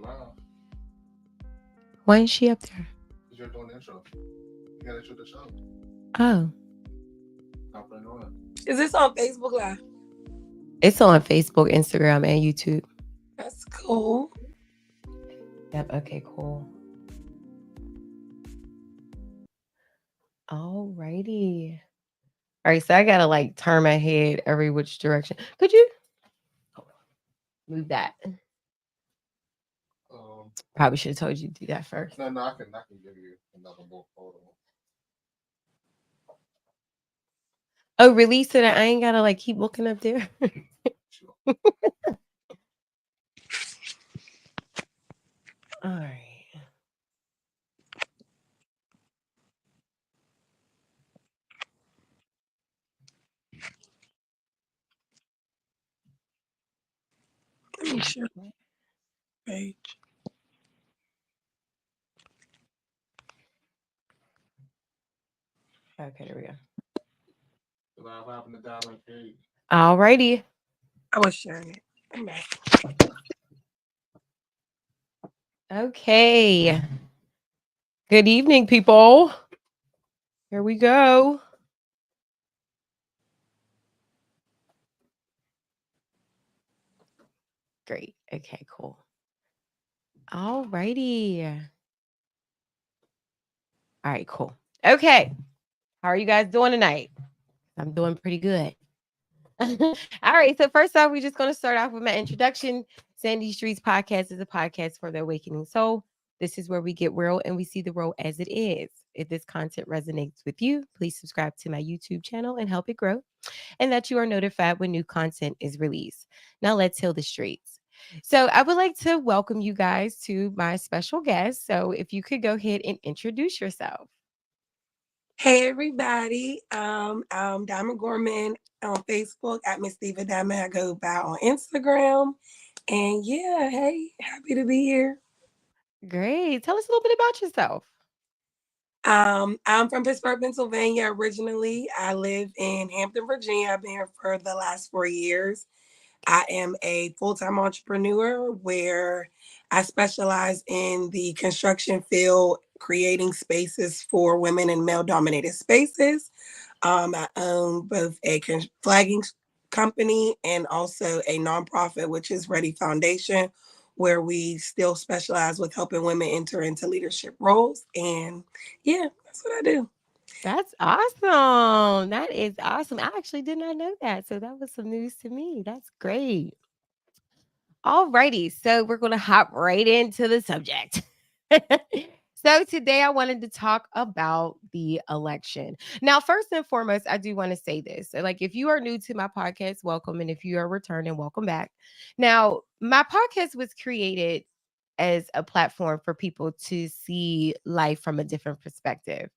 live. Why is she up there? Because you're doing the intro. You got to intro the show. Oh, Hop right on. Is this on Facebook Live? it's on Facebook, Instagram, and YouTube. That's cool. Yep. Okay. Cool. Alrighty. All right. So I gotta like turn my head every which direction. Could you move that? Um, Probably should have told you to do that first. no, I can give you another more photo. Oh, really? So that I ain't gotta like keep looking up there. Sure. All right. Let me share my page. Okay. There we go. Live happened to dial in page. Alrighty. I was sharing it. I'm back. Okay. Good evening, people. Here we go. Great. Okay, cool. All righty. All right, cool. Okay. How are you guys doing tonight? I'm doing pretty good. All right. So, first off, we're just going to start off with my introduction. Sandy Streets Podcast is a podcast for the awakening soul. This is where we get real and we see the world as it is. If this content resonates with you, please subscribe to my YouTube channel and help it grow, and that you are notified when new content is released. Now, let's heal the streets. So, I would like to welcome you guys to my special guest. So, if you could go ahead and introduce yourself. Hey everybody. I'm Diamond Gorman on Facebook at Miss Diva Diamond. I go by on Instagram. And yeah, hey, happy to be here. Great. Tell us a little bit about yourself. I'm from Pittsburgh, Pennsylvania originally. I live in Hampton, Virginia. I've been here for the last 4 years. I am a full-time entrepreneur where I specialize in the construction field, creating spaces for women in male-dominated spaces. I own both a flagging company and also a nonprofit, which is Ready Foundation, where we still specialize with helping women enter into leadership roles. And yeah, that's what I do. That's awesome. That is awesome. I actually did not know that. So that was some news to me. That's great. All righty. So we're going to hop right into the subject. So today I wanted to talk about the election. Now, first and foremost, I do want to say this. So, like, if you are new to my podcast, welcome. And if you are returning, welcome back. Now, my podcast was created as a platform for people to see life from a different perspective.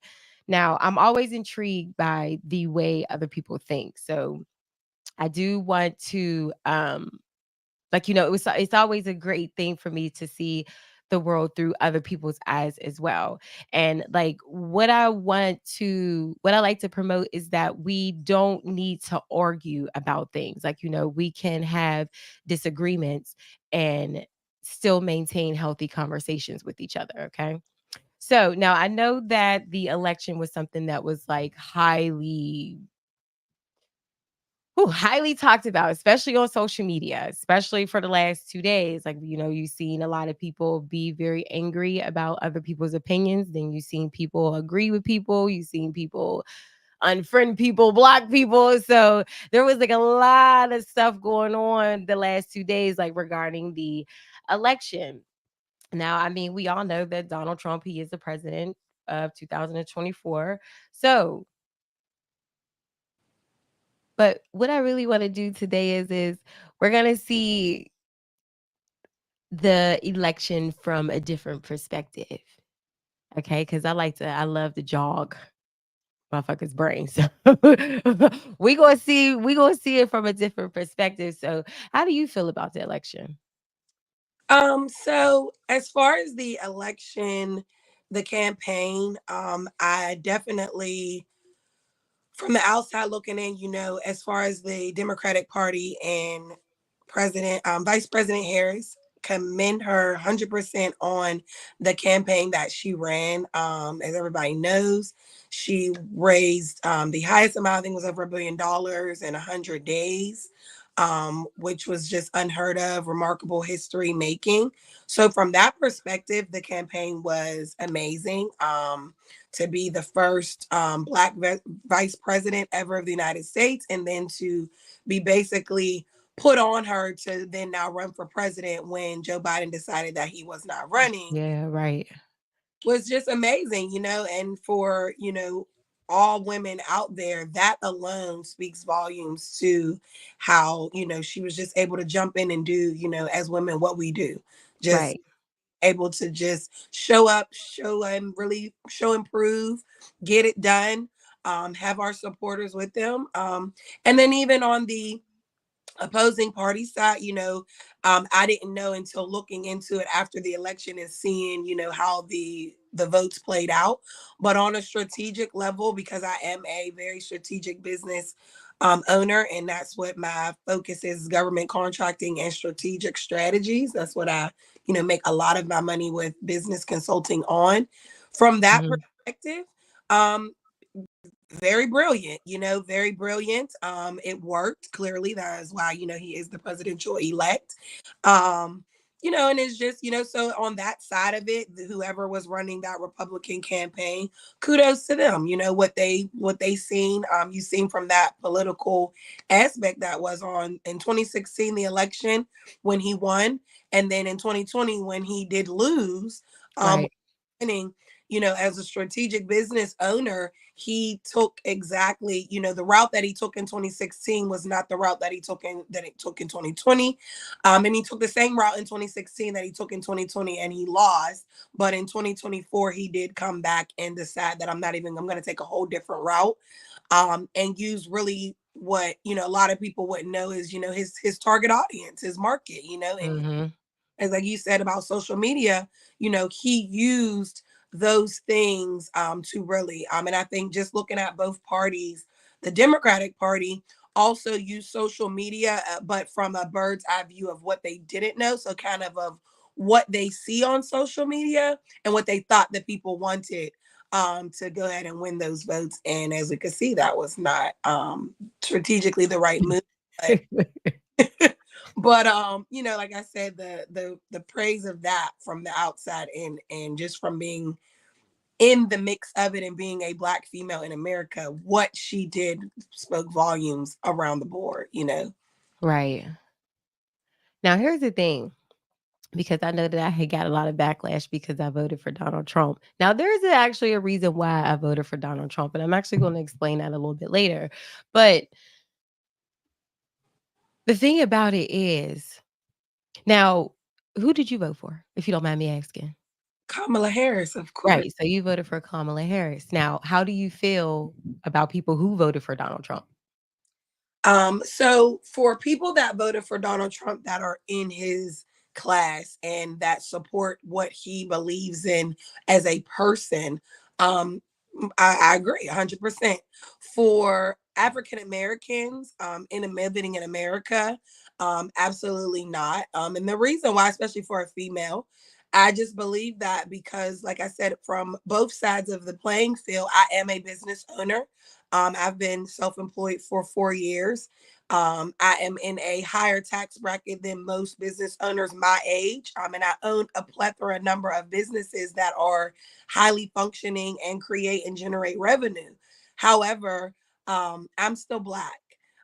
Now, I'm always intrigued by the way other people think. So I do want to like, it's always a great thing for me to see the world through other people's eyes as well. And like what I like to promote is that we don't need to argue about things. Like, we can have disagreements and still maintain healthy conversations with each other, okay? So now I know that the election was something that was like highly talked about, especially on social media, especially for the last 2 days. Like, you've seen a lot of people be very angry about other people's opinions. Then you've seen people agree with people. You've seen people unfriend people, block people. So there was like a lot of stuff going on the last 2 days, like regarding the election. Now, I mean, we all know that Donald Trump, he is the president of 2024. So, but what I really want to do today is we're gonna see the election from a different perspective. Okay, because I love to jog motherfuckers' brains. So we gonna see it from a different perspective. So how do you feel about the election? So as far as the election, the campaign, I definitely from the outside looking in, as far as the Democratic Party and Vice President Harris, commend her 100% on the campaign that she ran. As everybody knows, she raised the highest amount, I think was over $1 billion in 100 days, which was just unheard of, remarkable history making. So from that perspective, the campaign was amazing. To be the first Black vice president ever of the United States, and then to be basically put on her to then now run for president when Joe Biden decided that he was not running Yeah, right. was just amazing, and for, all women out there, that alone speaks volumes to how, she was just able to jump in and do, as women, what we do. Just Right. able to just show up, show and really show and prove, get it done, have our supporters with them. And then even on the opposing party side, I didn't know until looking into it after the election and seeing, how the votes played out. But on a strategic level, because I am a very strategic business owner, and that's what my focus is: government contracting and strategic strategies. That's what I, make a lot of my money with business consulting on. From that Mhm. perspective, um, very brilliant, very brilliant. It worked clearly. That is why, he is the presidential elect. Um, and it's just, so on that side of it, whoever was running that Republican campaign, kudos to them. What they seen. You seen from that political aspect that was on in 2016, the election when he won, and then in 2020 when he did lose. Um, Right. winning, as a strategic business owner, he took exactly, the route that he took in 2016 was not the route that he took in 2020. And he took the same route in 2016 that he took in 2020 and he lost. But in 2024, he did come back and decide that I'm going to take a whole different route. And use really what, a lot of people wouldn't know is, his target audience, his market, and Mhm. as like you said about social media, he used those things to really, and I think just looking at both parties, the Democratic Party also used social media, but from a bird's eye view of what they didn't know. So kind of what they see on social media and what they thought that people wanted to go ahead and win those votes. And as we could see, that was not strategically the right move. But but like I said, the praise of that from the outside and just from being in the mix of it and being a Black female in America, what she did spoke volumes around the board. Right. Now, here's the thing, because I know that I had got a lot of backlash because I voted for Donald Trump. Now, there's actually a reason why I voted for Donald Trump, and I'm actually going to explain that a little bit later. But the thing about it is, now, who did you vote for, if you don't mind me asking? Kamala Harris, of course. Right. So you voted for Kamala Harris. Now, how do you feel about people who voted for Donald Trump? So for people that voted for Donald Trump that are in his class and that support what he believes in as a person, um, I agree 100%. For African Americans living in America, absolutely not. And the reason why, especially for a female, I just believe that because, like I said, from both sides of the playing field, I am a business owner. I've been self-employed for 4 years. I am in a higher tax bracket than most business owners my age. And I own a plethora number of businesses that are highly functioning and create and generate revenue. However, I'm still Black.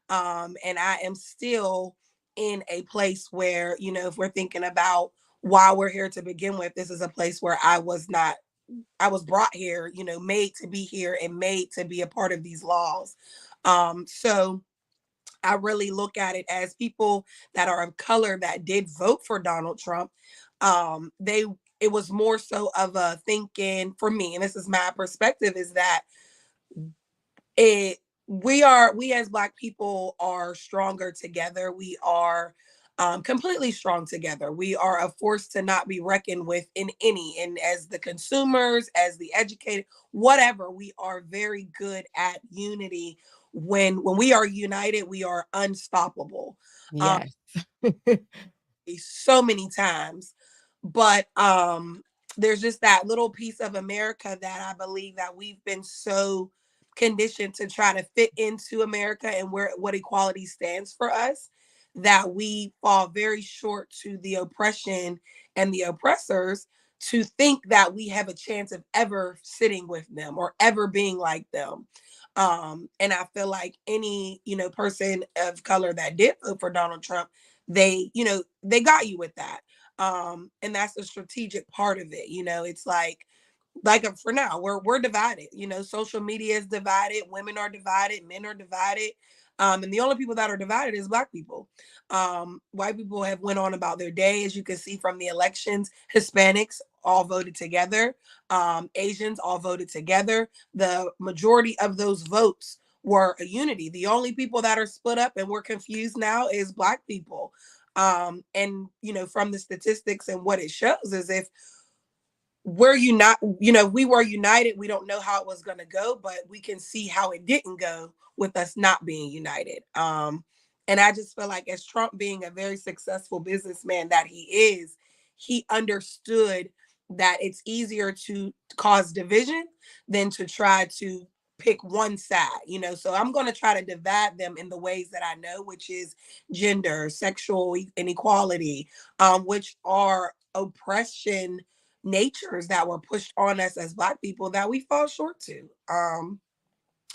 And I am still in a place where, if we're thinking about why we're here to begin with, this is a place where I was brought here, made to be here and made to be a part of these laws. So I really look at it as people that are of color that did vote for Donald Trump. They It was more so of a thinking for me, and this is my perspective, is that it we as Black people are stronger together. We are completely strong together. We are a force to not be reckoned with in any. And as the consumers, as the educated, whatever, we are very good at unity. When we are united, we are unstoppable. Um, Yes. so many times. But there's just that little piece of America that I believe that we've been so conditioned to try to fit into America and where what equality stands for us, that we fall very short to the oppression and the oppressors, to think that we have a chance of ever sitting with them or ever being like them. And I feel like any, person of color that did vote for Donald Trump, they got you with that. And that's a strategic part of it. It's like for now, we're divided. Social media is divided, women are divided, men are divided. And the only people that are divided is Black people. White people have went on about their day, as you can see from the elections. Hispanics all voted together. Asians all voted together. The majority of those votes were a unity. The only people that are split up and we're confused now is Black people. And from the statistics and what it shows is, if we were united, we don't know how it was going to go, but we can see how it didn't go with us not being united. And I just feel like, as Trump being a very successful businessman that he is, he understood that it's easier to cause division than to try to pick one side. So I'm going to try to divide them in the ways that I know, which is gender, sexual inequality, which are oppression natures that were pushed on us as Black people that we fall short to,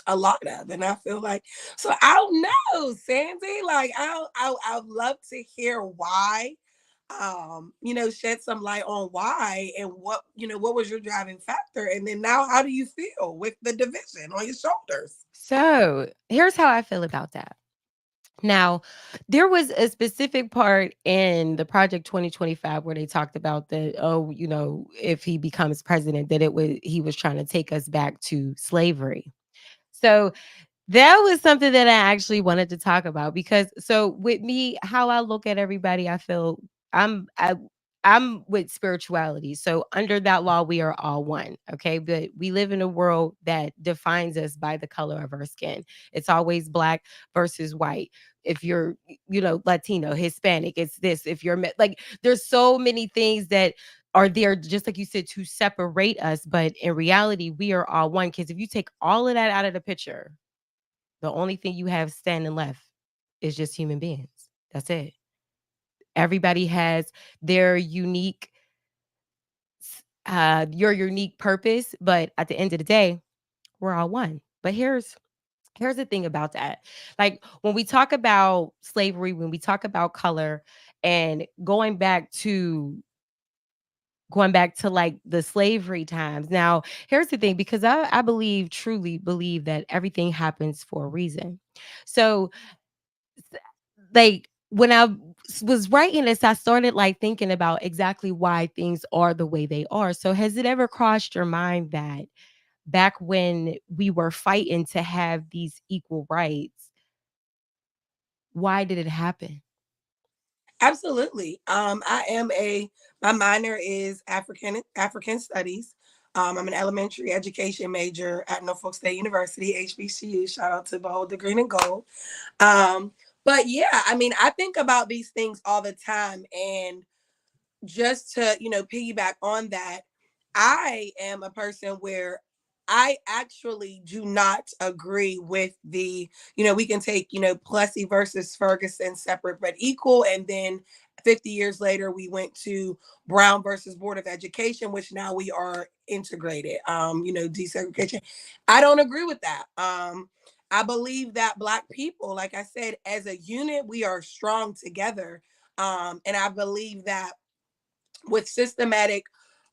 a lot of. And I feel like, so I don't know, Sandy, like I'd love to hear why, shed some light on why, and what was your driving factor, and then now how do you feel with the division on your shoulders? So here's how I feel about that. Now, there was a specific part in the Project 2025 where they talked about that, oh, if he becomes president, that he was trying to take us back to slavery. So that was something that I actually wanted to talk about, because so with me, how I look at everybody, I feel I'm I I'm with spirituality. So under that law, we are all one. Okay. But we live in a world that defines us by the color of our skin. It's always Black versus white. If you're, Latino, Hispanic, it's this. If you're like, there's so many things that are there, just like you said, to separate us. But in reality, we are all one. Because if you take all of that out of the picture, the only thing you have standing left is just human beings. That's it. Everybody has their your unique purpose, but at the end of the day, we're all one. But here's the thing about that. Like when we talk about slavery, when we talk about color, and going back to like the slavery times. Now, here's the thing, because I truly believe that everything happens for a reason. So like when I was writing this, I started like thinking about exactly why things are the way they are. So has it ever crossed your mind that back when we were fighting to have these equal rights, why did it happen? Absolutely. My minor is African studies. I'm an elementary education major at Norfolk State University, HBCU. Shout out to Behold the Green and Gold. Um, but yeah, I mean, I think about these things all the time, and just to piggyback on that, I am a person where I actually do not agree with the we can take Plessy versus Ferguson separate but equal, and then 50 years later we went to Brown versus Board of Education, which now we are integrated, desegregation. I don't agree with that. I believe that Black people, like I said, as a unit, we are strong together. And I believe that with systematic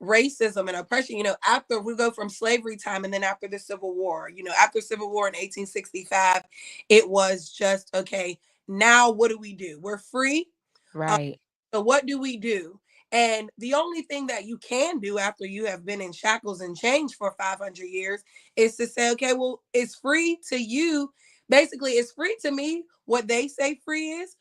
racism and oppression, after we go from slavery time, and then after the Civil War, after Civil War in 1865, it was just, okay, now what do we do? We're free. Um, Right. so what do we do? And the only thing that you can do after you have been in shackles and chains for 500 years is to say, okay, well, it's free to you. Basically, it's free to me what they say free is.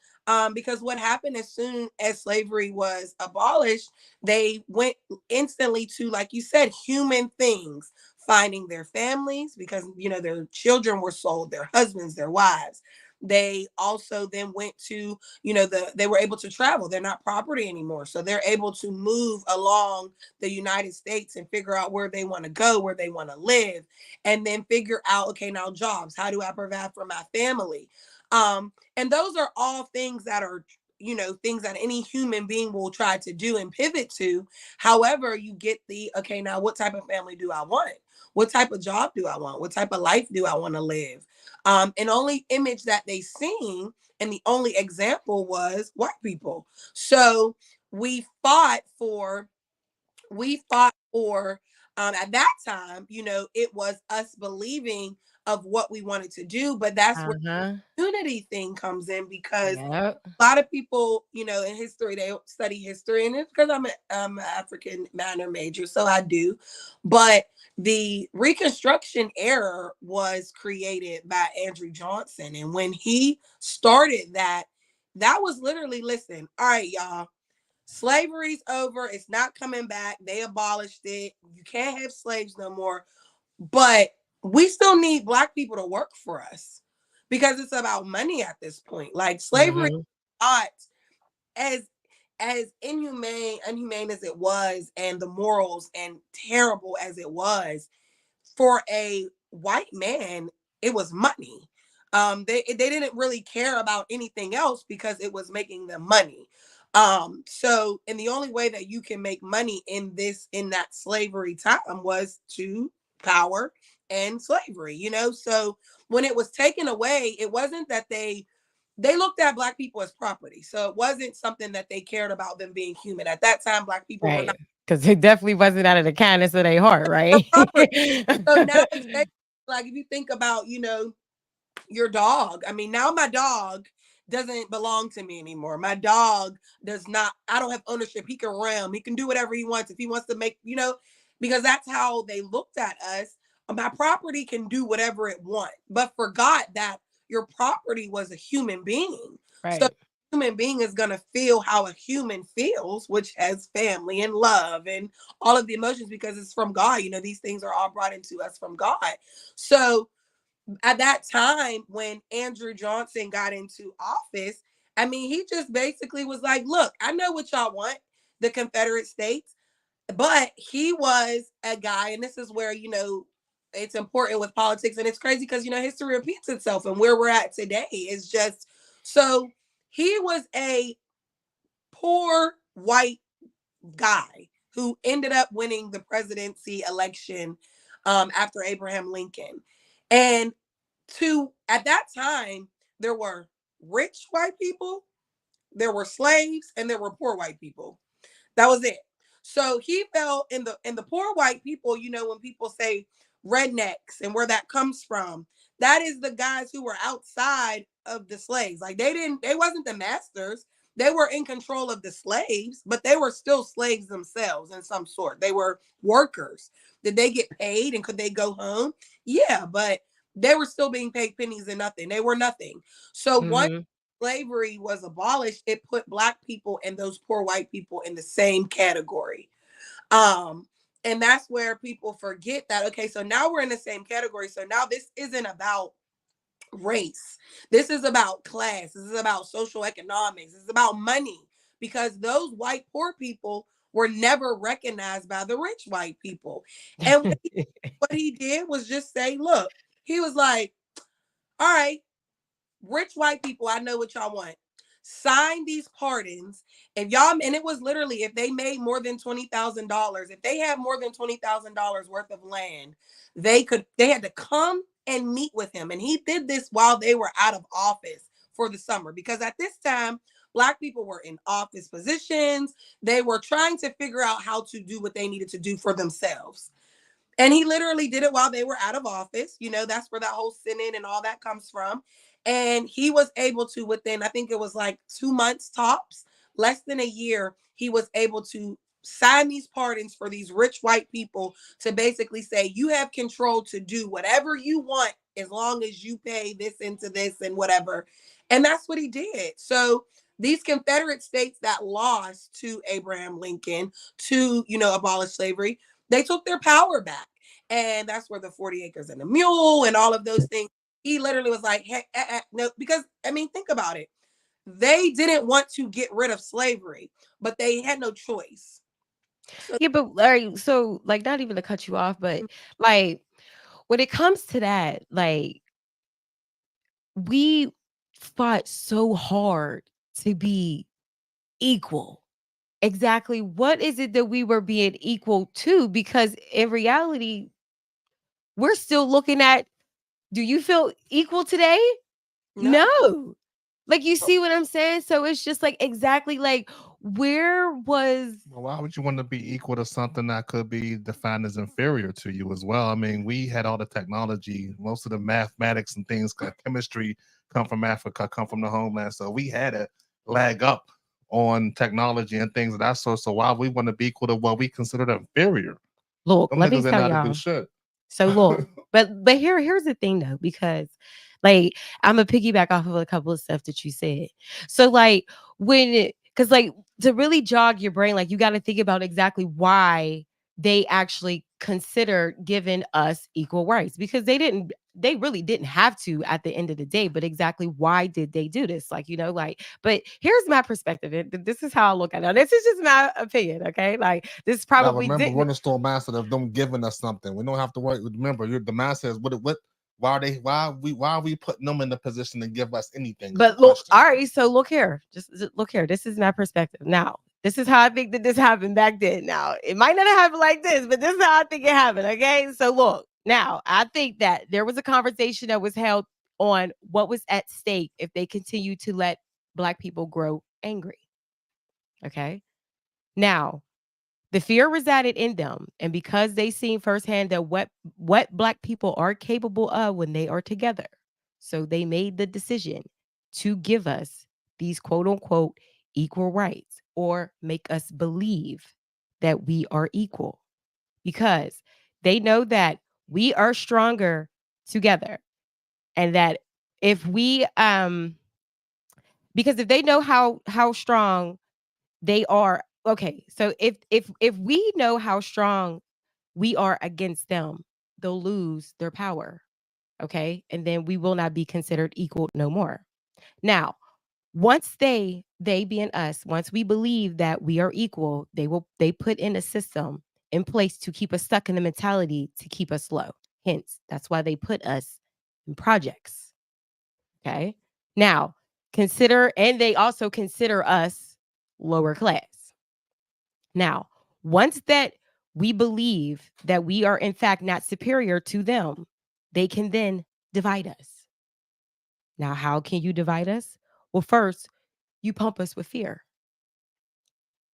Because what happened as soon as slavery was abolished, they went instantly to, like you said, human things, finding their families, because, their children were sold, their husbands, their wives. They also then went to, they were able to travel. They're not property anymore. So they're able to move along the United States and figure out where they want to go, where they want to live, and then figure out, okay, now jobs. How do I provide for my family? And those are all things that are, things that any human being will try to do and pivot to. However, you get the, okay, now what type of family do I want? What type of job do I want? What type of life do I want to live? And only image that they seen, and the only example was white people. So we fought for, we fought for, at that time, it was us believing of what we wanted to do, but that's where Uh-huh. the unity thing comes in, because Yep. a lot of people, in history, they study history, and it's because I'm an African minor major, so I do. But the Reconstruction era was created by Andrew Johnson, and when he started that, that was literally, listen, all right, y'all, slavery's over, it's not coming back. They abolished it. You can't have slaves no more, but we still need Black people to work for us because it's about money at this point. Like slavery is Mm-hmm. not as inhumane as it was, and the morals and terrible as it was for a white man. It was money. They didn't really care about anything else because it was making them money. So, and the only way that you can make money in that slavery time was to power and slavery, so when it was taken away, it wasn't that they looked at Black people as property. So it wasn't something that they cared about them being human. At that time, Black people were not Right. Because it definitely wasn't out of the kindness of their heart, right? property. So now it's like, if you think about, your dog. I mean, now my dog doesn't belong to me anymore. My dog does not, I don't have ownership. He can roam. He can do whatever he wants. If he wants to make, because that's how they looked at us. My property can do whatever it wants, but forgot that your property was a human being. So Right. human being is going to feel how a human feels, which has family and love and all of the emotions, because it's from God. These things are all brought into us from God. So at that time, when Andrew Johnson got into office, I mean, he just basically was like, look, I know what y'all want, the Confederate States, but he was a guy, and this is where, it's important with politics, and it's crazy because, history repeats itself, and where we're at today is just, so he was a poor white guy who ended up winning the presidency election, after Abraham Lincoln. And at that time, there were rich white people, there were slaves, and there were poor white people. That was it. So he fell in the poor white people. When people say rednecks and where that comes from, that is the guys who were outside of the slaves. Like they wasn't the masters. They were in control of the slaves, but they were still slaves themselves in some sort. They were workers. Did they get paid and could they go home? Yeah, but they were still being paid pennies and nothing. They were nothing. So once Mm-hmm. slavery was abolished, it put Black people and those poor white people in the same category. Um, and that's where people forget that, okay, so now we're in the same category. So now this isn't about race. This is about class. This is about social economics. This is about money, because those white poor people were never recognized by the rich white people. And what he did was just say, look, he was like, all right, rich white people, I know what y'all want. Sign these pardons. If y'all, and it was literally, if they made more than $20,000, if they had more than $20,000 worth of land, they had to come and meet with him. And he did this while they were out of office for the summer, because at this time, Black people were in office positions. They were trying to figure out how to do what they needed to do for themselves. And he literally did it while they were out of office. That's where that whole Senate and all that comes from. And he was able to, within, I think it was like 2 months tops, less than a year, he was able to sign these pardons for these rich white people to basically say, you have control to do whatever you want as long as you pay this into this and whatever. And that's what he did. So these Confederate states that lost to Abraham Lincoln to, abolish slavery, they took their power back. And that's where the 40 acres and a mule and all of those things He literally was like, hey, no, because I mean, think about it. They didn't want to get rid of slavery, but they had no choice. So, Yeah, but like, so like, not even to cut you off, but like, when it comes to that, like, we fought so hard to be equal. Exactly. What is it that we were being equal to? Because in reality, we're still looking at, do you feel equal today? no. No. Like, you see what I'm saying? So it's just like, exactly, like, where was Well, why would you want to be equal to something that could be defined as inferior to you as well? I mean, we had all the technology, most of the mathematics and things, chemistry come from Africa, come from the homeland. So we had a leg up on technology and things of that sort. So why we want to be equal to what we consider inferior? look, Them let me niggas didn't tell know how to do y'all. shit. So look, but here's the thing though, because like, I'm gonna piggyback off of a couple of stuff that you said. So like, because like, to really jog your brain, like, you got to think about exactly why they actually consider giving us equal rights, because they really didn't have to at the end of the day, but exactly why did they do this? Like, like, but here's my perspective. This is how I look at it. This is just my opinion, okay? Like, this Now probably remember, didn't. we're the store master of them giving us something. We don't have to worry. Remember, you're the master is what why are they why are we putting them in the position to give us anything is the But look, question. all right, so look here. Just look here. This is my perspective. Now, this is how I think that this happened back then. Now, it might not have happened like this, but this is how I think it happened. Okay. So look, now I think that there was a conversation that was held on what was at stake if they continue to let Black people grow angry. Okay. Now, the fear resided in them, and because they seen firsthand that what Black people are capable of when they are together, so they made the decision to give us these quote unquote equal rights, or make us believe that we are equal, because they know that we are stronger together, and that if we because if they know how strong they are. Okay, so if we know how strong we are against them, they'll lose their power. Okay, and then we will not be considered equal no more. Now, once they being us, once we believe that we are equal, they put in a system in place to keep us stuck in the mentality to keep us low. Hence, that's why they put us in projects. Okay. Now, and they also consider us lower class. Now, once that we believe that we are in fact not superior to them, they can then divide us. Now, how can you divide us? Well, first, you pump us with fear.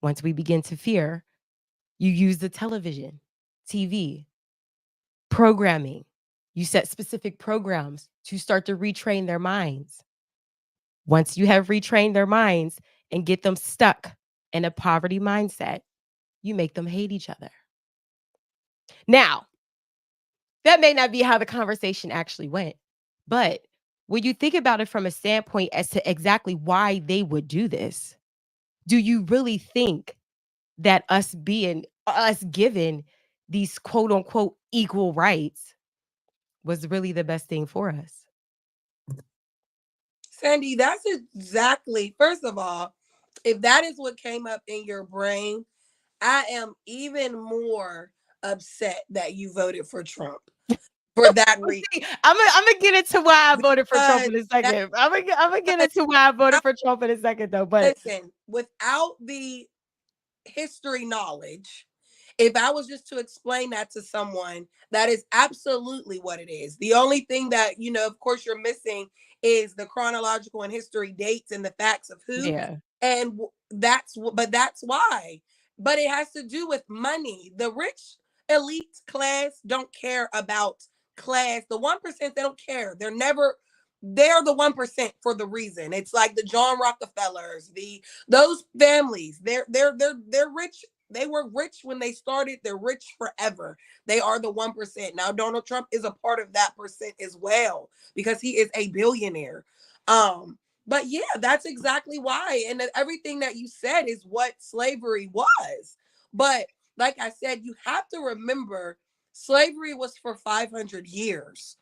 Once we begin to fear, you use the television, TV, programming. You set specific programs to start to retrain their minds. Once you have retrained their minds and get them stuck in a poverty mindset, you make them hate each other. Now, that may not be how the conversation actually went, but when you think about it from a standpoint as to exactly why they would do this, do you really think that us given these quote unquote equal rights was really the best thing for us? Sandy, that's exactly, first of all, if that is what came up in your brain, I am even more upset that you voted for Trump for that Well, reason. see, I'm gonna get into why I voted for Trump Because, in a second. I'm gonna get because into why I voted for Trump in a second, though. But listen, without the history knowledge, if I was just to explain that to someone, that is absolutely what it is. The only thing that, of course, you're missing is the chronological and history dates and the facts of who. yeah, And but that's why. But it has to do with money. The rich elite class don't care about class. The 1%, they don't care. They're the 1% for the reason. It's like the John Rockefellers, those families. They're rich. They were rich when they started. They're rich forever. They are the 1%. Now Donald Trump is a part of that percent as well because he is a billionaire. But yeah, that's exactly why. And everything that you said is what slavery was. But like I said, you have to remember slavery was for 500 years.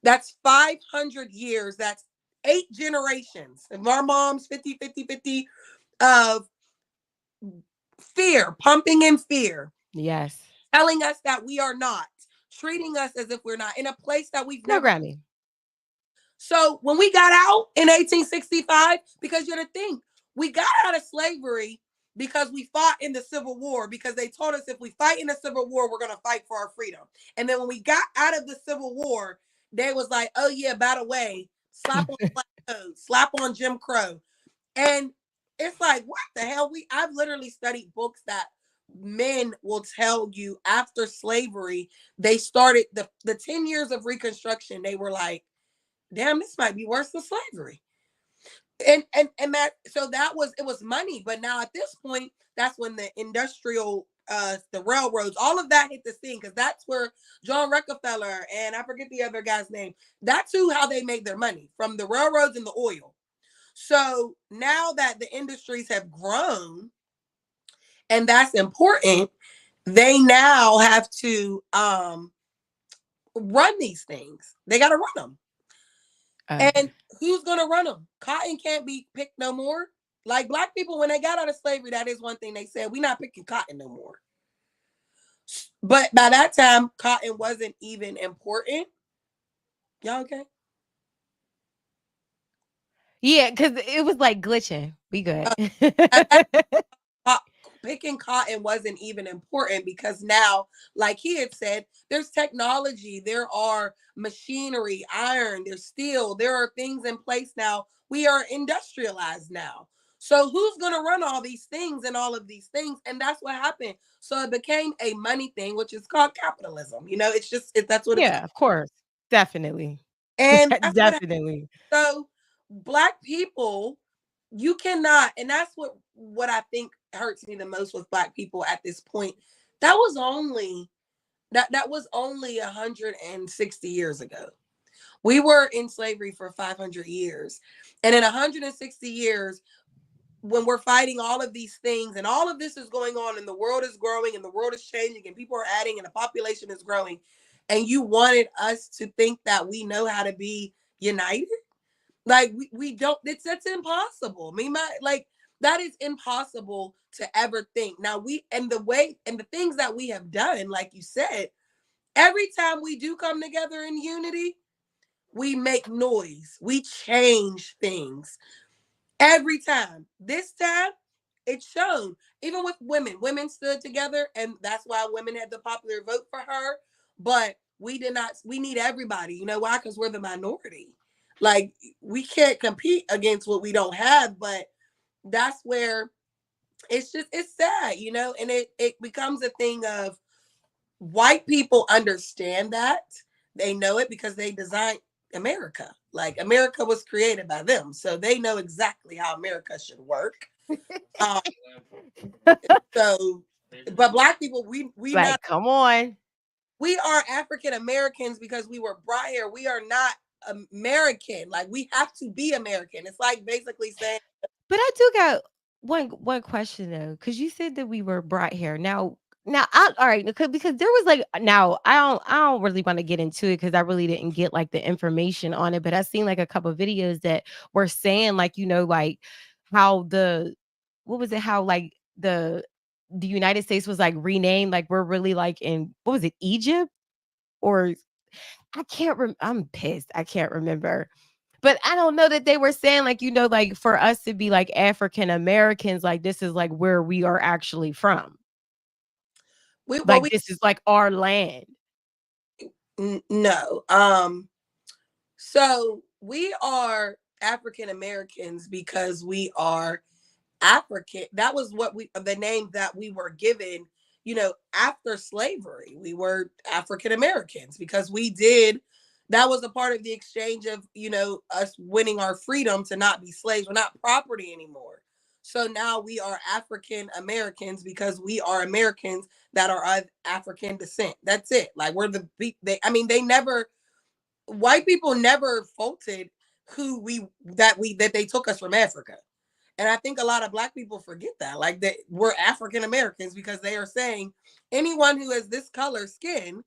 That's 500 years. That's 8 generations. Of our moms, 50 of fear, pumping in fear, Yes. telling us that we are not, treating us as if we're not in a place that we've never. Programming. So when we got out in 1865, because you got to think, we got out of slavery because we fought in the Civil War, because they told us if we fight in the Civil War, we're going to fight for our freedom. And then when we got out of the Civil War, they was like, oh yeah, by the way, slap on black code, slap on Jim Crow. And it's like, what the hell? I've literally studied books that men will tell you after slavery, they started the 10 years of Reconstruction, they were like, damn, this might be worse than slavery. And that, so that was, it was money. But now at this point, that's when the industrial the railroads, all of that hit the scene, because that's where John Rockefeller and I forget the other guy's name, that's how they made their money, from the railroads and the oil. So now that the industries have grown, and that's important, they now have to run these things. They got to run them. And who's going to run them? Cotton can't be picked no more. Like black people, when they got out of slavery, that is one thing they said, we're not picking cotton no more. But by that time, cotton wasn't even important. Y'all okay? Yeah, because it was like glitching. We good. Picking cotton wasn't even important, because now, like he had said, there's technology, there are machinery, iron, there's steel, there are things in place now. We are industrialized now. So who's going to run all these things and all of these things? And that's what happened. So it became a money thing, which is called capitalism. It's just, that's what it's. Yeah, of course. Definitely. And that's what happened. Definitely. So black people, you cannot, and that's what I think hurts me the most with black people at this point. That was only 160 years ago. We were in slavery for 500 years. And in 160 years, when we're fighting all of these things and all of this is going on and the world is growing and the world is changing and people are adding and the population is growing, and you wanted us to think that we know how to be united? Like we don't, that's impossible. Like that is impossible to ever think. Now and the way and the things that we have done, like you said, every time we do come together in unity, we make noise. We change things. Every time. This time, it's shown. Even with women stood together, and that's why women had the popular vote for her. But we did not. We need everybody. You know why? Because we're the minority. Like we can't compete against what we don't have. But that's where it's sad, and it becomes a thing of white people understand that. They know it because they designed America. Like America was created by them, so they know exactly how America should work. Um, so, but black people, we Like, not. come on. We are African Americans because we were brought here. We are not American. Like we have to be American. It's like basically saying. But I do got one question though, because you said that we were brought here. Now, all right, because there was like now I don't really want to get into it because I really didn't get like the information on it, but I seen like a couple videos that were saying like like how what was it, how like the United States was like renamed, like we're really like in, what was it, Egypt, or I can't I'm pissed. I can't remember. But I don't know that they were saying like, like for us to be like African Americans, like this is like where we are actually from. Like this is like our land. No. So we are African Americans because we are African. That was the name that we were given, after slavery. We were African Americans because that was a part of the exchange of, us winning our freedom to not be slaves. We're not property anymore. So now we are African Americans because we are Americans that are of African descent. That's it. Like we're they never, white people never faulted that they took us from Africa. And I think a lot of black people forget that, like that we're African Americans, because they are saying anyone who has this color skin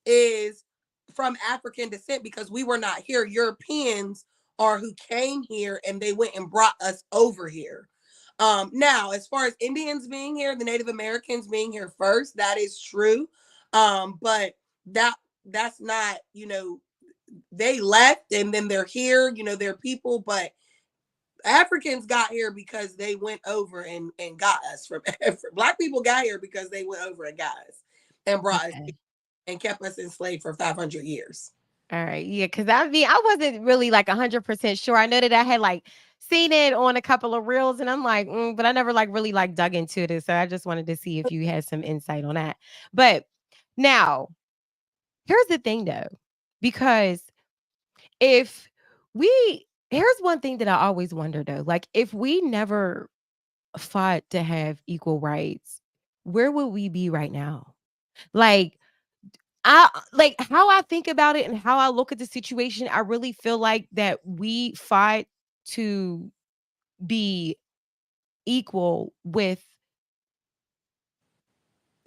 is from African descent because we were not here. Europeans are who came here and they went and brought us over here. Now, as far as Indians being here, the Native Americans being here first, that is true. But that's not, they left and then they're here, they're people, but Africans got here because they went over and got us from Black people got here because they went over and got us and brought us Okay. and kept us enslaved for 500 years. All right. Yeah. Cause I mean, I wasn't really like 100% sure. I know that I had like seen it on a couple of reels and I'm like, but I never like really like dug into it. So I just wanted to see if you had some insight on that. But now, here's the thing though, because if here's one thing that I always wonder though, like if we never fought to have equal rights, where would we be right now? Like, I like how I think about it and how I look at the situation. I really feel like that we fight to be equal with,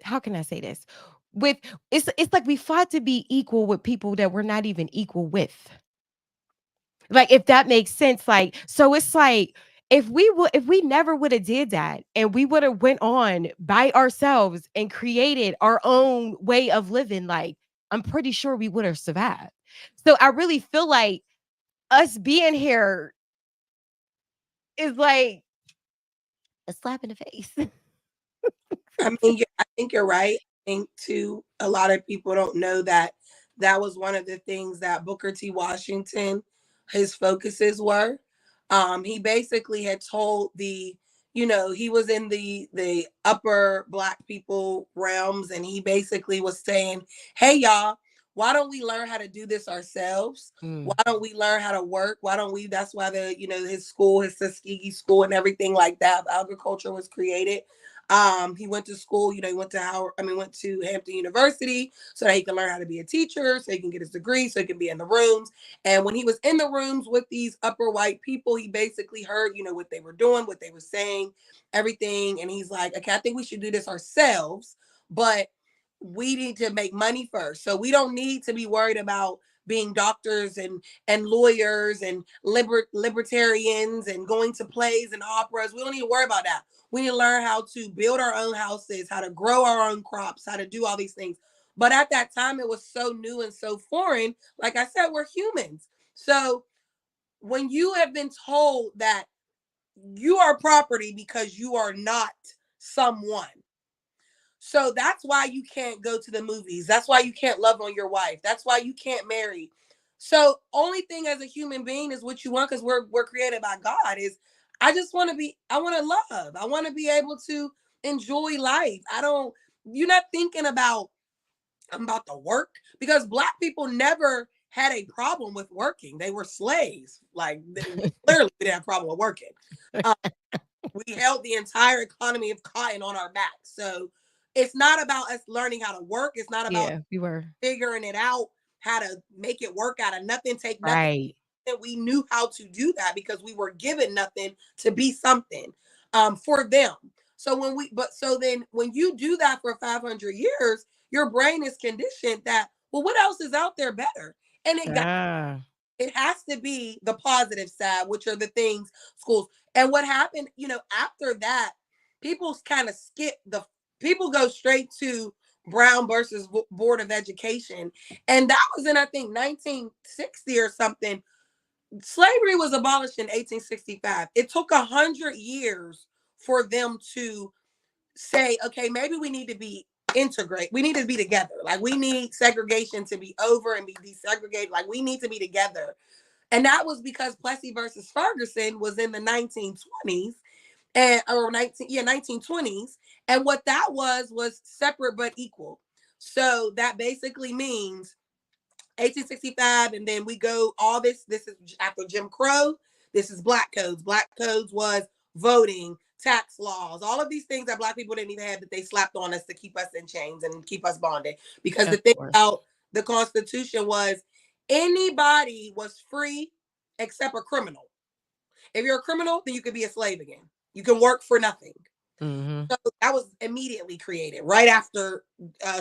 how can I say this? With it's like we fought to be equal with people that we're not even equal with. Like, if that makes sense, like, so it's like, if we never would have did that and we would have went on by ourselves and created our own way of living, like, I'm pretty sure we would have survived. So I really feel like us being here is like a slap in the face. I mean, I think you're right. I think too, a lot of people don't know that that was one of the things that Booker T. Washington, his focuses were. He basically had told he was in the upper Black people realms, and he basically was saying, "Hey, y'all, why don't we learn how to do this ourselves? Why Mm, don't we learn how to work? Why don't we?" That's why his school, his Tuskegee school, and everything like that, agriculture was created. He went to school, he went to went to Hampton University so that he can learn how to be a teacher, so he can get his degree, so he can be in the rooms. And when he was in the rooms with these upper white people, he basically heard, what they were doing, what they were saying, everything. And he's like, okay, I think we should do this ourselves, but we need to make money first. So we don't need to be worried about being doctors and lawyers and libertarians and going to plays and operas. We don't need to worry about that. We need to learn how to build our own houses, how to grow our own crops, how to do all these things. But at that time, it was so new and so foreign. Like I said, we're humans. So when you have been told that you are property because you are not someone, so that's why you can't go to the movies. That's why you can't love on your wife. That's why you can't marry. So only thing as a human being is what you want, because we're created by God, is I want to love. I want to be able to enjoy life. You're not thinking about, I'm about to work, because Black people never had a problem with working. They were slaves. Like, clearly we didn't have a problem with working. Um, we held the entire economy of cotton on our backs. So it's not about us learning how to work. It's not about yeah, we were. figuring it out, how to make it work out of nothing, take nothing. Right. And we knew how to do that because we were given nothing to be something for them. So then when you do that for 500 years, your brain is conditioned that, well, what else is out there better? And Ah, it has to be the positive side, which are the things, schools. And what happened, after that, people kind of skip people go straight to Brown versus Board of Education. And that was in, I think, 1960 or something. Slavery was abolished in 1865. It took 100 years for them to say, okay, maybe we need to be integrate. We need to be together. Like, we need segregation to be over and be desegregated. Like, we need to be together. And that was because Plessy versus Ferguson was in the 1920s and or 1920s. And what that was separate but equal. So that basically means 1865, and then we go all this is after Jim Crow. This is Black codes. Black codes was voting, tax laws, all of these things that Black people didn't even have, that they slapped on us to keep us in chains and keep us bonded. Because the of thing course. about the Constitution was anybody was free except a criminal. If you're a criminal, then you could be a slave again. You can work for nothing. Hmm. So that was immediately immediately created right after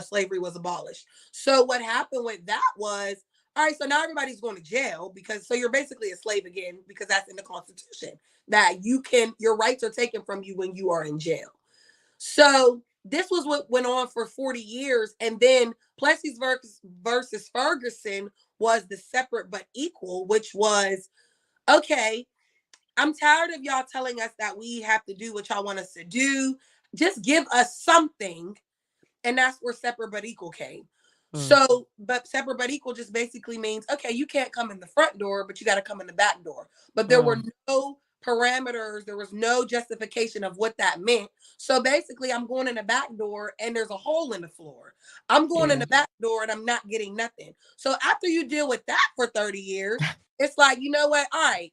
slavery was abolished. So what happened with that was, all right, so now everybody's going to jail because so you're basically a slave again because that's in the Constitution that your rights are taken from you when you are in jail. So this was what went on for 40 years. And then Plessis versus Ferguson was the separate but equal, which was, okay, I'm tired of y'all telling us that we have to do what y'all want us to do. Just give us something. And that's where separate but equal came. So, but separate but equal just basically means, okay, you can't come in the front door, but you got to come in the back door. But there were no parameters, there was no justification of what that meant. So basically, I'm going in the back door and there's a hole in the floor. I'm going in the back door and I'm not getting nothing. So after you deal with that for 30 years, it's like, you know what? All right,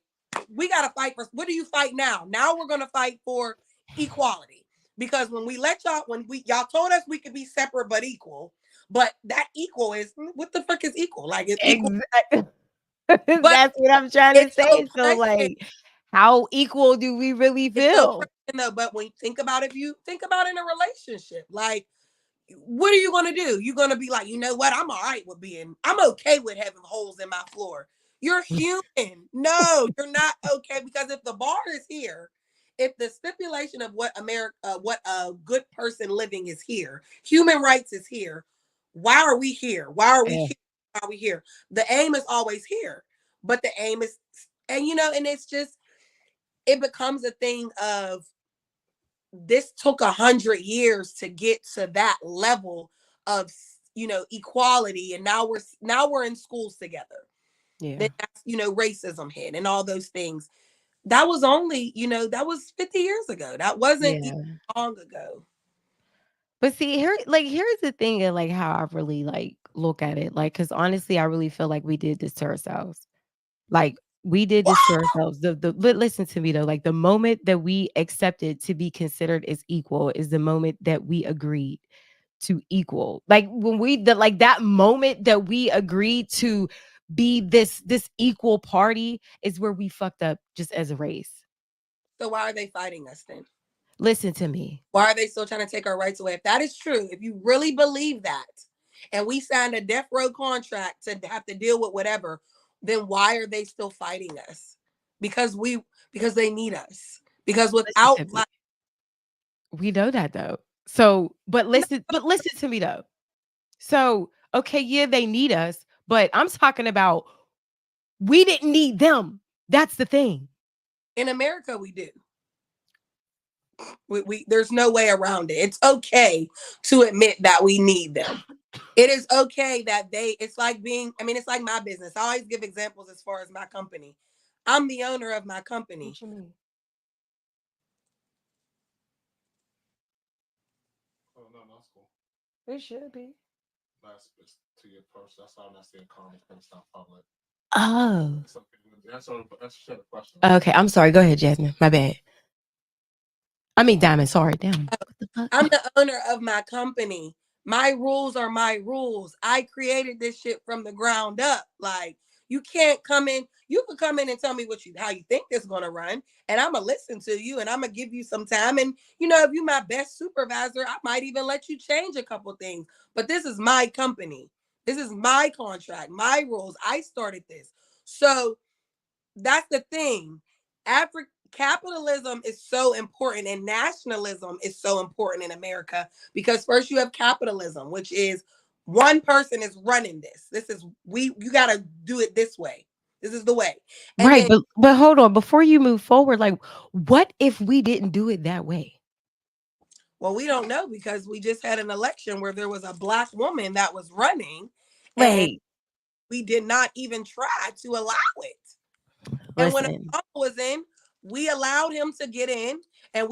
we got to fight for, what do you fight now? Now we're going to fight for equality. Because when we let y'all, y'all told us we could be separate but equal, but that equal is, what the fuck is equal? Like it's equal. Exactly. But That's what I'm trying to it's say. So, oppression. like, how equal do we really It's feel? oppression though. But when you think about it, if you think about it in a relationship, like, what are you gonna do? You're gonna be like, you know what? I'm all right with I'm okay with having holes in my floor. You're human. No, you're not okay, because if the bar is here, if the stipulation of what what a good person living is here, human rights is here, why are we here? Why are we here? Why are we here? The aim is always here, but the aim is, and and it's just, it becomes a thing of, this took 100 years to get to that level of equality, and now we're in schools together. Yeah. Then that's, racism hit and all those things. That was only, that was 50 years ago. That wasn't even Yeah. long ago. But see, here's the thing of like how I really like look at it. Like, because honestly, I really feel like we did this to ourselves. Like we did this to ourselves. Listen to me though. Like the moment that we accepted to be considered as equal is the moment that we agreed to equal. Like when like that moment that we agreed to be this equal party is where we fucked up just as a race. So why are they fighting us then? Listen to me. Why are they still trying to take our rights away? If that is true, if you really believe that, and we signed a death row contract to have to deal with whatever, then why are they still fighting us? Because they need us. Because Listen without, to me. like, We know that though. So, but listen to me though. So, okay, yeah, they need us, but I'm talking about we didn't need them. That's the thing. in America, we do. There's no way around it. It's okay to admit that we need them. It is okay that it's like it's like my business. I always give examples as far as my company. I'm the owner of my company. What you mean? Oh no, that's cool. It should be. That's to your person. That's why I'm not saying comments because it's not public. Oh. It's okay. That's a question. Okay, I'm sorry. Go ahead, Jasmine. My bad. I mean, Diamond. Sorry. Damn. What the fuck? I'm the owner of my company. My rules are my rules. I created this shit from the ground up. Like, you can't come in. You can come in and tell me how you think this is gonna run, and I'm gonna listen to you, and I'm gonna give you some time. And if you're my best supervisor, I might even let you change a couple things. But this is my company. This is my contract, my rules. I started this. So that's the thing. Capitalism is so important, and nationalism is so important in America, because first you have capitalism, which is one person is running this. You got to do it this way. This is the way. And Right, then, but hold on. Before you move forward, like, what if we didn't do it that way? well, we don't know, because we just had an election where there was a Black woman that was running, and Wait, we did not even try to allow it. And when listen. Obama was in, we allowed him to get in, and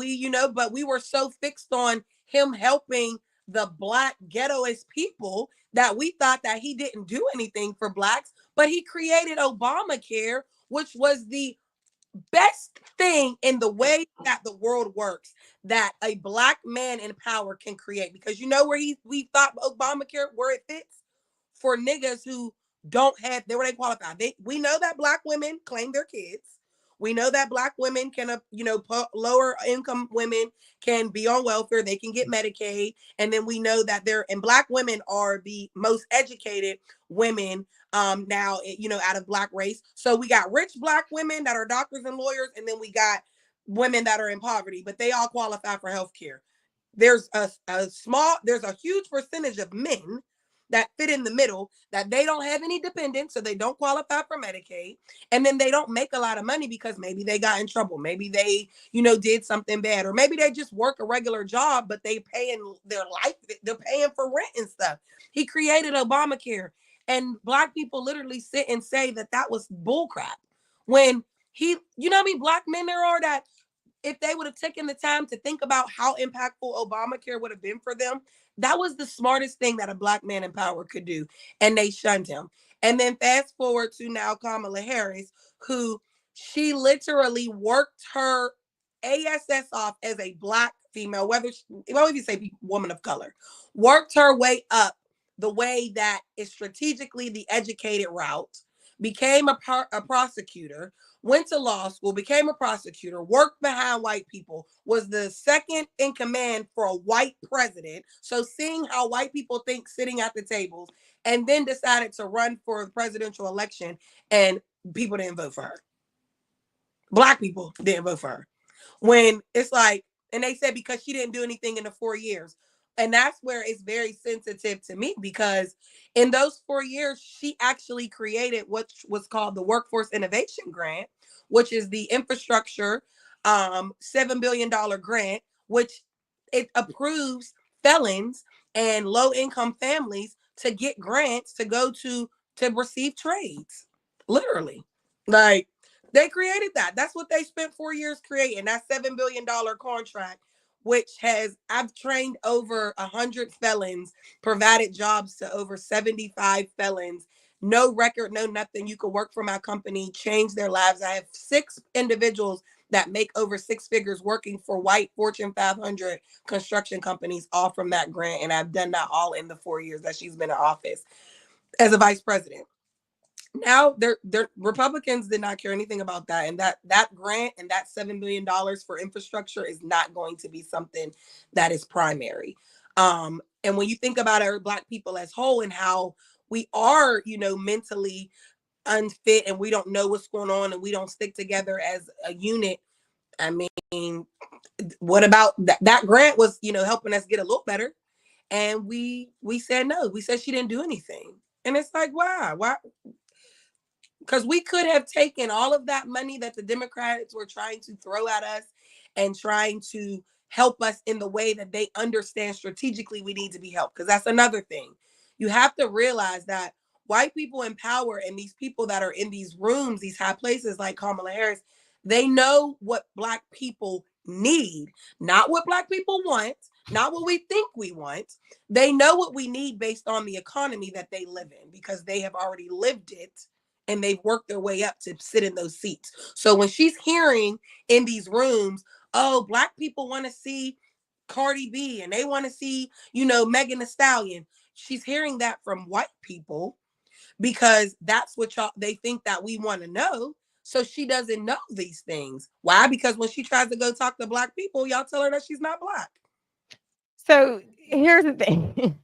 but we were so fixed on him helping the Black ghettoist people that we thought that he didn't do anything for Blacks. But he created Obamacare, which was the best thing in the way that the world works that a Black man in power can create. Because where we thought Obamacare, where it fits for niggas who don't have, they qualify. We know that Black women claim their kids. We know that Black women can, lower income women can be on welfare. They can get Medicaid. And then we know that and Black women are the most educated women now, out of Black race. So we got rich Black women that are doctors and lawyers, and then we got women that are in poverty, but they all qualify for health care. There's a huge percentage of men that fit in the middle that they don't have any dependents, so they don't qualify for Medicaid. And then they don't make a lot of money because maybe they got in trouble. Maybe they, did something bad, or maybe they just work a regular job, but they paying their life, they're paying for rent and stuff. He created Obamacare, and Black people literally sit and say that that was bullcrap. When how many Black men there are that if they would have taken the time to think about how impactful Obamacare would have been for them, that was the smartest thing that a Black man in power could do. And they shunned him. And then fast forward to now Kamala Harris, who she literally worked her ASS off as a Black female, if you say woman of color, worked her way up the way that is strategically the educated route, became a prosecutor, went to law school, became a prosecutor, worked behind white people, was the second in command for a white president. So seeing how white people think sitting at the tables, and then decided to run for the presidential election, and people didn't vote for her. Black people didn't vote for her. When it's like, and they said because she didn't do anything in the 4 years. And that's where it's very sensitive to me, because in those 4 years, she actually created what was called the Workforce Innovation Grant, which is the infrastructure $7 billion grant, which it approves felons and low income families to get grants to go to receive trades. Literally. Like, they created that. That's what they spent 4 years creating, that $7 billion contract, which I've trained over 100 felons, provided jobs to over 75 felons. No record, no nothing. You could work for my company, change their lives. I have 6 individuals that make over 6 figures working for white Fortune 500 construction companies, all from that grant. And I've done that all in the 4 years that she's been in office as a vice president. Now they're Republicans did not care anything about that, and that grant and that $7 billion for infrastructure is not going to be something that is primary. And when you think about our Black people as whole and how we are, mentally unfit, and we don't know what's going on, and we don't stick together as a unit. I mean, what about that grant was, helping us get a little better, and we said no. We said she didn't do anything, and it's like, why? Because we could have taken all of that money that the Democrats were trying to throw at us and trying to help us in the way that they understand strategically we need to be helped. Because that's another thing. You have to realize that white people in power and these people that are in these rooms, these high places like Kamala Harris, they know what Black people need, not what Black people want, not what we think we want. They know what we need based on the economy that they live in, because they have already lived it and they've worked their way up to sit in those seats. So when she's hearing in these rooms, oh, Black people want to see Cardi B and they want to see, Megan Thee Stallion, she's hearing that from white people because that's what they think that we want to know. So she doesn't know these things. Why? Because when she tries to go talk to Black people, y'all tell her that she's not Black. So here's the thing.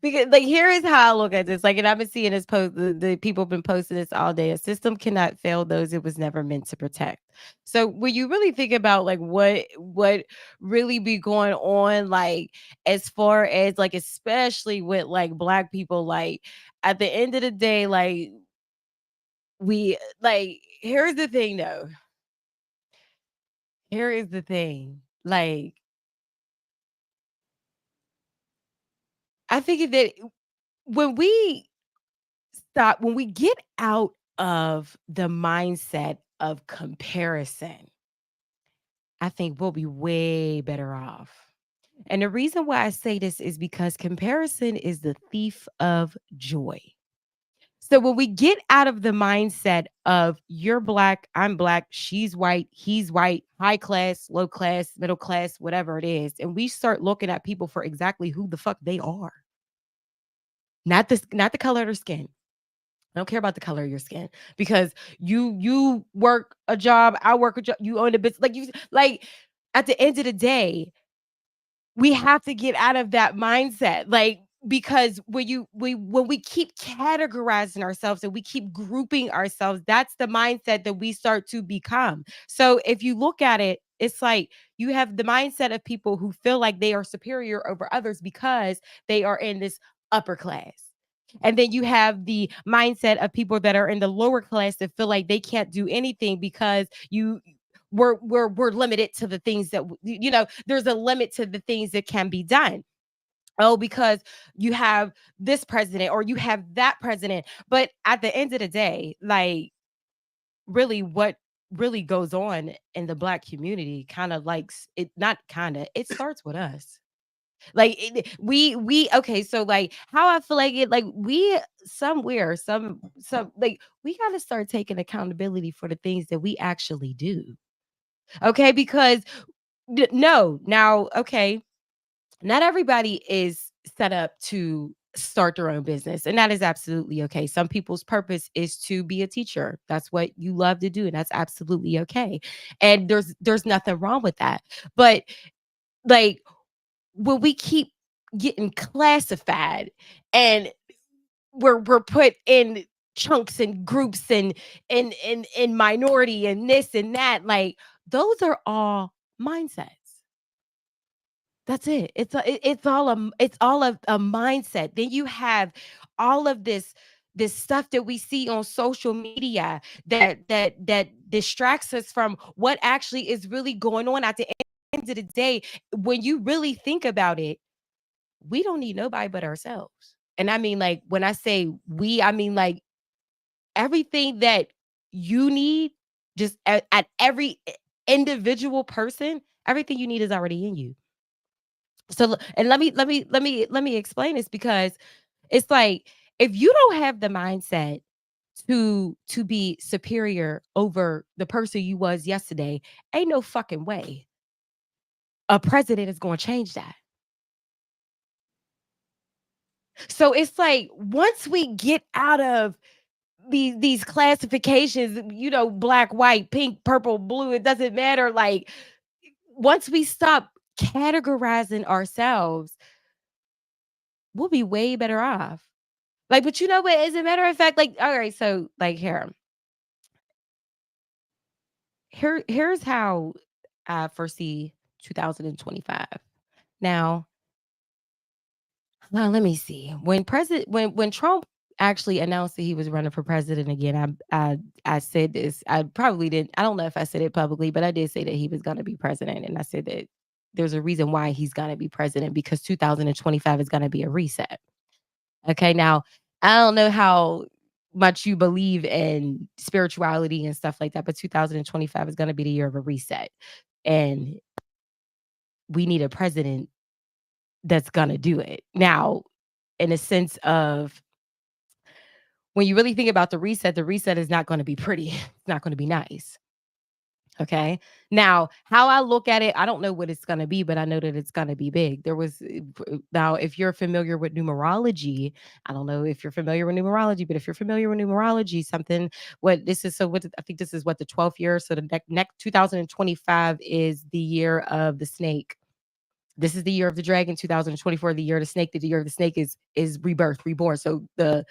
Because here is how I look at this. And I've been seeing this post, the people have been posting this all day. A system cannot fail those it was never meant to protect. So when you really think about what really be going on, as far as especially with Black people, at the end of the day, we here's the thing though. Here is the thing. I think that when we get out of the mindset of comparison, I think we'll be way better off. And the reason why I say this is because comparison is the thief of joy. So when we get out of the mindset of you're Black, I'm Black, she's white, he's white, high class, low class, middle class, whatever it is, and we start looking at people for exactly who the fuck they are. Not the color of their skin, I don't care about the color of your skin because you work a job, I work a job, you own a business. Like at the end of the day, we have to get out of that mindset. Like because when we keep categorizing ourselves and we keep grouping ourselves, that's the mindset that we start to become. So if you look at it, it's like you have the mindset of people who feel like they are superior over others because they are in this upper class. And then you have the mindset of people that are in the lower class that feel like they can't do anything because we're limited to the things that there's a limit to the things that can be done. Oh, because you have this president or you have that president. But at the end of the day, like really what really goes on in the black community kind of likes it, not kind of, it starts with us. Like we okay, so like how I feel like it, like we somewhere, some like we got to start taking accountability for the things that we actually do. Okay, because no, now okay, not everybody is set up to start their own business, and that is absolutely okay. Some people's purpose is to be a teacher. That's what you love to do, and that's absolutely okay. And there's nothing wrong with that. But like when we keep getting classified and we're put in chunks and groups and in minority and this and that, like those are all mindsets. That's it. It's all of a mindset. Then you have all of this stuff that we see on social media that distracts us from what actually is really going on at the end of the day. When you really think about it, we don't need nobody but ourselves. And I mean, like, when I say we, I mean, like, everything that you need, just at every individual person, everything you need is already in you. So, and let me explain this because it's like if you don't have the mindset to be superior over the person you was yesterday, ain't no fucking way a president is going to change that. So it's like once we get out of these classifications, black, white, pink, purple, blue, it doesn't matter. Like once we stop categorizing ourselves, we'll be way better off. Like, but you know what? As a matter of fact, like, all right, so like here's how I foresee 2025. Now, let me see. When Trump actually announced that he was running for president again, I said this. I probably didn't. I don't know if I said it publicly, but I did say that he was going to be president, and I said that there's a reason why he's going to be president because 2025 is going to be a reset. Okay, now I don't know how much you believe in spirituality and stuff like that, but 2025 is going to be the year of a reset, and we need a president that's going to do it. Now, in a sense of when you really think about the reset is not going to be pretty. It's not going to be nice. Okay. Now, how I look at it, I don't know what it's going to be, but I know that it's going to be big. Now, if you're familiar with numerology, I don't know if you're familiar with numerology, but if you're familiar with numerology, I think this is what the 12th year. So the next 2025 is the year of the snake. This is the year of the dragon. 2024, the year of the snake. The year of the snake is rebirth, reborn. So the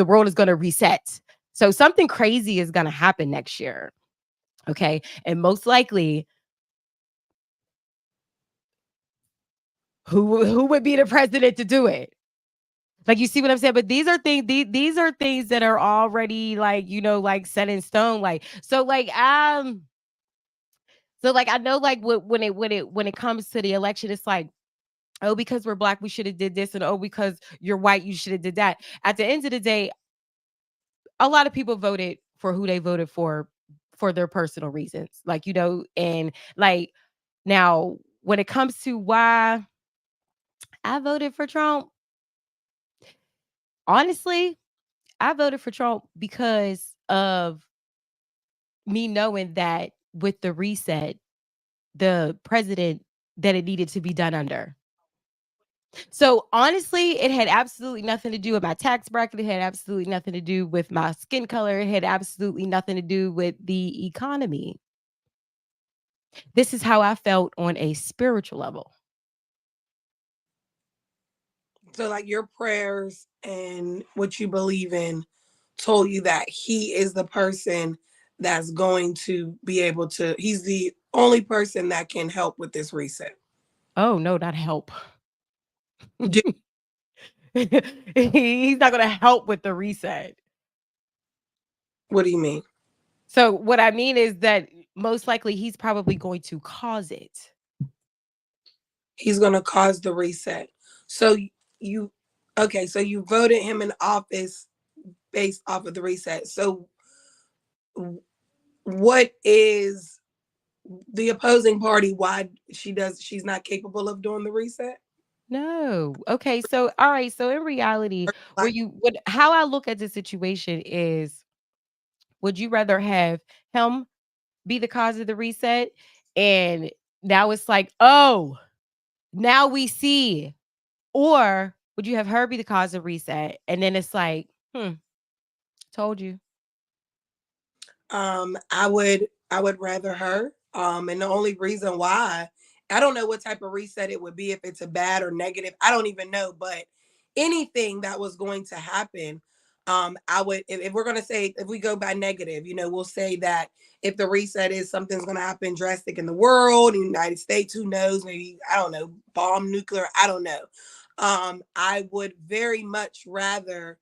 world is going to reset. So something crazy is going to happen next year. Okay. And most likely, who would be the president to do it? Like, you see what I'm saying? But these are things that are already like, like set in stone. Like, so like I know like when it comes to the election, it's like, oh, because we're black, we should have did this, and oh, because you're white, you should have did that. At the end of the day, a lot of people voted for who they voted for their personal reasons. Like, and like now when it comes to why I voted for Trump, honestly, I voted for Trump because of me knowing that with the reset, the president that it needed to be done under. So honestly, it had absolutely nothing to do with my tax bracket. It had absolutely nothing to do with my skin color. It had absolutely nothing to do with the economy. This is how I felt on a spiritual level. So like your prayers and what you believe in told you that he is the person that's going to be able to, he's the only person that can help with this reset. Oh, no, not help. Do, He's not going to help with the reset. what do you mean? So what I mean is that most likely he's probably going to cause it. He's going to cause the reset. So you, okay, so you voted him in office based off of the reset. So what is the opposing party, why she's not capable of doing the reset? No. Okay. So, all right. So, in reality, Like, how I look at the situation is, would you rather have him be the cause of the reset? And now it's like, oh, now we see. Or would you have her be the cause of reset? And then it's like, told you. I would rather her. And the only reason why, I don't know what type of reset it would be, if it's a bad or negative. I don't even know, but anything that was going to happen, I would, if we're gonna say, if we go by negative, we'll say that if the reset is something's gonna happen drastic in the world, in the United States, who knows, maybe, I don't know, bomb nuclear, I don't know. I would very much rather,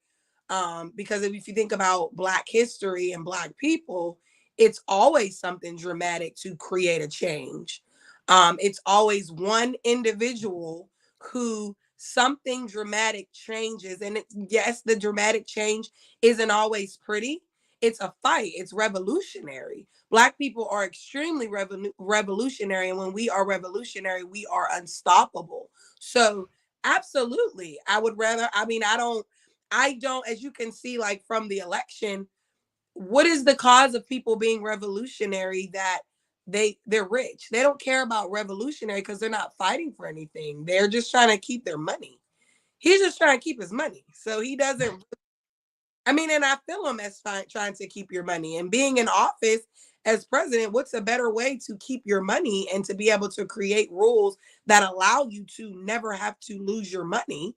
because if you think about Black history and Black people, it's always something dramatic to create a change. It's always one individual who something dramatic changes. And yes, the dramatic change isn't always pretty. It's a fight, it's revolutionary. Black people are extremely revolutionary. And when we are revolutionary, we are unstoppable. So, absolutely, I would rather, I don't, as you can see, like from the election, what is the cause of people being revolutionary? That they're rich. They don't care about revolutionary because they're not fighting for anything. They're just trying to keep their money. He's just trying to keep his money. So he doesn't, and I feel him as trying to keep your money. And being in office as president, what's a better way to keep your money and to be able to create rules that allow you to never have to lose your money?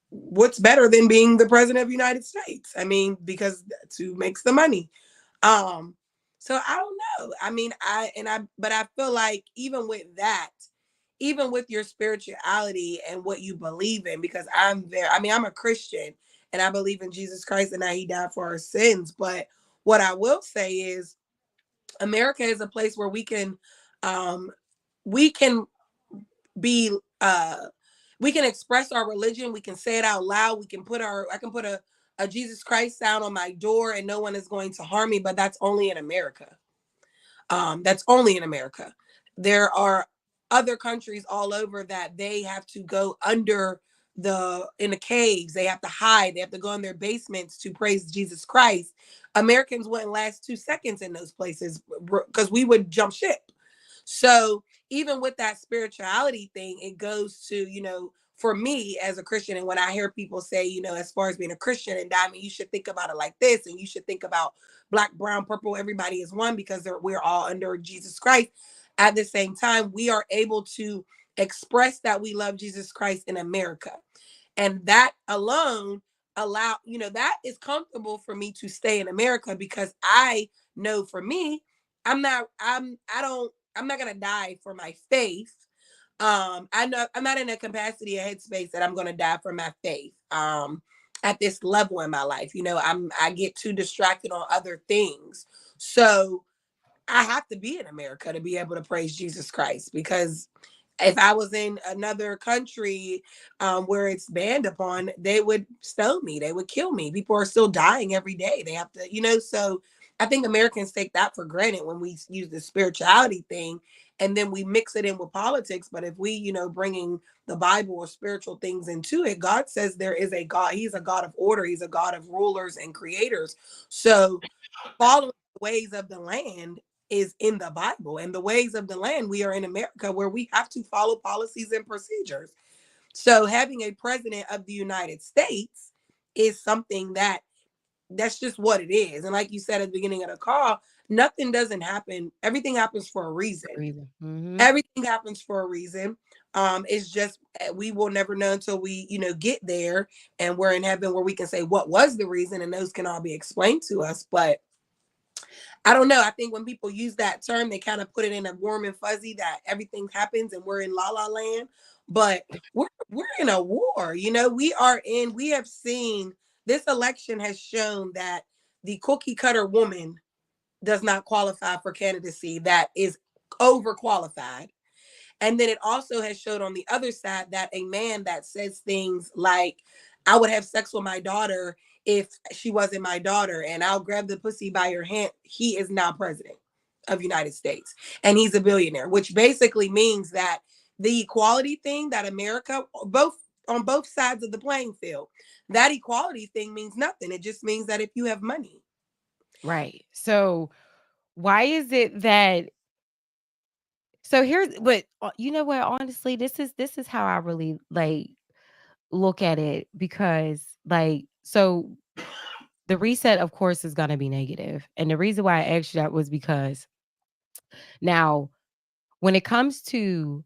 What's better than being the president of the United States? Because that's who makes the money. Um, so I don't know. But I feel like even with that, even with your spirituality and what you believe in, because I'm a Christian and I believe in Jesus Christ and that he died for our sins. But what I will say is America is a place where um, we can be, we can express our religion. We can say it out loud. I can put a Jesus Christ sound on my door and no one is going to harm me, but that's only in America. That's only in America. There are other countries all over that they have to go under in the caves. They have to hide. They have to go in their basements to praise Jesus Christ. Americans wouldn't last 2 seconds in those places because we would jump ship. So even with that spirituality thing, it goes to, for me as a Christian, and when I hear people say, as far as being a Christian and Diamond, you should think about it like this, and you should think about Black, brown, purple, everybody is one because we're all under Jesus Christ. At the same time, we are able to express that we love Jesus Christ in America. And that alone that is comfortable for me to stay in America because I know for me, I'm not gonna die for my faith. I know I'm not in a capacity, a headspace that I'm gonna die for my faith. At this level in my life, I get too distracted on other things. So I have to be in America to be able to praise Jesus Christ, because if I was in another country where it's banned upon, they would stone me. They would kill me. People are still dying every day. They have to, so I think Americans take that for granted when we use the spirituality thing and then we mix it in with politics. But if we, bringing the Bible or spiritual things into it, God says there is a God. He's a God of order. He's a God of rulers and creators. So following the ways of the land is in the Bible, and the ways of the land, we are in America where we have to follow policies and procedures. So having a president of the United States is something that's just what it is. And like you said at the beginning of the call, nothing doesn't happen. Everything happens for a reason. Mm-hmm. Everything happens for a reason. It's just we will never know until we, get there and we're in heaven where we can say what was the reason, and those can all be explained to us. But I don't know. I think when people use that term, they kind of put it in a warm and fuzzy that everything happens and we're in la la land. But we're in a war. We have seen this election has shown that the cookie cutter woman does not qualify for candidacy that is overqualified. And then it also has showed on the other side that a man that says things like, I would have sex with my daughter if she wasn't my daughter, and I'll grab the pussy by your hand. He is now president of United States. And he's a billionaire, which basically means that the equality thing that America, both on both sides of the playing field, that equality thing means nothing. It just means that if you have money. Right. So why is it that so here's what you know what honestly this is how I really like look at it because like so the reset of course is going to be negative. And the reason why I asked you that was because now when it comes to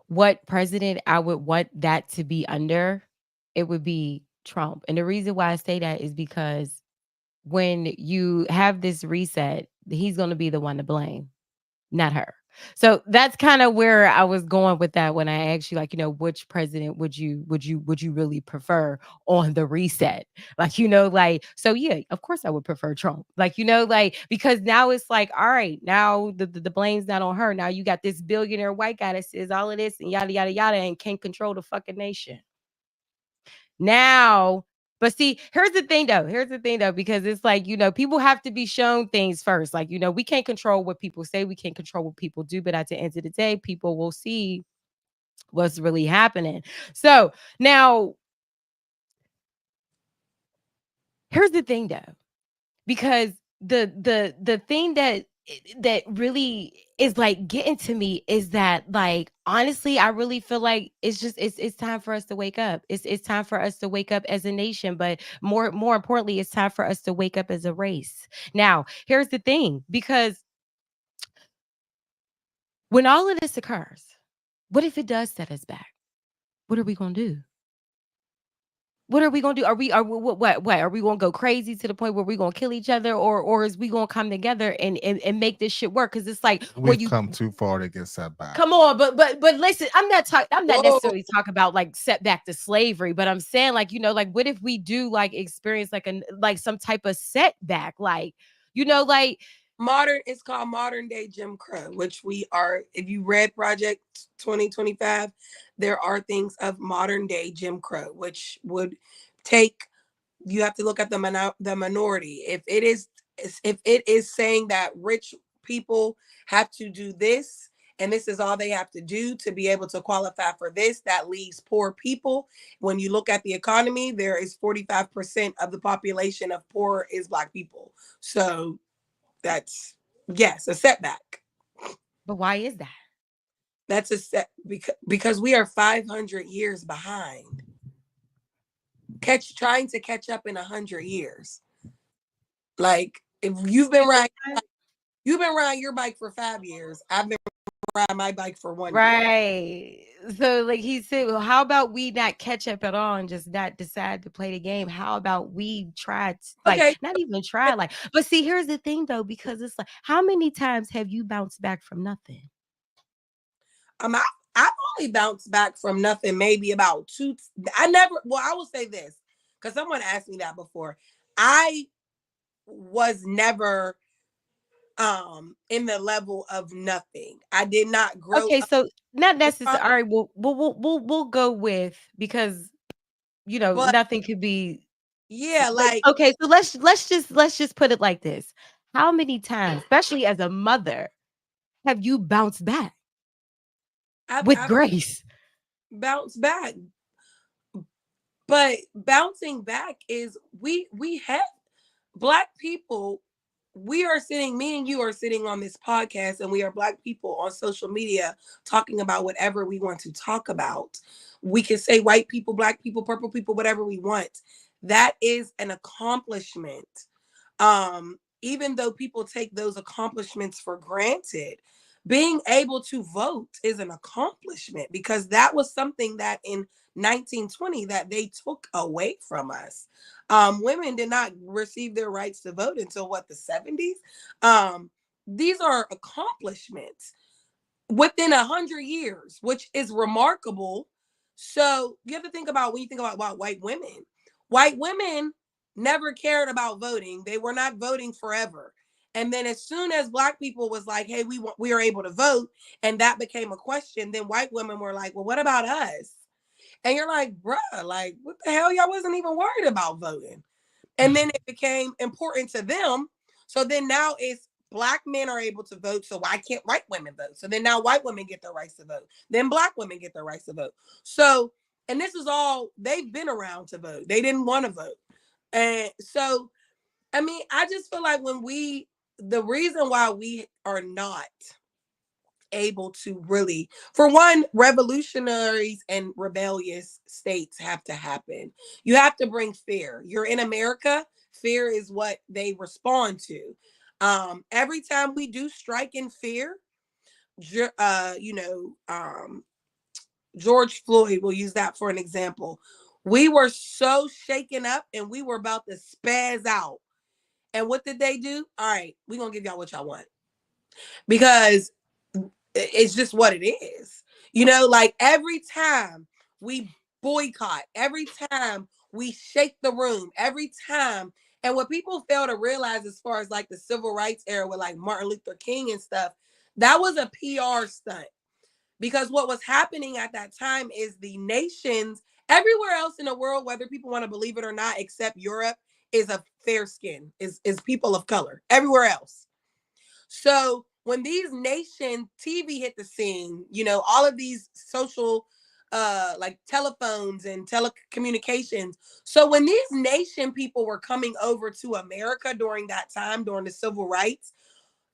what president I would want that to be under, it would be Trump. And the reason why I say that is because when you have this reset, he's going to be the one to blame, not her. So that's kind of where I was going with that when I asked you, like, which president would you really prefer on the reset? Like, like, so yeah, of course I would prefer Trump. Like, like because now it's like, all right, now the blame's not on her. Now you got this billionaire white guy that says all of this and yada yada yada and can't control the fucking nation. Now, but see, here's the thing though. Here's the thing though, because it's like, people have to be shown things first. Like, we can't control what people say, we can't control what people do, but at the end of the day, people will see what's really happening. So now, here's the thing though, because the thing that really is like getting to me is that like honestly I really feel like it's time for us to wake up. It's time for us to wake up as a nation, but more importantly it's time for us to wake up as a race. Now here's the thing, because when all of this occurs, what if it does set us back? What are we going to do? What are we gonna do? What are we gonna go crazy to the point where we gonna kill each other, or is we gonna come together and make this shit work? Because it's like when We've you come too far to get set back. come on, but listen, I'm not Whoa, necessarily talking about like setback to slavery, but I'm saying like like what if we do like experience like some type of setback, like like it's called modern day Jim Crow, which we are, if you read Project 2025, there are things of modern day Jim Crow, which would take, you have to look at the minority. If it is saying that rich people have to do this and this is all they have to do to be able to qualify for this, that leaves poor people. When you look at the economy, there is 45% of the population of poor is Black people. So that's, yes, a setback. but why is that? That's a set because we are 500 years behind. Trying to catch up in 100 years. Like if you've been riding your bike for 5 years. I've been riding my bike for 1 year. Right. So like he said, well, how about we not catch up at all and just not decide to play the game? How about we try to, like Okay, not even try, like, but see, here's the thing though, because it's like, how many times have you bounced back from nothing? I, I've only bounced back from nothing maybe about two. I will say this because someone asked me that before. I was never in the level of nothing. I did not grow Okay, up so not from, necessarily. All right, we'll go with, because but nothing could be yeah, like, like okay, so let's just put it like this. How many times, especially as a mother, have you bounced back with I've grace? bounced back. But bouncing back is we have Black people. we are sitting, me and you are sitting on this podcast, and we are Black people on social media talking about whatever we want to talk about. We can say white people, Black people, purple people, whatever we want. That is an accomplishment. Even though people take those accomplishments for granted, being able to vote is an accomplishment, because that was something that in 1920 that they took away from us. Women did not receive their rights to vote until what, the 70s. These are accomplishments within 100 years, which is remarkable. So you have to think about, when you think about white women never cared about voting. They were not voting forever. And then as soon as Black people was like, hey, we are able to vote, and that became a question, then white women were like, well, what about us? And you're like, bruh, like, what the hell? Y'all wasn't even worried about voting. And then it became important to them. So then now it's Black men are able to vote. So why can't white women vote? So then now white women get their rights to vote. Then Black women get their rights to vote. So, and this is all, they've been around to vote. They didn't want to vote. And so, I mean, I just feel like the reason why we are not able to really, for one, revolutionaries and rebellious states have to happen. You have to bring fear. You're in America, fear is what they respond to. Every time we do strike in fear, you know, George Floyd, will use that for an example. We were so shaken up and we were about to spaz out, and what did they do? All right, we're gonna give y'all what y'all want, because it's just what it is. You know, like every time we boycott, every time we shake the room, every time. And what people fail to realize, as far as like the civil rights era with like Martin Luther King and stuff, that was a PR stunt. Because what was happening at that time is the nations everywhere else in the world, whether people want to believe it or not, except Europe, is a fair skin, is people of color everywhere else. So when these nation TV hit the scene, you know, all of these social like telephones and telecommunications. So when these nation people were coming over to America during that time, during the civil rights,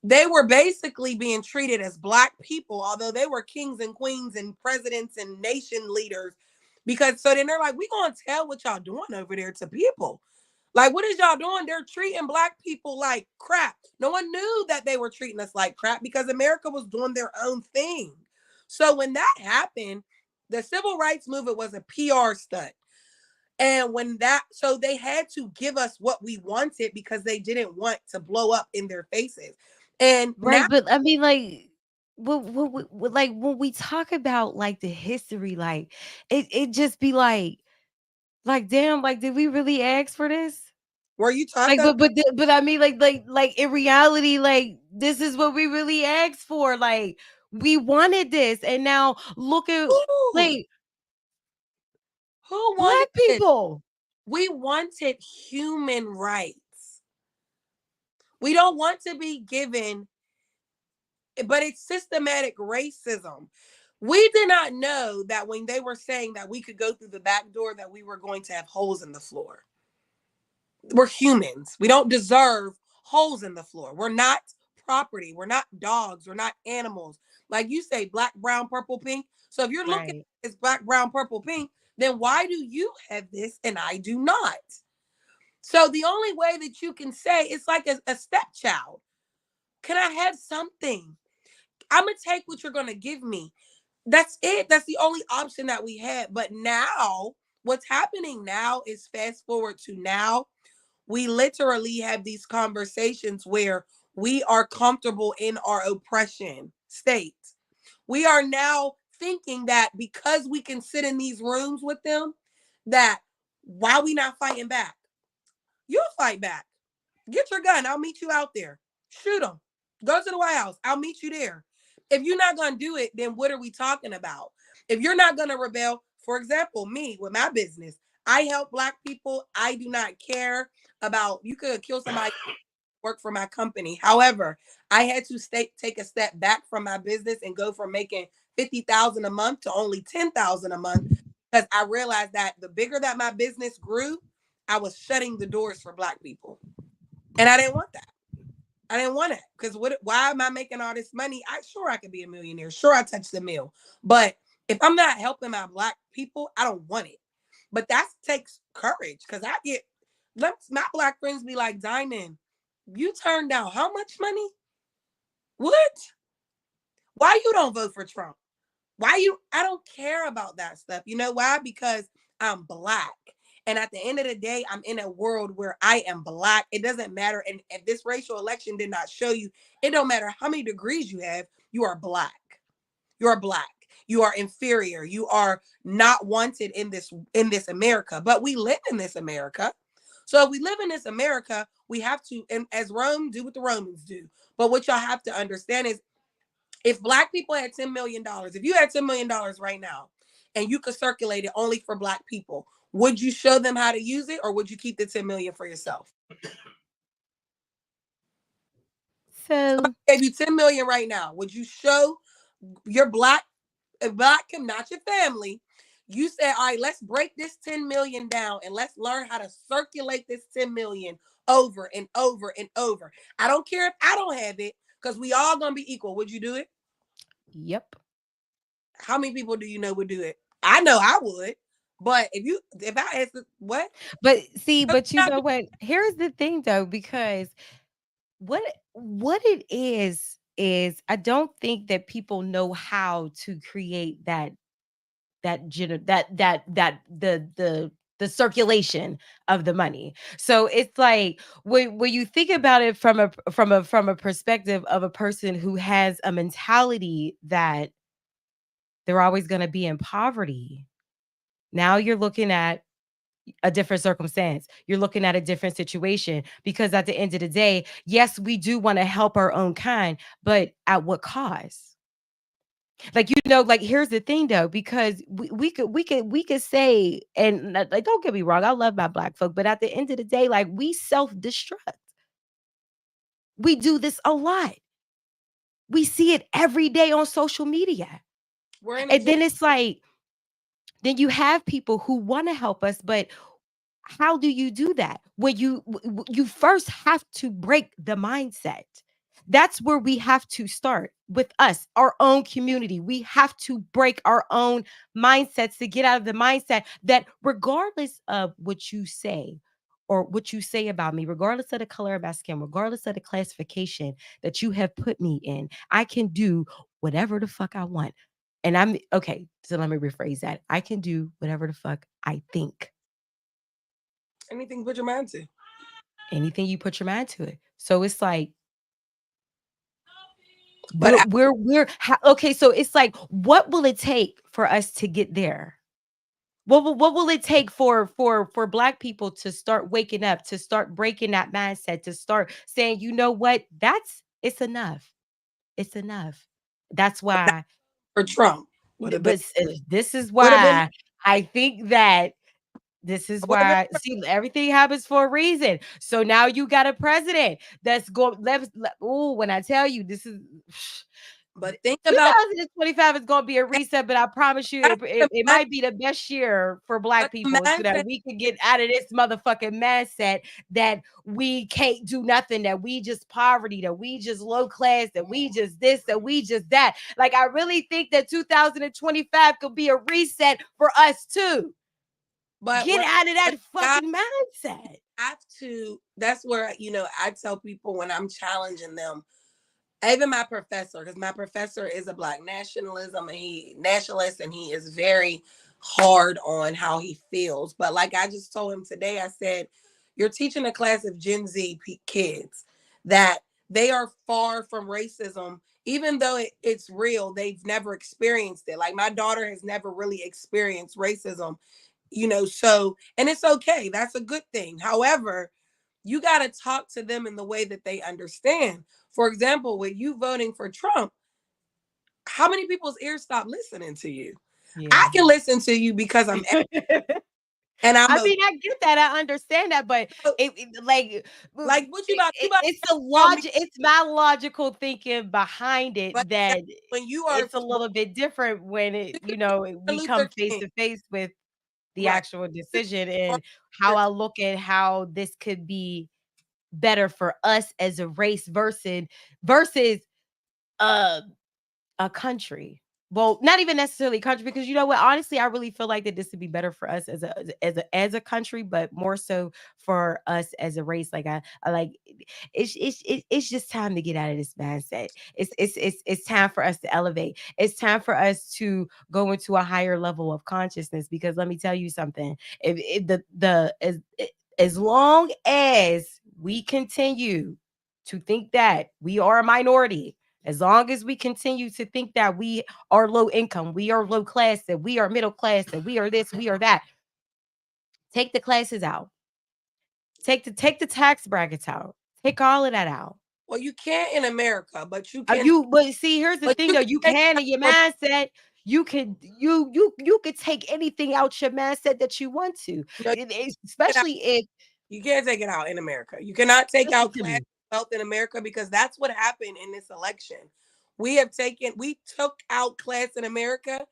they were basically being treated as Black people, although they were kings and queens and presidents and nation leaders. Because so then they're like, we gonna tell what y'all doing over there to people. Like, what is y'all doing? They're treating Black people like crap. No one knew that they were treating us like crap because America was doing their own thing. So when that happened, the civil rights movement was a PR stunt. And when that, so they had to give us what we wanted because they didn't want to blow up in their faces. And now, Right, but I mean, like, like when we talk about like the history, like it just be like, damn, like, did we really ask for this? were you Like, talking? but I mean, like in reality, like this is what we really asked for. Like, we wanted this, and now look at Who? like Who wanted Black it? people. We wanted human rights. We don't want to be given, but it's systematic racism. We did not know that when they were saying that we could go through the back door, that we were going to have holes in the floor. We're humans. We don't deserve holes in the floor. We're not property. We're not dogs. We're not animals. Like you say, black, brown, purple, pink. So if you're looking Right. at this black, brown, purple, pink, then why do you have this and I do not? So the only way that you can say, it's like a stepchild. Can I have something? I'm gonna take what you're gonna give me. That's it. That's the only option that we had. But now, what's happening now is, fast forward to now, we literally have these conversations where we are comfortable in our oppression state. We are now thinking that because we can sit in these rooms with them, that why we not fighting back? You'll fight back. Get your gun. I'll meet you out there. Shoot them. Go to the White House. I'll meet you there. If you're not going to do it, then what are we talking about? If you're not going to rebel, for example, me with my business, I help Black people. I do not care about, you could kill somebody, work for my company. However, I had to take a step back from my business and go from making 50,000 a month to only 10,000 a month, because I realized that the bigger that my business grew, I was shutting the doors for Black people. And I didn't want that. I didn't want it because what? Why am I making all this money? I could be a millionaire. Sure, I touched the mill, but if I'm not helping my black people, I don't want it. But that takes courage because my black friends be like, Diamond, you turned down how much money? What? Why you don't vote for Trump? Why you? I don't care about that stuff. You know why? Because I'm black. And at the end of the day, I'm in a world where I am black. It doesn't matter. And if this racial election did not show you, it don't matter how many degrees you have, you are black. You're black. You are inferior. You are not wanted in this America. But we live in this America. So if we live in this America, we have to, and as Rome, do what the Romans do. But what y'all have to understand is if black people had $10 million, if you had $10 million right now and you could circulate it only for black people, would you show them how to use it or would you keep the 10 million for yourself? So, If you 10 million right now, would you show your black not your family? You say, all right, let's break this 10 million down and let's learn how to circulate this 10 million over and over and over. I don't care if I don't have it because we all gonna be equal. Would you do it? yep. How many people do you know would do it? I know I would. But if I asked what? But see, but you know what? Here's the thing though, because what it is I don't think that people know how to create the circulation of the money. So it's like when you think about it from a perspective of a person who has a mentality that they're always going to be in poverty. Now you're looking at a different circumstance. You're looking at a different situation because at the end of the day, yes, we do want to help our own kind, but at what cost? Like, like here's the thing though, because we could say, and like don't get me wrong, I love my black folk, but at the end of the day, like we self-destruct. We do this a lot. We see it every day on social media. We're in a And then it's like, then you have people who want to help us, but how do you do that? When you first have to break the mindset. That's where we have to start with us, our own community. We have to break our own mindsets to get out of the mindset that regardless of what you say or what you say about me, regardless of the color of my skin, regardless of the classification that you have put me in, I can do whatever the fuck I want. And I'm okay. So let me rephrase that. I can do whatever the fuck I think. anything put your mind to. Anything you put your mind to it. So it's like But okay. So it's like, what will it take for us to get there? What will it take for black people to start waking up, to start breaking that mindset, to start saying, you know what, it's enough. It's enough. That's why. for Trump would have been This is would have been why I think that this is would have been. why, see, everything happens for a reason. So now you got a president that's going. Oh, when I tell you, this is But think about 2025 is going to be a reset. But I promise you, it imagine, might be the best year for Black but people, so that imagine, we can get out of this motherfucking mindset that we can't do nothing, that we just poverty, that we just low class, that we just this, that we just that. Like, I really think that 2025 could be a reset for us too. but Get what out of but that God fucking mindset. have to. That's where I tell people when I'm challenging them. Even my professor, because my professor is a black nationalist, and he is very hard on how he feels. But like I just told him today, I said, you're teaching a class of Gen Z kids that they are far from racism, even though it's real. They've never experienced it. Like my daughter has never really experienced racism, so, and it's okay. That's a good thing. However, you got to talk to them in the way that they understand. For example, with you voting for Trump, how many people's ears stop listening to you? I Yeah. can listen to you because and I'm I mean, I get that. I understand that, but like like what you about it's to the tell me? logic. It's my logical thinking behind But it that when you are it's a little bit different when we come Luther face King, to face with the right? actual decision, and how I look at how this could be better for us as a race versus uh a country. Well, not even necessarily country, because you know what? Honestly, I really feel like that this would be better for us as a country, but more so for us as a race. Like I like it's just time to get out of this mindset. It's time for us to elevate. It's time for us to go into a higher level of consciousness. Because let me tell you something. If the as long as we continue to think that we are a minority, as long as we continue to think that we are low income, we are low class, that we are middle class, that we are this, we are that, take the classes out. Take the tax brackets out. Take all of that out. Well, you can't in America, but you can. But see, here's the But thing you though. can You take can it in your out mindset. You could take anything out your mindset that you want to. no, Especially if you can't take it out in America. You cannot take listen out to class me. wealth in America because that's what happened in this election. We took out class in America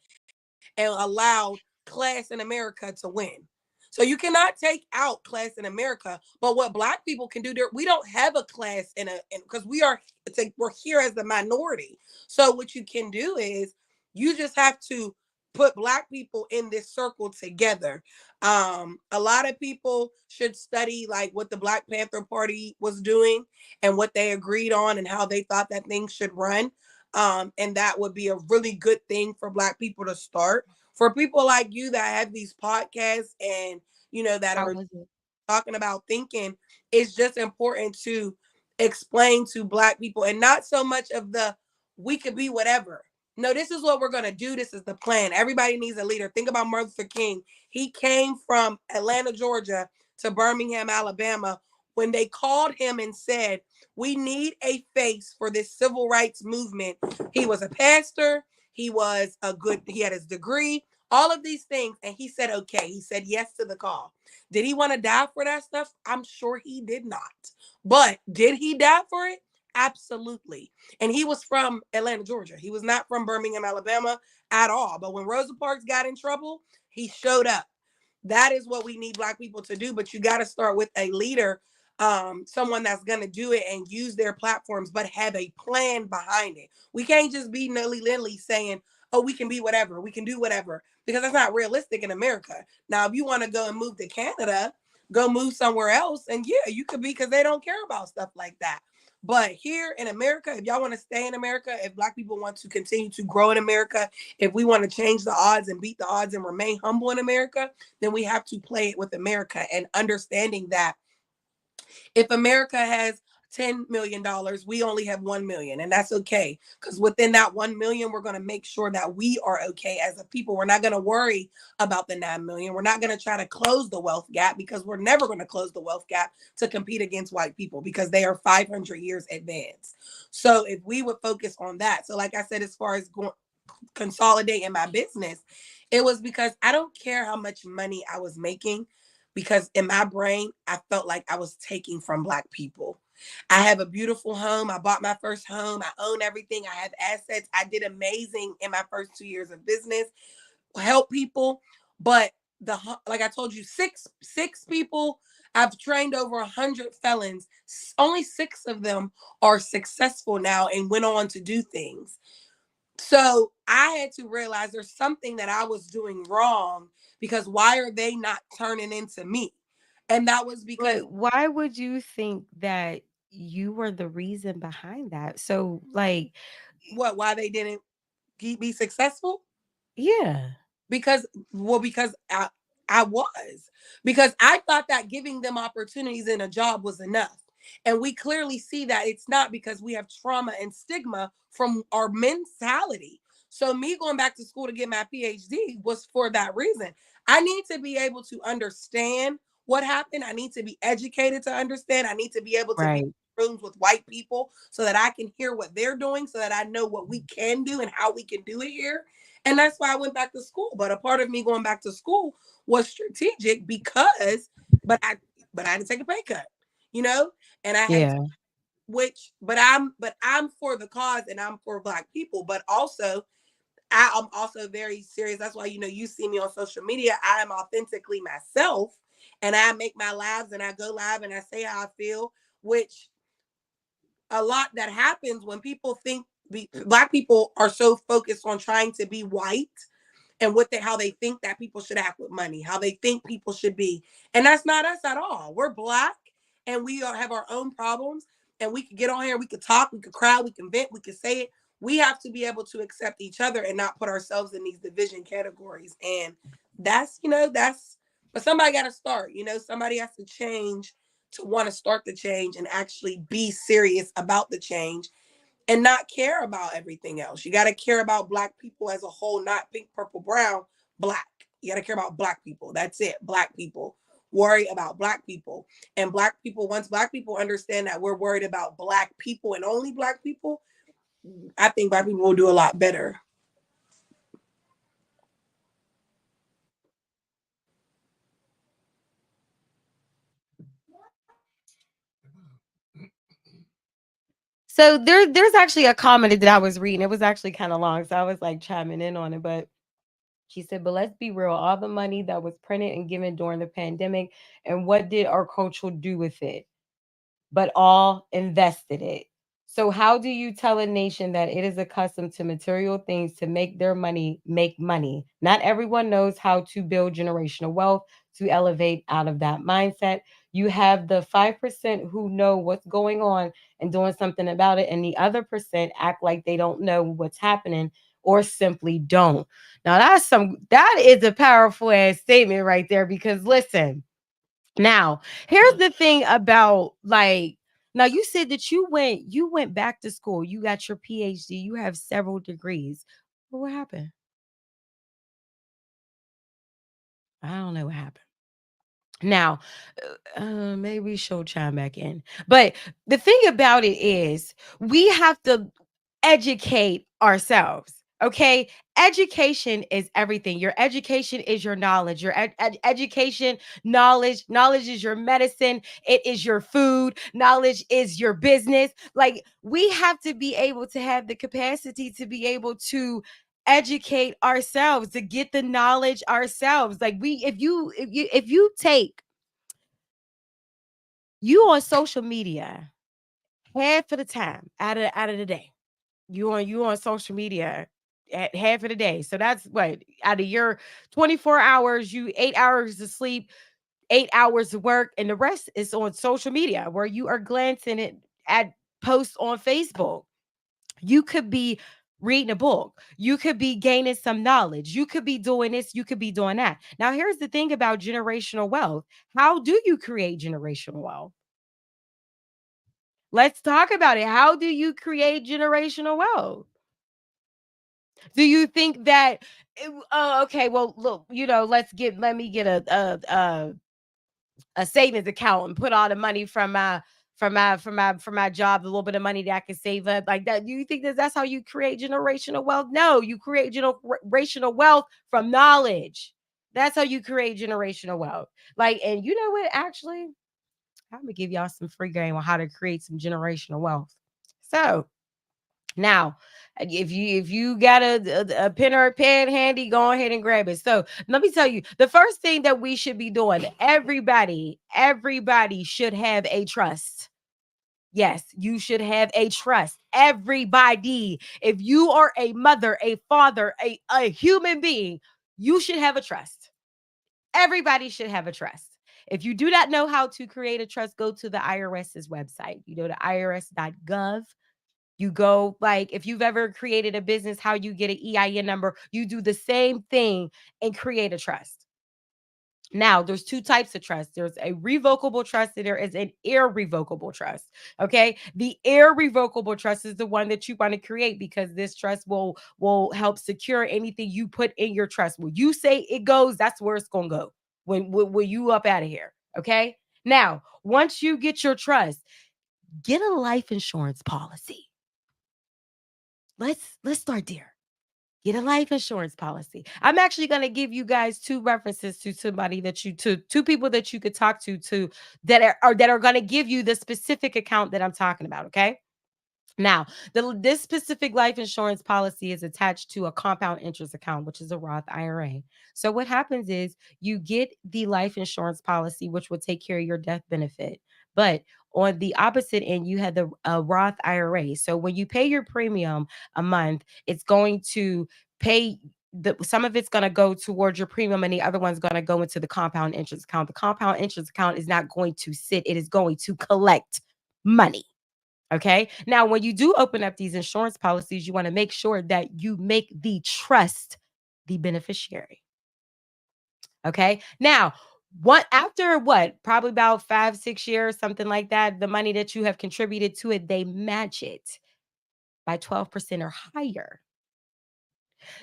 and allowed class in America to win. So you cannot take out class in America, but what black people can do there, we don't have a class because we're here as the minority. So what you can do is you just have to put black people in this circle together. A lot of people should study like what the Black Panther Party was doing and what they agreed on and how they thought that things should run. And that would be a really good thing for black people to start. For people like you that have these podcasts and that How are was it? talking about thinking, it's just important to explain to black people and not so much of the we could be whatever. No, this is what we're going to do. This is the plan. Everybody needs a leader. Think about Martin Luther King. He came from Atlanta, Georgia to Birmingham, Alabama when they called him and said, we need a face for this civil rights movement. He was a pastor. He had his degree, all of these things. And he said, okay. He said yes to the call. Did he want to die for that stuff? I'm sure he did not. But did he die for it? Absolutely. And he was from Atlanta, Georgia. He was not from Birmingham, Alabama at all. But when Rosa Parks got in trouble, he showed up. That is what we need black people to do. But you got to start with a leader, someone that's going to do it and use their platforms, but have a plan behind it. We can't just be nilly-lilly saying, oh, we can be whatever, we can do whatever, because that's not realistic in America. Now, if you want to go and move to Canada, go move somewhere else. And yeah, you could be, because they don't care about stuff like that. But here in America, if y'all want to stay in America, if black people want to continue to grow in America, if we want to change the odds and beat the odds and remain humble in America, then we have to play it with America and understanding that if America has $10 million, we only have 1 million, and that's okay. Because within that 1 million, we're going to make sure that we are okay as a people. We're not going to worry about the 9 million. We're not going to try to close the wealth gap, because we're never going to close the wealth gap to compete against white people, because they are 500 years advanced. So if we would focus on that. So like I said, as far as consolidating my business, it was because I don't care how much money I was making, because in my brain, I felt like I was taking from black people. I have a beautiful home. I bought my first home. I own everything. I have assets. I did amazing in my first 2 years of business, help people. But like I told you, six people. I've trained over 100 felons. Only 6 of them are successful now and went on to do things. So I had to realize there's something that I was doing wrong, because why are they not turning into me? And that was because But why would you think that you were the reason behind that? So, like, why they didn't be successful? yeah, Because I was, because I thought that giving them opportunities in a job was enough. And we clearly see that it's not, because we have trauma and stigma from our mentality. So me going back to school to get my PhD was for that reason. I need to be able to understand what happened. I need to be educated to understand. I need to be able to be right. in rooms with white people so that I can hear what they're doing, so that I know what we can do and how we can do it here. And that's why I went back to school. But a part of me going back to school was strategic, because, but I had to take a pay cut, you know, and I had to, Yeah. but I'm for the cause and I'm for black people, but also I am also very serious. That's why, you see me on social media. I am authentically myself, and I make my lives and I go live and I say how I feel which a lot that happens when people think Black people are so focused on trying to be white and how they think that people should act with money, how they think people should be. And that's not us at all. We're Black and we have our own problems, and we could get on here, we could talk, we could cry, we can vent, we can say it. We have to be able to accept each other and not put ourselves in these division categories. And that's but somebody got to start. Somebody has to change to want to start the change and actually be serious about the change and not care about everything else. You got to care about Black people as a whole, not pink, purple, brown, Black. You got to care about Black people. That's it. Black people. Worry about Black people. And Black people, once Black people understand that we're worried about Black people and only Black people, I think Black people will do a lot better. So there's actually a comment that I was reading. It was actually kind of long, so I was like chiming in on it. But she said, "But let's be real. All the money that was printed and given during the pandemic, and what did our culture do with it? But all invested it. So how do you tell a nation that it is accustomed to material things to make their money make money? Not everyone knows how to build generational wealth to elevate out of that mindset. You have the 5% who know what's going on and doing something about it, and the other percent act like they don't know what's happening or simply don't." Now that is a powerful ass statement right there, because listen, now, here's the thing about, like, now you said that you went back to school, you got your PhD, you have several degrees. Well, what happened? I don't know what happened. Now, maybe she'll chime back in. But the thing about it is, we have to educate ourselves. Okay, education is everything. Your education is your knowledge. Your education, knowledge is your medicine. It is your food. Knowledge is your business. Like, we have to be able to have the capacity to be able to educate ourselves, to get the knowledge ourselves. Like, if you take you on social media half of the time out of the day, you on social media at half of the day. So that's what, out of your 24 hours, you 8 hours of sleep, 8 hours of work, and the rest is on social media where you are glancing at posts on Facebook. You could be reading a book. You could be gaining some knowledge. You could be doing this. You could be doing that. Now, here's the thing about generational wealth. How do you create generational wealth? Let's talk about it. How do you create generational wealth? Do you think that okay, well, look, let me get a savings account and put all the money from my job, the little bit of money that I can save up like that. Do you think that that's how you create generational wealth? No, you create generational wealth from knowledge. That's how you create generational wealth. Like, and you know what? Actually, I'm gonna give y'all some free game on how to create some generational wealth. So now, if you got a pen or a pen handy, go ahead and grab it. So let me tell you, the first thing that we should be doing, everybody should have a trust. Yes, you should have a trust. Everybody. If you are a mother, a father, a human being, you should have a trust. Everybody should have a trust. If you do not know how to create a trust, go to the IRS's website. You go to irs.gov. You go, like, if you've ever created a business, how you get an EIN number, you do the same thing and create a trust. Now, there's two types of trust. There's a revocable trust and there is an irrevocable trust. Okay. The irrevocable trust is the one that you want to create, because this trust will help secure anything you put in your trust. When you say it goes, that's where it's gonna go. When you up out of here. Okay. Now, once you get your trust, get a life insurance policy. Let's start there. Get a life insurance policy. I'm actually going to give you guys two references to somebody to two people that you could talk to that are going to give you the specific account that I'm talking about, okay? Now, this specific life insurance policy is attached to a compound interest account, which is a Roth IRA. So what happens is you get the life insurance policy, which will take care of your death benefit. But on the opposite end, you had the Roth IRA. So when you pay your premium a month, it's going to pay some of it's going to go towards your premium and the other one's going to go into the compound interest account. The compound interest account is not going to sit, it is going to collect money. Okay. Now, when you do open up these insurance policies, you want to make sure that you make the trust the beneficiary. Okay. Now, what probably about 5-6 years, something like that, the money that you have contributed to it, they match it by 12% or higher.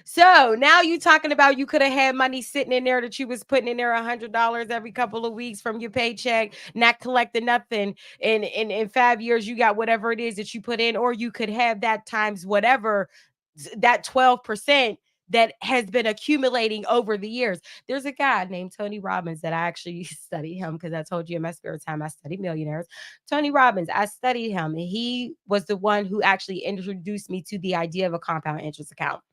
So now you talking about you could have had money sitting in there that you was putting in there $100 every couple of weeks from your paycheck, not collecting nothing. And in 5 years, you got whatever it is that you put in, or you could have that times whatever, that 12% that has been accumulating over the years. There's a guy named Tony Robbins that I actually studied him because I told you in my spare time I study millionaires. Tony Robbins, I studied him, and he was the one who actually introduced me to the idea of a compound interest account.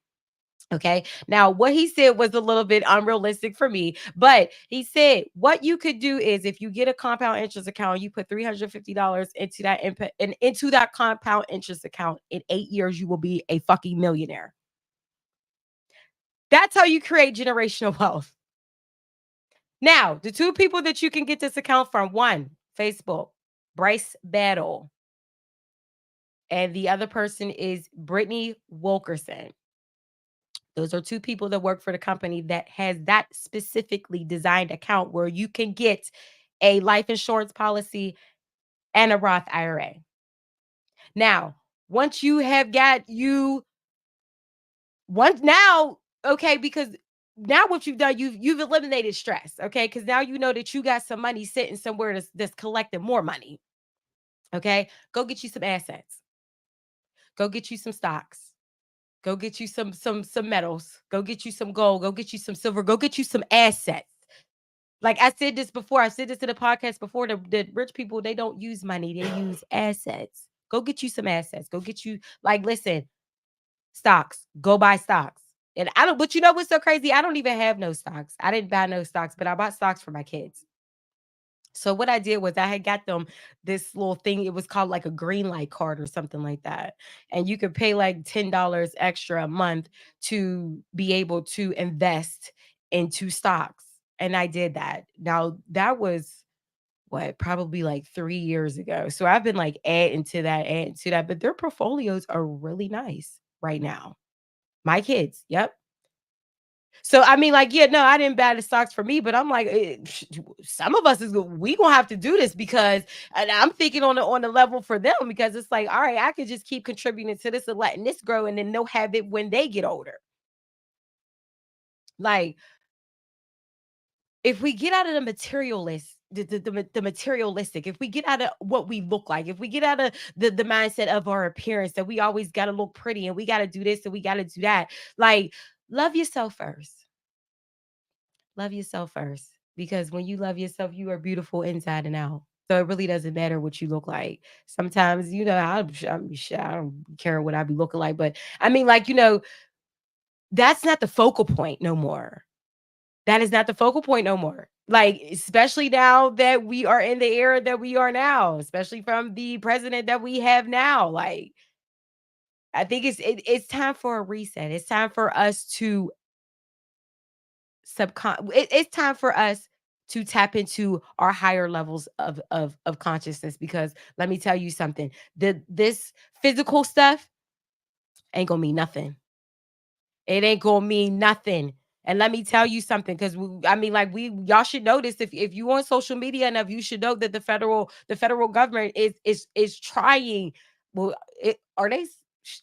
Okay. Now, what he said was a little bit unrealistic for me, but he said what you could do is if you get a compound interest account, you put $350 into that and into that compound interest account. In 8 years, you will be a fucking millionaire. That's how you create generational wealth. Now, the two people that you can get this account from: one, Facebook, Bryce Battle, and the other person is Brittany Wilkerson. Those are two people that work for the company that has that specifically designed account where you can get a life insurance policy and a Roth IRA. Now, once you have got okay, because now what you've done, you've eliminated stress, okay? Because now you know that you got some money sitting somewhere that's collecting more money. Okay, go get you some assets. Go get you some stocks. Go get you some metals. Go get you some gold. Go get you some silver. Go get you some assets. Like I said this before. I said this in the podcast before. The rich people, they don't use money. They use assets. Go get you some assets. Go get you, like, listen, stocks. Go buy stocks. And I don't, but you know what's so crazy? I don't even have no stocks. I didn't buy no stocks, but I bought stocks for my kids. So what I did was I had got them this little thing. It was called like a green light card or something like that. And you could pay like $10 extra a month to be able to invest into stocks. And I did that. Now that was what, probably like 3 years ago. So I've been like adding to that, but their portfolios are really nice right now. My kids. Yep. So I mean, like, yeah, no, I didn't buy the stocks for me, but I'm like, some of us we gonna have to do this because, and I'm thinking on the level for them, because it's like, all right, I could just keep contributing to this and letting this grow, and then they'll have it when they get older. Like, if we get out of the materialist, the materialistic, if we get out of what we look like, if we get out of the mindset of our appearance that we always got to look pretty and we got to do this and we got to do that, like, love yourself first. Love yourself first, because when you love yourself, you are beautiful inside and out. So it really doesn't matter what you look like. Sometimes, I don't care what I be looking like, but I mean, like, that's not the focal point no more. That is not the focal point no more. Like, especially now that we are in the era that we are now, especially from the president that we have now. Like, I think it's time for a reset. It's time for us to it's time for us to tap into our higher levels of consciousness, because let me tell you something, this physical stuff ain't gonna mean nothing. It ain't gonna mean nothing. And let me tell you something, because I mean, like, y'all should know this. If you on social media enough, you should know that the federal government is trying. Well, are they?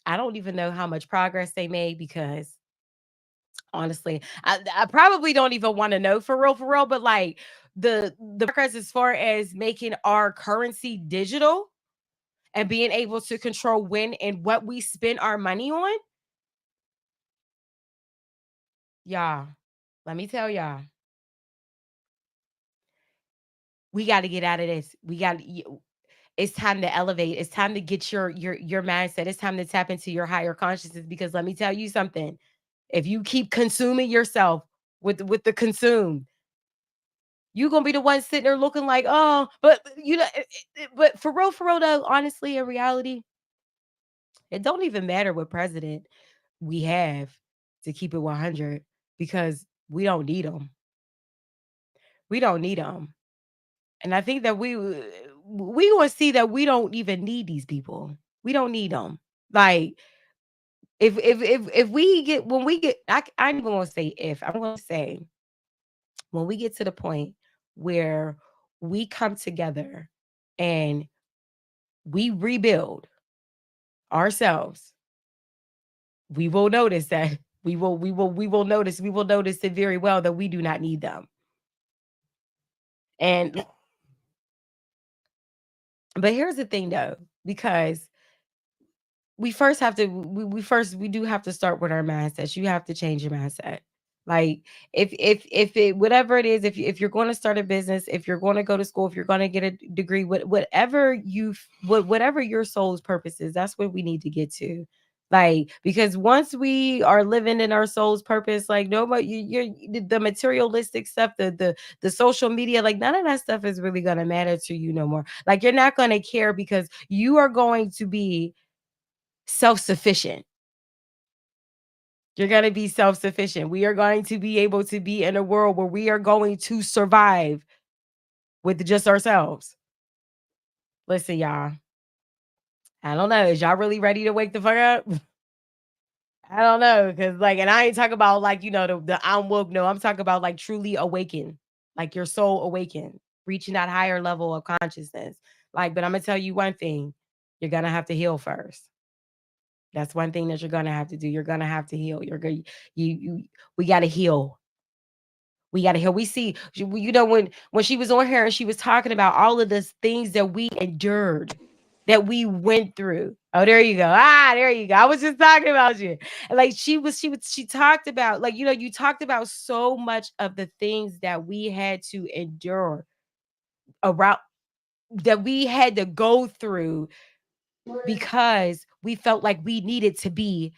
I don't even know how much progress they made, because honestly, I probably don't even want to know for real, but like the progress as far as making our currency digital and being able to control when and what we spend our money on, y'all. Let me tell y'all, we got to get out of this. It's time to elevate. It's time to get your mindset. It's time to tap into your higher consciousness, because let me tell you something. If you keep consuming yourself with the consume, You gonna be the one sitting there looking like, oh, but you know, but for real though, honestly, in reality, it don't even matter what president we have to keep it 100 because we don't need them. We don't need them. And I think that we gonna see that we don't even need these people. We don't need them. Like if we get when we get I ain't even gonna say if I'm gonna say when we get to the point where we come together and we rebuild ourselves, we will notice that we will notice it very well that we do not need them. And but here's the thing though, because we first have to we do have to start with our mindsets. You have to change your mindset. Like if it whatever it is, if you're going to start a business, if you're going to go to school, if you're going to get a degree, whatever whatever your soul's purpose is, that's what we need to get to. Like because once we are living in our soul's purpose, like nobody you're the materialistic stuff, the social media, like none of that stuff is really gonna matter to you no more. Like you're not gonna care because you are going to be self-sufficient. You're going to be self-sufficient. We are going to be able to be in a world where we are going to survive with just ourselves. Listen, y'all. I don't know. Is y'all really ready to wake the fuck up? I don't know. Cause like, and I ain't talking about like, you know, the I'm woke. No, I'm talking about like truly awaken, like your soul awaken, reaching that higher level of consciousness. Like, but I'm gonna tell you one thing. You're gonna have to heal first. That's one thing that you're gonna have to do. You're gonna have to heal. You're going you we gotta heal. We gotta heal. We see, you know, when she was on here and she was talking about all of the things that we endured, that we went through. Oh, there you go. Ah, there you go. I was just talking about you. And like she talked about, like, you know, you talked about so much of the things that we had to endure around, that we had to go through because we felt like we needed to be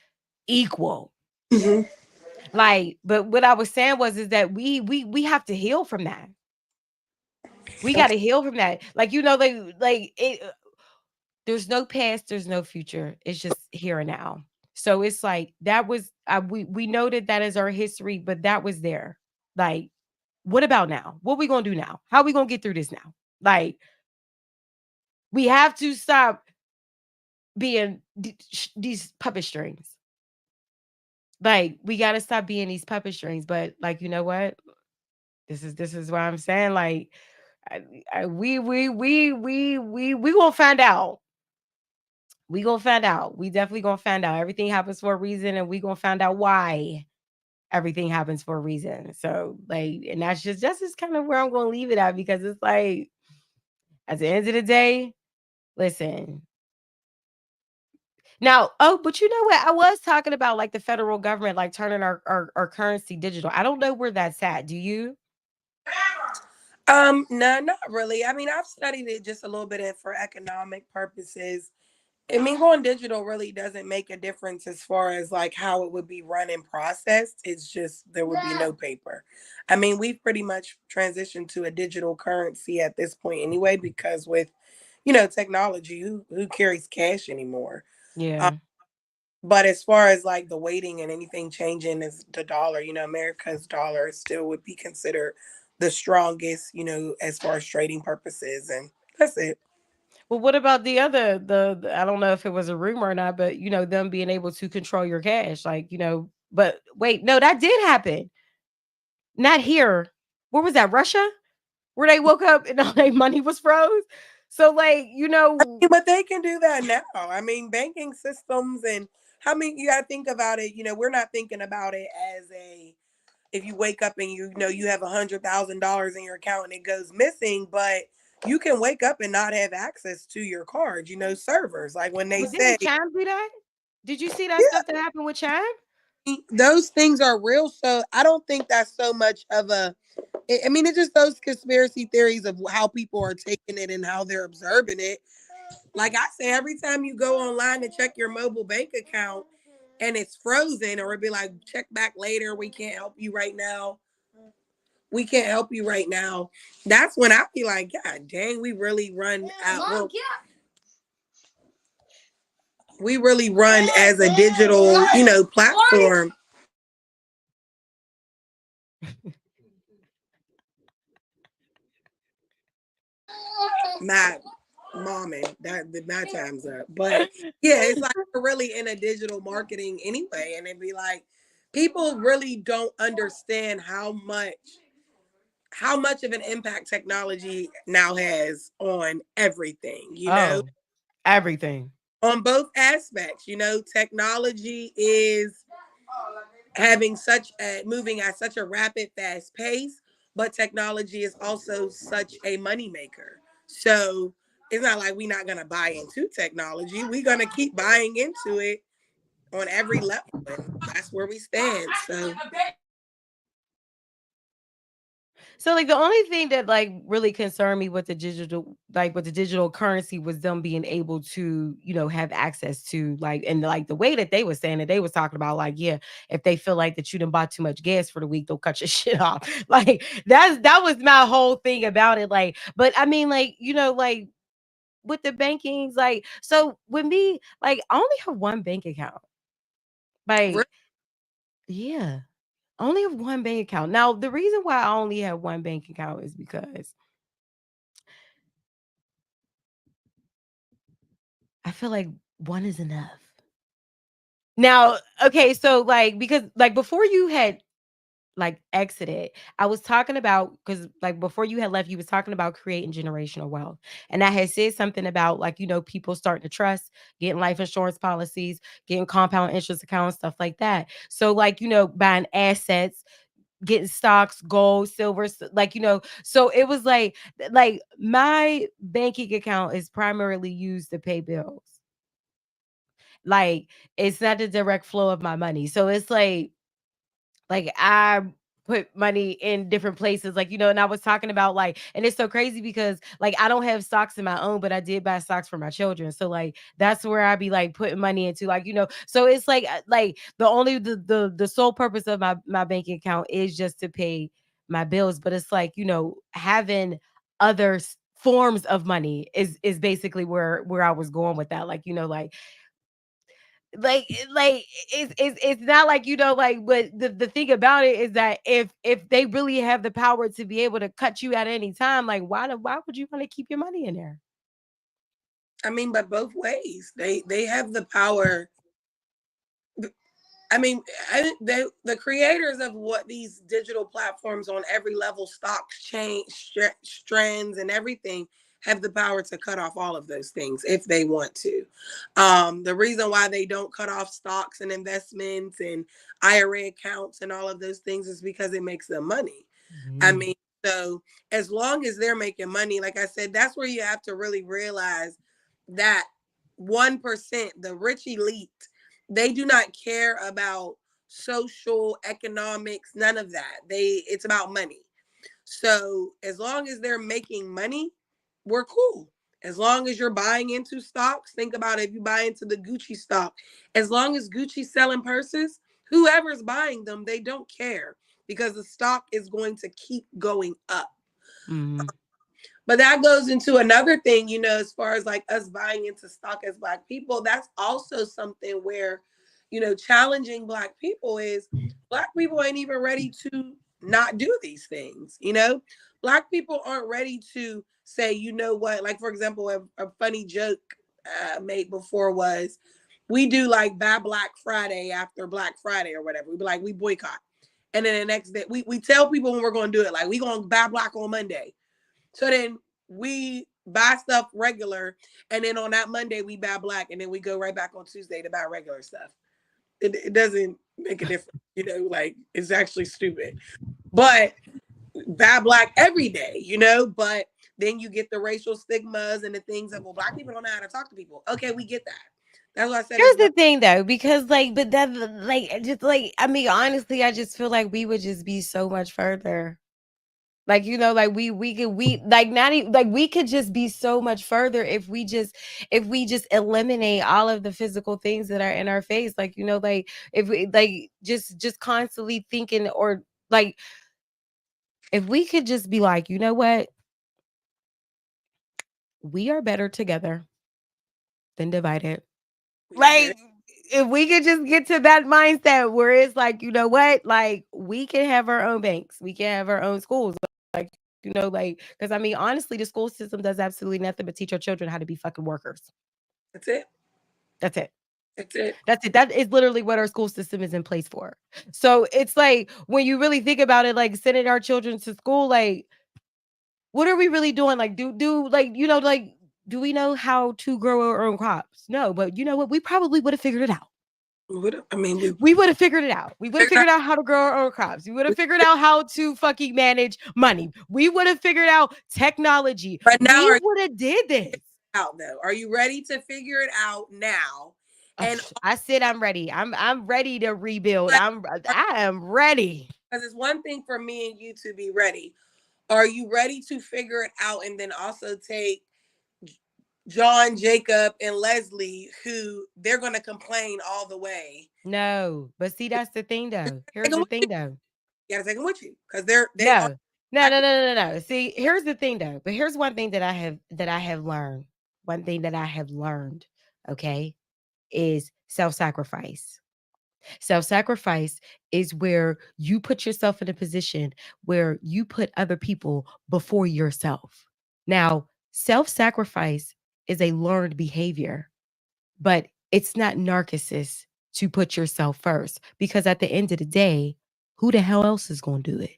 equal. Mhm. Like, but what I was saying was is that we have to heal from that. We got Okay. to heal from that. Like, you know, like it there's no past, there's no future. It's just here and now. So it's like that was we noted that as our history, but that was there. Like, what about now? What we gonna do now? How we gonna get through this now? Like, we have to stop being these puppet strings. Like, we got to stop being these puppet strings. But like, you know what? This is what I'm saying. Like, we gonna find out. We gonna find out. We definitely gonna find out. Everything happens for a reason, and we gonna find out why everything happens for a reason. So, like, and that's just kind of where I'm gonna leave it at because it's like, at the end of the day, listen. Now, oh, but you know what? I was talking about like the federal government, like turning our currency digital. I don't know where that's at. Do you? No, not really. I mean, I've studied it just a little bit for economic purposes. I mean, going digital really doesn't make a difference as far as like how it would be run and processed. It's just there would be no paper. I mean, we've pretty much transitioned to a digital currency at this point anyway, because with, you know, technology, who carries cash anymore? Um, Yeah. but as far as like the weighting and anything changing is the dollar, you know, America's dollar still would be considered the strongest, you know, as far as trading purposes. And that's it. Well, what about the other I don't know if it was a rumor or not, but you know, them being able to control your cash, like, you know, but wait, no, that did happen. Not here. Where was that? Russia? Where they woke up and all their money was froze. So like, you know, But they can do that now. I mean, banking systems and how many you got to think about it. You know, we're not thinking about it as a if you wake up and you know you have $100,000 in your account and it goes missing, but you can wake up and not have access to your card. You know, servers like when they well, say, didn't Chime do that? Did you see that yeah, stuff that happened with Chime? those things are real. So I don't think that's so much of a. I mean, it's just those conspiracy theories of how people are taking it and how they're observing it. Like I say, every time you go online to check your mobile bank account and it's frozen, or it'd be like, check back later, we can't help you right now. we can't help you right now. That's when I be like, God dang, we really run out. Well, we really run as a digital, platform. My mom and my time's up. But yeah, it's like we're really in a digital marketing anyway. And it'd be like people really don't understand how much of an impact technology now has on everything, Oh, everything. on both aspects. Technology is having such a moving at such a rapid, fast pace, but technology is also such a moneymaker. So it's not like we're not gonna buy into technology. We're gonna keep buying into it on every level, and that's where we stand. So like the only thing that like really concerned me with the digital currency was them being able to, have access to like, and like the way that they were saying it, they was talking about like, yeah, if they feel like that you didn't buy too much gas for the week, they'll cut your shit off. Like that was my whole thing about it. Like, but I mean, like, like with the bankings, like, so with me, like I only have one bank account. Like, yeah. I only have one bank account. Now, the reason why I only have one bank account is because I feel like one is enough. Now, okay, so like because like before you had like exited, I was talking about because like before you had left, you was talking about creating generational wealth. And I had said something about like, people starting to trust, getting life insurance policies, getting compound interest accounts, stuff like that. So like, buying assets, getting stocks, gold, silver, like, so it was like my banking account is primarily used to pay bills. Like it's not the direct flow of my money. So it's like I put money in different places, like, and I was talking about like, and it's so crazy because like I don't have stocks in my own, but I did buy stocks for my children. So like that's where I be like putting money into, like, so it's like the only the sole purpose of my banking account is just to pay my bills. But it's like, having other forms of money is basically where I was going with that. Like, like it's not like, like, but the thing about it is that if they really have the power to be able to cut you at any time, like why would you want to keep your money in there? I mean, but both ways, they have the power. I mean, the creators of what these digital platforms on every level, stocks, change, trends, and everything, have the power to cut off all of those things if they want to. The reason why they don't cut off stocks and investments and IRA accounts and all of those things is because it makes them money. I Mm. mean, so as long as they're making money, like I said, that's where you have to really realize that 1%, the rich elite, they do not care about social, economics, none of that. It's about money. So as long as they're making money, we're cool. As long as you're buying into stocks, think about it, if you buy into the Gucci stock, as long as Gucci's selling purses, whoever's buying them, they don't care because the stock is going to keep going up. Mm-hmm. But that goes into another thing, as far as like us buying into stock as Black people, that's also something where, challenging Black people is Black people ain't even ready to not do these things. Black people aren't ready to say, you know what, like, for example, a funny joke made before was we do like Buy Black Friday after Black Friday or whatever. We be like, we boycott. And then the next day, we tell people when we're going to do it, like, we going to buy black on Monday. So then we buy stuff regular, and then on that Monday we buy black, and then we go right back on Tuesday to buy regular stuff. It doesn't make a difference, like it's actually stupid. But buy black every day, but then you get the racial stigmas and the things that, well, Black people don't know how to talk to people. Okay, we get that. That's why I said Here's it's the thing though, because like, but that like just like, I mean, honestly, I just feel like we would just be so much further. Like, like we like not even like we could just be so much further if we just eliminate all of the physical things that are in our face. Like, like if we like just constantly thinking or like If we could just be like, you know what? We are better together than divided. We are very Like, if we could just get to that mindset where it's like, you know what? Like, we can have our own banks, we can have our own schools. Like, like, because I mean, honestly, the school system does absolutely nothing but teach our children how to be fucking workers. that's it. That's it. That's it. That's it. That is literally what our school system is in place for. So it's like when you really think about it, like sending our children to school, like what are we really doing? Like, do like like do we know how to grow our own crops? No, but you know what? We probably would have figured it out. I mean, we We would have figured it out. We would have figured out. figured out how to grow our own crops. We would have figured out how to fucking manage money. We would have figured out technology. But now, We are you would have did this. out though? Are you ready to figure it out now? And I said I'm ready. I'm ready to rebuild. like, I am ready. because it's one thing for me and you to be ready. Are you ready to figure it out and then also take John, Jacob, and Leslie, who they're going to complain all the way? No, but see, that's the thing though. Take Here's them the with you. thing though. You got to take them with you because they are. No, no. See, here's the thing though. But here's one thing that I have learned. One thing that I have learned, okay, is self-sacrifice. Self-sacrifice is where you put yourself in a position where you put other people before yourself. Now, self-sacrifice is a learned behavior, but it's not narcissist to put yourself first because at the end of the day, who the hell else is going to do it?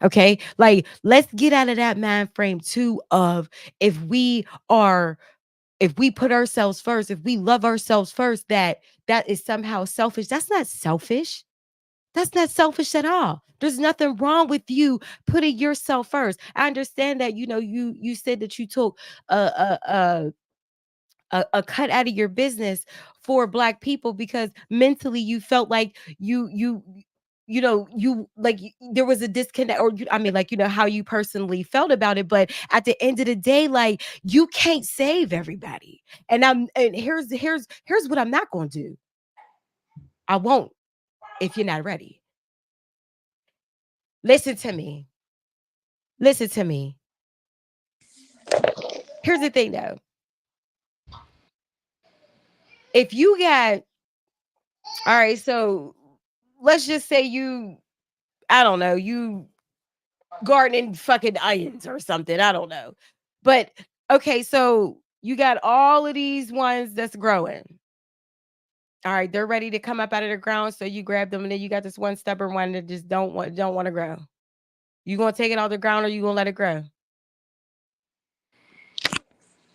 Okay? Like let's get out of that mind frame too of if we are if we put ourselves first, if we love ourselves first, that is somehow selfish. That's not selfish. That's not selfish at all. There's nothing wrong with you putting yourself first. I understand that you said that you took a cut out of your business for black people because mentally you felt like you like there was a disconnect or I mean like how you personally felt about it, but at the end of the day like you can't save everybody. And here's what I'm not going to do. I won't if you're not ready. Listen to me. Listen to me. Here's the thing though. If you got all right, so let's just say I don't know, you gardening fucking onions or something. I don't know. But okay, so you got all of these ones that's growing. All right, they're ready to come up out of the ground. So you grab them, and then you got this one stubborn one that just don't want to grow. You gonna take it off the ground or you gonna let it grow?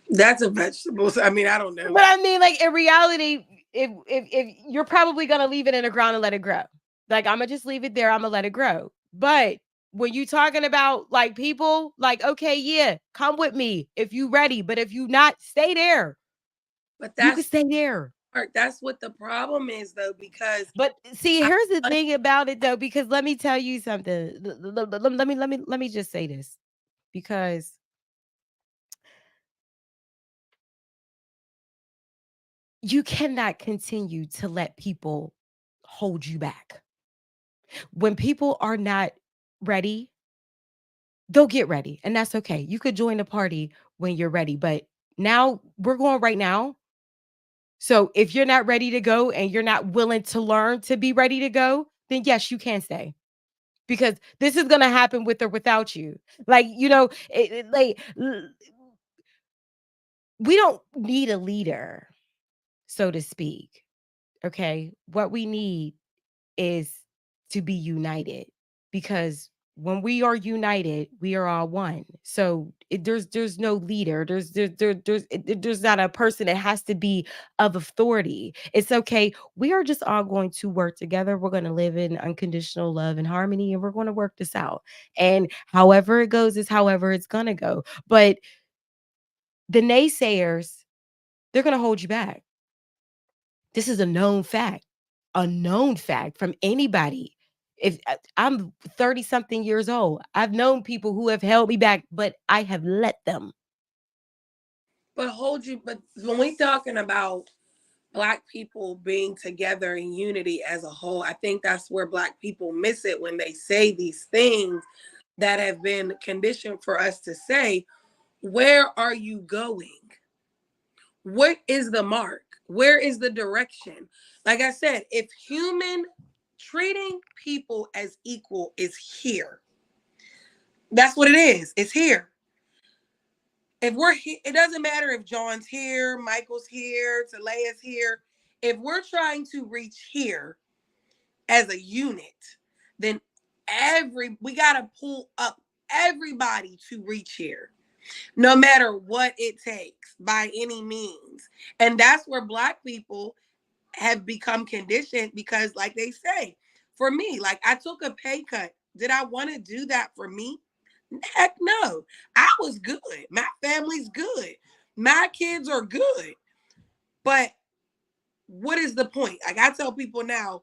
That's a vegetable. So, I mean, I don't know. But I mean, like in reality, if you're probably gonna leave it in the ground and let it grow. Like I'm gonna just leave it there. I'm gonna let it grow. But when you talking about like people, like okay, yeah, come with me if you ready. But if you not, stay there. But You can stay there. that's what the problem is, though, because But see, I, here's the thing about it though, because let me tell you something. Let me just say this because you cannot continue to let people hold you back. When people are not ready, they'll get ready, and that's okay. You could join the party when you're ready, but now we're going right now. So if you're not ready to go and you're not willing to learn to be ready to go, then yes, you can stay because this is going to happen with or without you. Like, we don't need a leader, so to speak. Okay. What we need is to be united because when we are united, we are all one. So there's no leader. There's not a person that has to be of authority. It's okay. We are just all going to work together. We're going to live in unconditional love and harmony, and we're going to work this out. And however it goes is however it's gonna go. But the naysayers, they're gonna hold you back. This is a known fact from anybody. If I'm 30 something years old, I've known people who have held me back, but I have let them. but when we talking about Black people being together in unity as a whole, I think that's where Black people miss it when they say these things that have been conditioned for us to say, where are you going? What is the mark? Where is the direction? Like I said, if human treating people as equal is here, that's what it is. It's here. If we're here, it doesn't matter if John's here, Michael's here, Talea's here. If we're trying to reach here as a unit, then we gotta pull up everybody to reach here, no matter what it takes by any means. And that's where Black people have become conditioned because, like they say, for me, like I took a pay cut. Did I want to do that for me? Heck no. I was good. My family's good. My kids are good. But what is the point? Like I tell people now,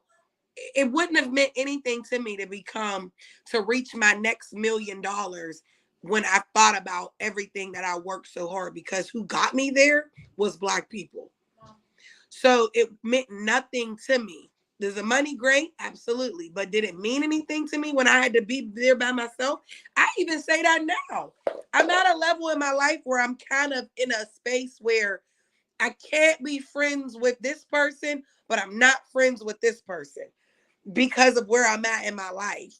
it wouldn't have meant anything to me to reach my next $1,000,000 when I thought about everything that I worked so hard, because who got me there was Black people. So it meant nothing to me. Is the money great? Absolutely. But did it mean anything to me when I had to be there by myself? I even say that now. I'm at a level in my life where I'm kind of in a space where I can't be friends with this person, but I'm not friends with this person because of where I'm at in my life.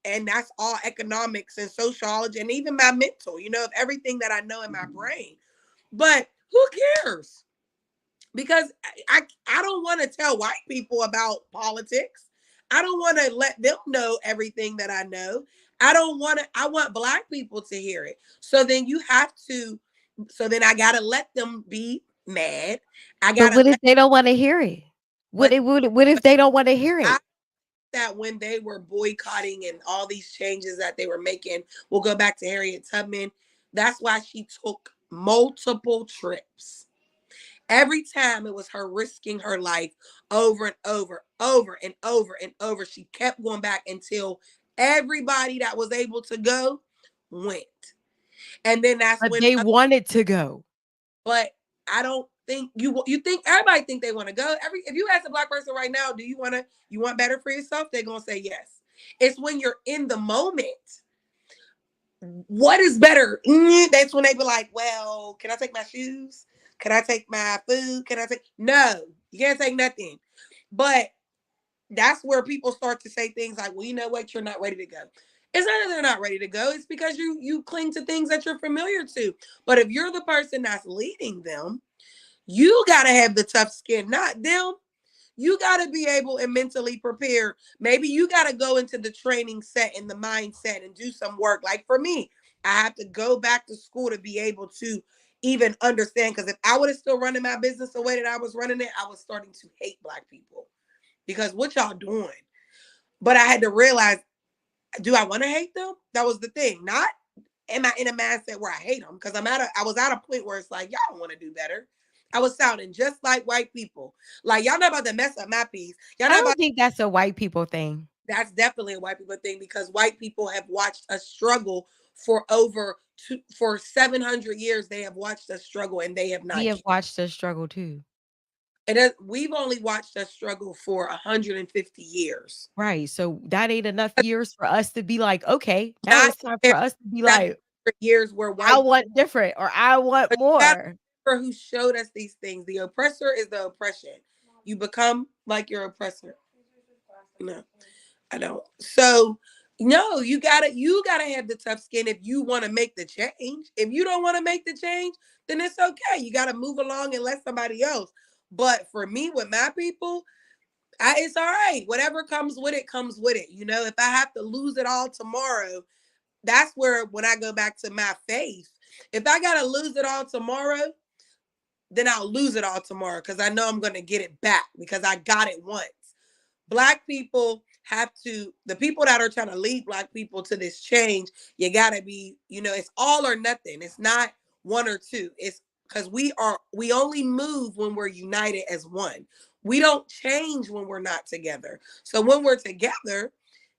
And that's all economics and sociology and even my mental, of everything that I know in my brain. But who cares? Because I don't want to tell white people about politics. I don't want to let them know everything that I know. I want Black people to hear it. So then I got to let them be mad. I got But to what if let, they don't want to hear it? but What if they don't want to hear I it? that when they were boycotting and all these changes that they were making, we'll go back to Harriet Tubman. That's why she took multiple trips. Every time it was her risking her life over and over, over and over and over. She kept going back until everybody that was able to go went. And then that's But when, they wanted to go. but I don't think you think everybody think they want to go. If you ask a Black person right now, do you want better for yourself? They're gonna say yes. It's when you're in the moment. What is better? That's when they be like, well, can I take my shoes? Can I take my food? Can I take? No, you can't take nothing. But that's where people start to say things like, well, you know what? You're not ready to go. It's not that they're not ready to go. It's because you cling to things that you're familiar to. But if you're the person that's leading them, you got to have the tough skin, not them. You got to be able and mentally prepare. Maybe you got to go into the training set and the mindset and do some work. Like for me, I have to go back to school to be able to even understand. Because if I would have still running my business the way that I was running it, I was starting to hate Black people because what y'all doing? But I had to realize, do I want to hate them? That was the thing. Not am I in a mindset where I hate them? Because I was at a point where it's like, y'all don't want to do better. I was sounding just like white people. Like, y'all not about to mess up my peace. Y'all I not don't about. think that's a white people thing. That's definitely a white people thing because white people have watched us struggle for 700 years. They have watched us struggle and they have We not. have watched us struggle too. We've only watched us struggle for 150 years. Right. So that ain't enough years for us to be like, okay, now Not it's time for us to be like, 700 years where I white want different or I want people more. who showed us these things. The oppressor is the oppression. You become like your oppressor. No, I don't. So no, you gotta have the tough skin if you want to make the change. If you don't want to make the change, then it's okay. You gotta move along and let somebody else. But for me, with my people, it's all right. Whatever comes with it, comes with it. If I have to lose it all tomorrow, that's where when I go back to my faith. If I gotta lose it all tomorrow, then I'll lose it all tomorrow because I know I'm going to get it back because I got it once. Black people the people that are trying to lead Black people to this change, you got to be, it's all or nothing. It's not one or two. It's because we only move when we're united as one. We don't change when we're not together. So when we're together,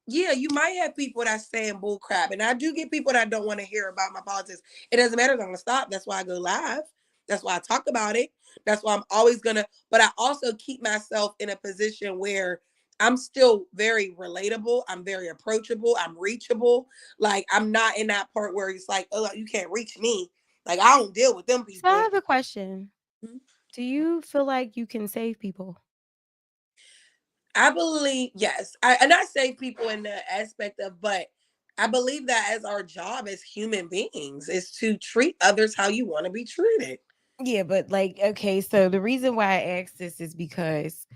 yeah, you might have people that's saying bull crap. And I do get people that don't want to hear about my politics. It doesn't matter. I'm going to stop. That's why I go live. That's why I talk about it. That's why I'm always going to, but I also keep myself in a position where I'm still very relatable. I'm very approachable. I'm reachable. Like I'm not in that part where it's like, oh, you can't reach me. Like I don't deal with them So I people. have a question. Mhm. Do you feel like you can save people? I believe yes, and I say people in the aspect of, but I believe that as our job as human beings is to treat others how you want to be treated. Yeah, but like, okay, so the reason why I asked this is because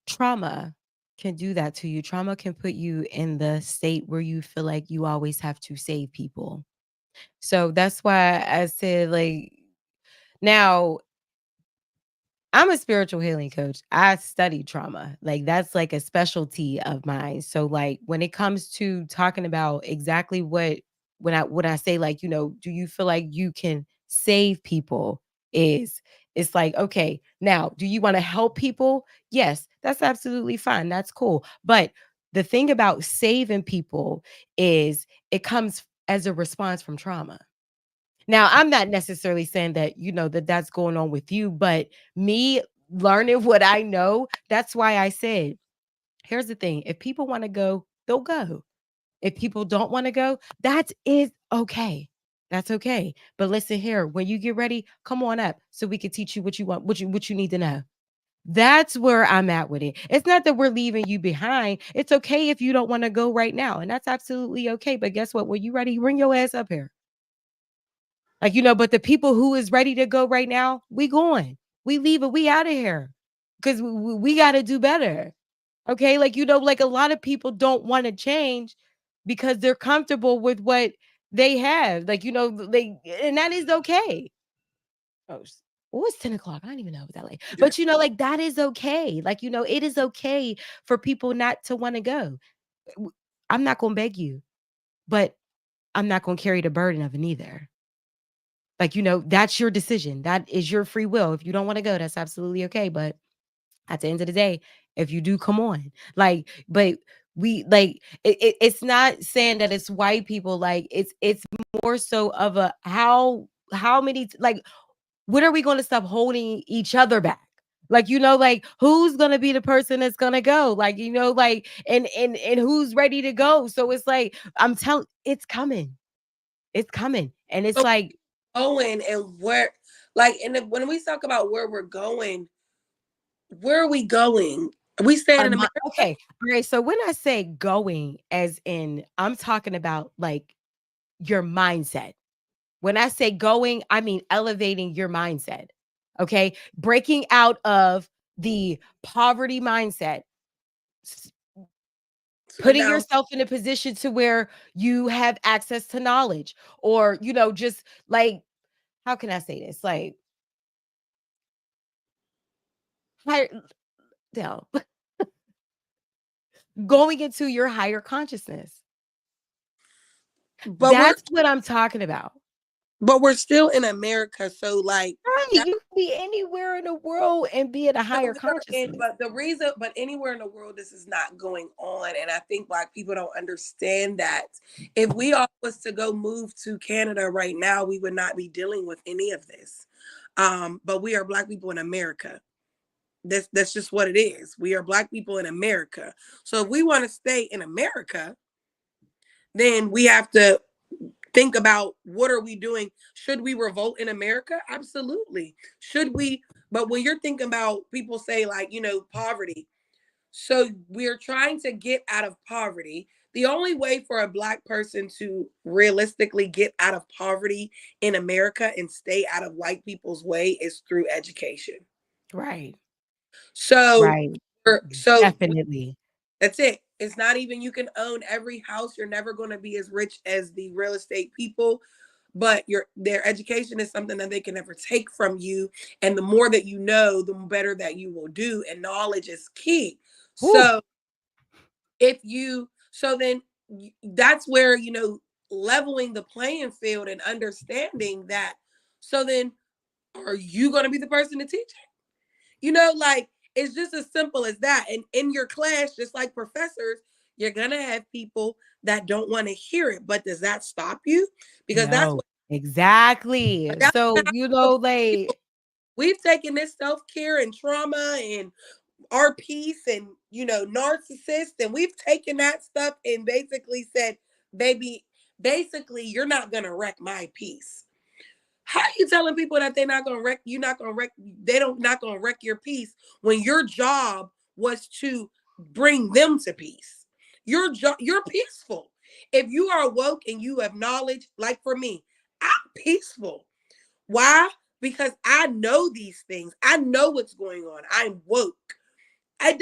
trauma can do that to you. Trauma can put you in the state where you feel like you always have to save people. So that's why I said, like, now I'm a spiritual healing coach. I study trauma. Like that's like a specialty of mine. So like when it comes to talking about exactly what when I say like, do you feel like you can save people is it's like, okay, now do you want to help people? Yes, that's absolutely fine. That's cool. But the thing about saving people is it comes as a response from trauma. Now, I'm not necessarily saying that, that that's going on with you, but me learning what I know, that's why I said, here's the thing. If people want to go, they'll go. If people don't want to go, that is okay. That's okay. But listen here, when you get ready, come on up so we can teach you what you want, what you need to know. That's where I'm at with it. It's not that we're leaving you behind. It's okay if you don't want to go right now. And that's absolutely okay. But guess what? When you ready, bring your ass up here. Like, but the people who is ready to go right now, we going. We leaving. We out of here. Because we got to do better. Okay. Like, like a lot of people don't want to change because they're comfortable with what they have. Like, and that is okay. Oh, it's 10 o'clock. I don't even know if that late. But, like that is okay. Like, it is okay for people not to want to go. I'm not going to beg you, but I'm not going to carry the burden of it either. Like, that's your decision. That is your free will. If you don't want to go, that's absolutely okay. But at the end of the day, if you do, come on. Like, but we like it's not saying that it's white people. Like, it's more so of a how many like when are we going to stop holding each other back? Like, like who's gonna be the person that's gonna go? Like, like and who's ready to go? So it's like I'm telling it's coming. It's coming. And it's So like going and where, like, and when we talk about where we're going, where are we going? Are we staying in America? Okay. All right. So when I say going, as in, I'm talking about like your mindset. When I say going, I mean elevating your mindset. Okay. Breaking out of the poverty mindset, s- So putting now, yourself in a position to where you have access to knowledge or, just like, how can I say this? Like, higher, no, going into your higher consciousness. but we're That's what I'm talking about. but we're still in America. So like Right, that, you can be anywhere in the world and be at a so higher we're in, consciousness. but the reason, but anywhere in the world, this is not going on, and I think Black people don't understand that. If we all was to go move to Canada right now, we would not be dealing with any of this. But we are Black people in America. That's just what it is. We are Black people in America. So if we want to stay in America, then we have to think about what are we doing. Should we revolt in America? Absolutely. Should we? But when you're thinking about, people say like, poverty, so we're trying to get out of poverty. The only way for a Black person to realistically get out of poverty in America and stay out of white people's way is through education. Right, So right. so Definitely. that's it. It's not even you can own every house. You're never going to be as rich as the real estate people, but their education is something that they can never take from you. And the more that you know, the better that you will do. And knowledge is key. Woo. So if you, so then that's where, leveling the playing field and understanding that. So then are you going to be the person to teach it? Like it's just as simple as that. And in your class, just like professors, you're gonna have people that don't want to hear it. But does that stop you? Because that's No, what exactly. that's So, what happens with people. like, We've taken this self-care and trauma and our peace and narcissists, and we've taken that stuff and basically said, baby, basically, you're not gonna wreck my peace. How are you telling people that they're not gonna wreck? You're not gonna wreck. They don't not gonna wreck your peace when your job was to bring them to peace. Your job, you're peaceful. If you are woke and you have knowledge, like for me, I'm peaceful. Why? Because I know these things. I know what's going on. I'm woke. It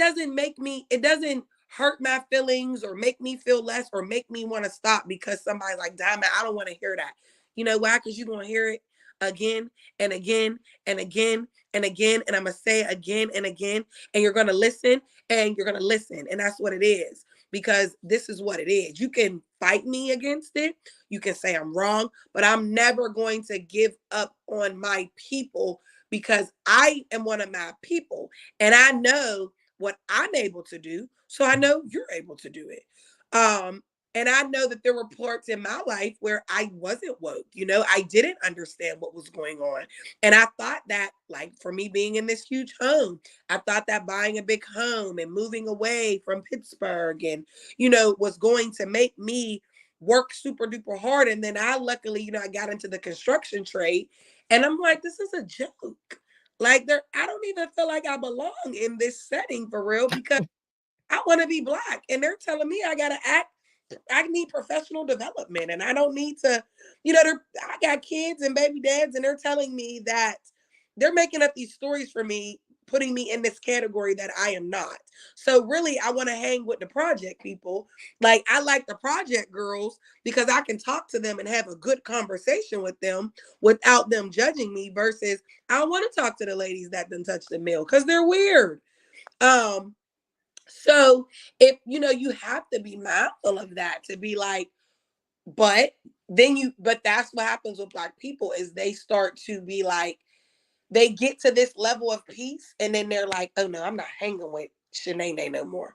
doesn't hurt my feelings or make me feel less or make me want to stop because somebody like Diamond, I don't want to hear that. You know why? Because you're going to hear it again and again and again and again. And I'm going to say it again and again. And you're going to listen and you're going to listen. And that's what it is. Because this is what it is. You can fight me against it. You can say I'm wrong, but I'm never going to give up on my people because I am one of my people. And I know what I'm able to do. So I know you're able to do it. Um, and I know that there were parts in my life where I wasn't woke. I didn't understand what was going on. And I thought that, like for me being in this huge home, I thought that buying a big home and moving away from Pittsburgh and, was going to make me work super duper hard. And then I luckily, I got into the construction trade and I'm like, this is a joke. Like I don't even feel like I belong in this setting for real because I want to be black. And they're telling me I gotta act, I need professional development and I don't need to, I got kids and baby dads and they're telling me that they're making up these stories for me, putting me in this category that I am not. So really I want to hang with the project people. Like I like the project girls because I can talk to them and have a good conversation with them without them judging me versus I don't want to talk to the ladies that done touch the mill because they're weird. Um, so if you have to be mindful of that to be like, but that's what happens with black people is they start to be like, they get to this level of peace and then they're like, oh no, I'm not hanging with Shanae no more.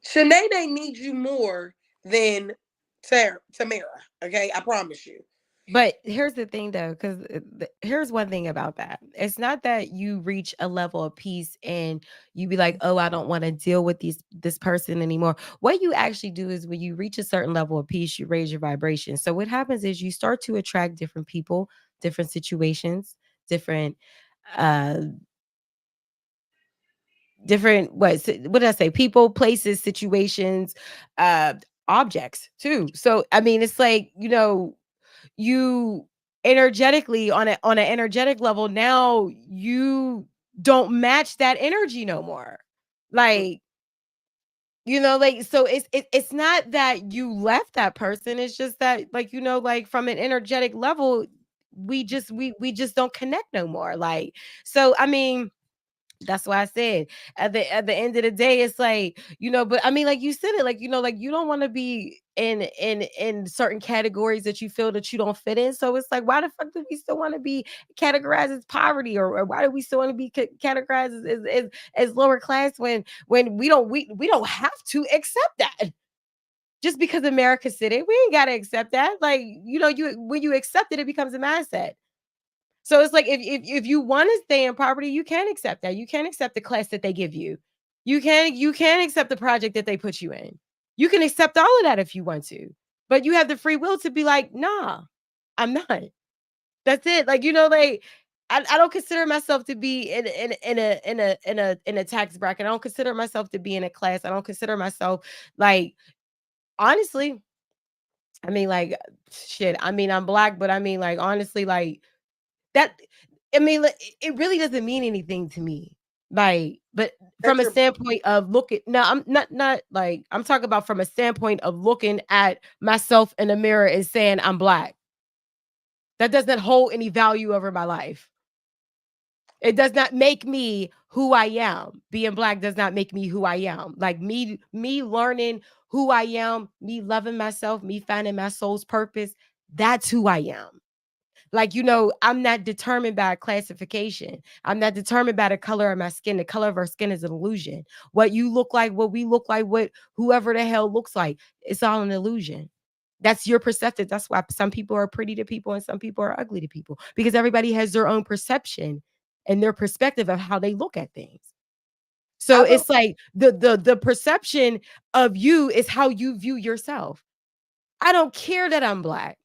Shanae needs you more than Tamara. Okay, I promise you. But here's the thing though, because here's one thing about that. It's not that you reach a level of peace and you be like, oh, I don't want to deal with this person anymore. What you actually do is when you reach a certain level of peace, you raise your vibration. So what happens is you start to attract different people, different situations, different uh what did I say? People, places, situations, uh objects too. So I mean it's like, you energetically on an energetic level now you don't match that energy no more, like like so it's not that you left that person, it's just that like like from an energetic level we just don't connect no more, like so I mean that's why I said at the end of the day, it's like, but I mean, like you said it, like, like you don't want to be in certain categories that you feel that you don't fit in. So it's like, why the fuck do we still want to be categorized as poverty, or why do we still want to be categorized as lower class when we don't have to accept that just because America said it. We ain't gotta accept that. Like, you when you accept it, it becomes a mindset. So it's like if you want to stay in poverty, you can accept that. You can accept the class that they give you. You can accept the project that they put you in. You can accept all of that if you want to. But you have the free will to be like, nah, I'm not. That's it. Like, like I don't consider myself to be in a tax bracket. I don't consider myself to be in a class. I don't consider myself like honestly, I mean, like shit. I mean, I'm black, but I mean, like honestly, like that I mean, like, it really doesn't mean anything to me. Like, but from That's a your standpoint of looking, no, I'm not like I'm talking about from a standpoint of looking at myself in the mirror and saying I'm black. That doesn't hold any value over my life. It does not make me who I am. Being black does not make me who I am. Like me learning who I am, me loving myself, me finding my soul's purpose, that's who I am. Like, I'm not determined by a classification. I'm not determined by the color of my skin. The color of our skin is an illusion. What you look like, what we look like, what whoever the hell looks like, it's all an illusion. That's your perspective. That's why some people are pretty to people and some people are ugly to people because everybody has their own perception and their perspective of how they look at things. So I feel it's like the perception of you is how you view yourself. I don't care that I'm black.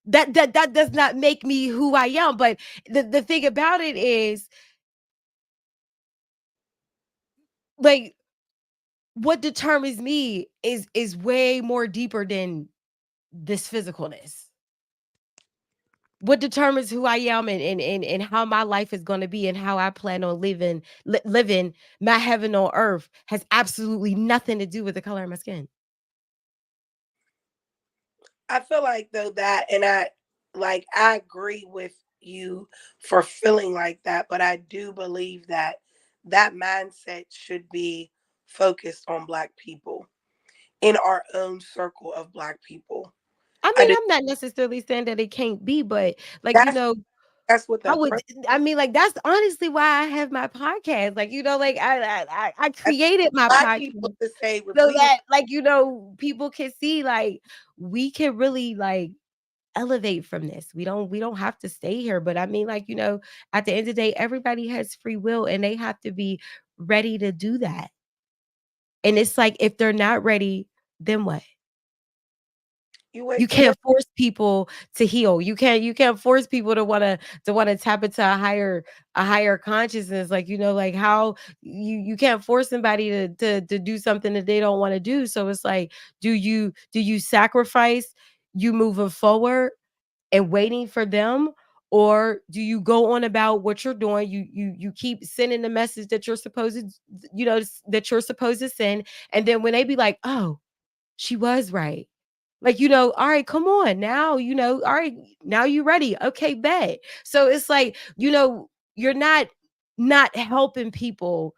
That does not make me who I am. But the thing about it is, like, what determines me is way more deeper than this physicalness. What determines who I am and how my life is going to be and how I plan on living my heaven on earth has absolutely nothing to do with the color of my skin. I feel like though that, and I agree with you for feeling like that, but I do believe that that mindset should be focused on Black people in our own circle of Black people. I I mean, do. I'm not necessarily saying that it can't be, but like, That's that's what the I would approach. I mean, like, that's honestly why I have my podcast. Like, like I That's created my Black people podcast to say if so we that, like, people can see, like, we can really, like, elevate from this. We don't have to stay here. But I mean, like, at the end of the day, everybody has free will and they have to be ready to do that. And it's like, if they're not ready, then what? you You wait till they're can't force people to heal. You can't force people to wanna tap into a higher consciousness. Like, like, how you can't force somebody to do something that they don't want to do. So it's like, do you sacrifice you moving forward and waiting for them, or do you go on about what you're doing? You keep sending the message that you're supposed to, that you're supposed to send, and then when they be like, oh, she was right. Like, all right, come on now, all right, now you ready. Okay, bet. So it's like, you're not helping people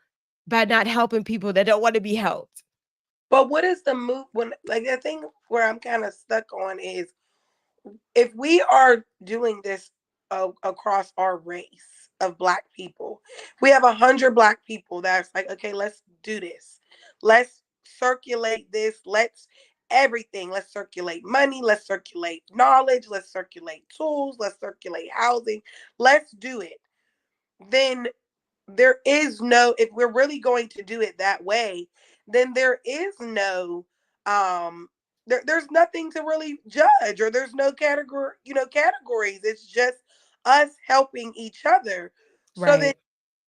by not helping people that don't want to be helped. but what is the move when like the thing where I'm kind of stuck on is if we are doing this across our race of Black people, we have 100 Black people that's like, okay, let's do this. Let's circulate this. Let's everything. Let's circulate money. Let's circulate knowledge. Let's circulate tools. Let's circulate housing. Let's do it. Then there is no, if we're really going to do it that way, then there is no there's nothing to really judge, or there's no categories. It's just us helping each other. So then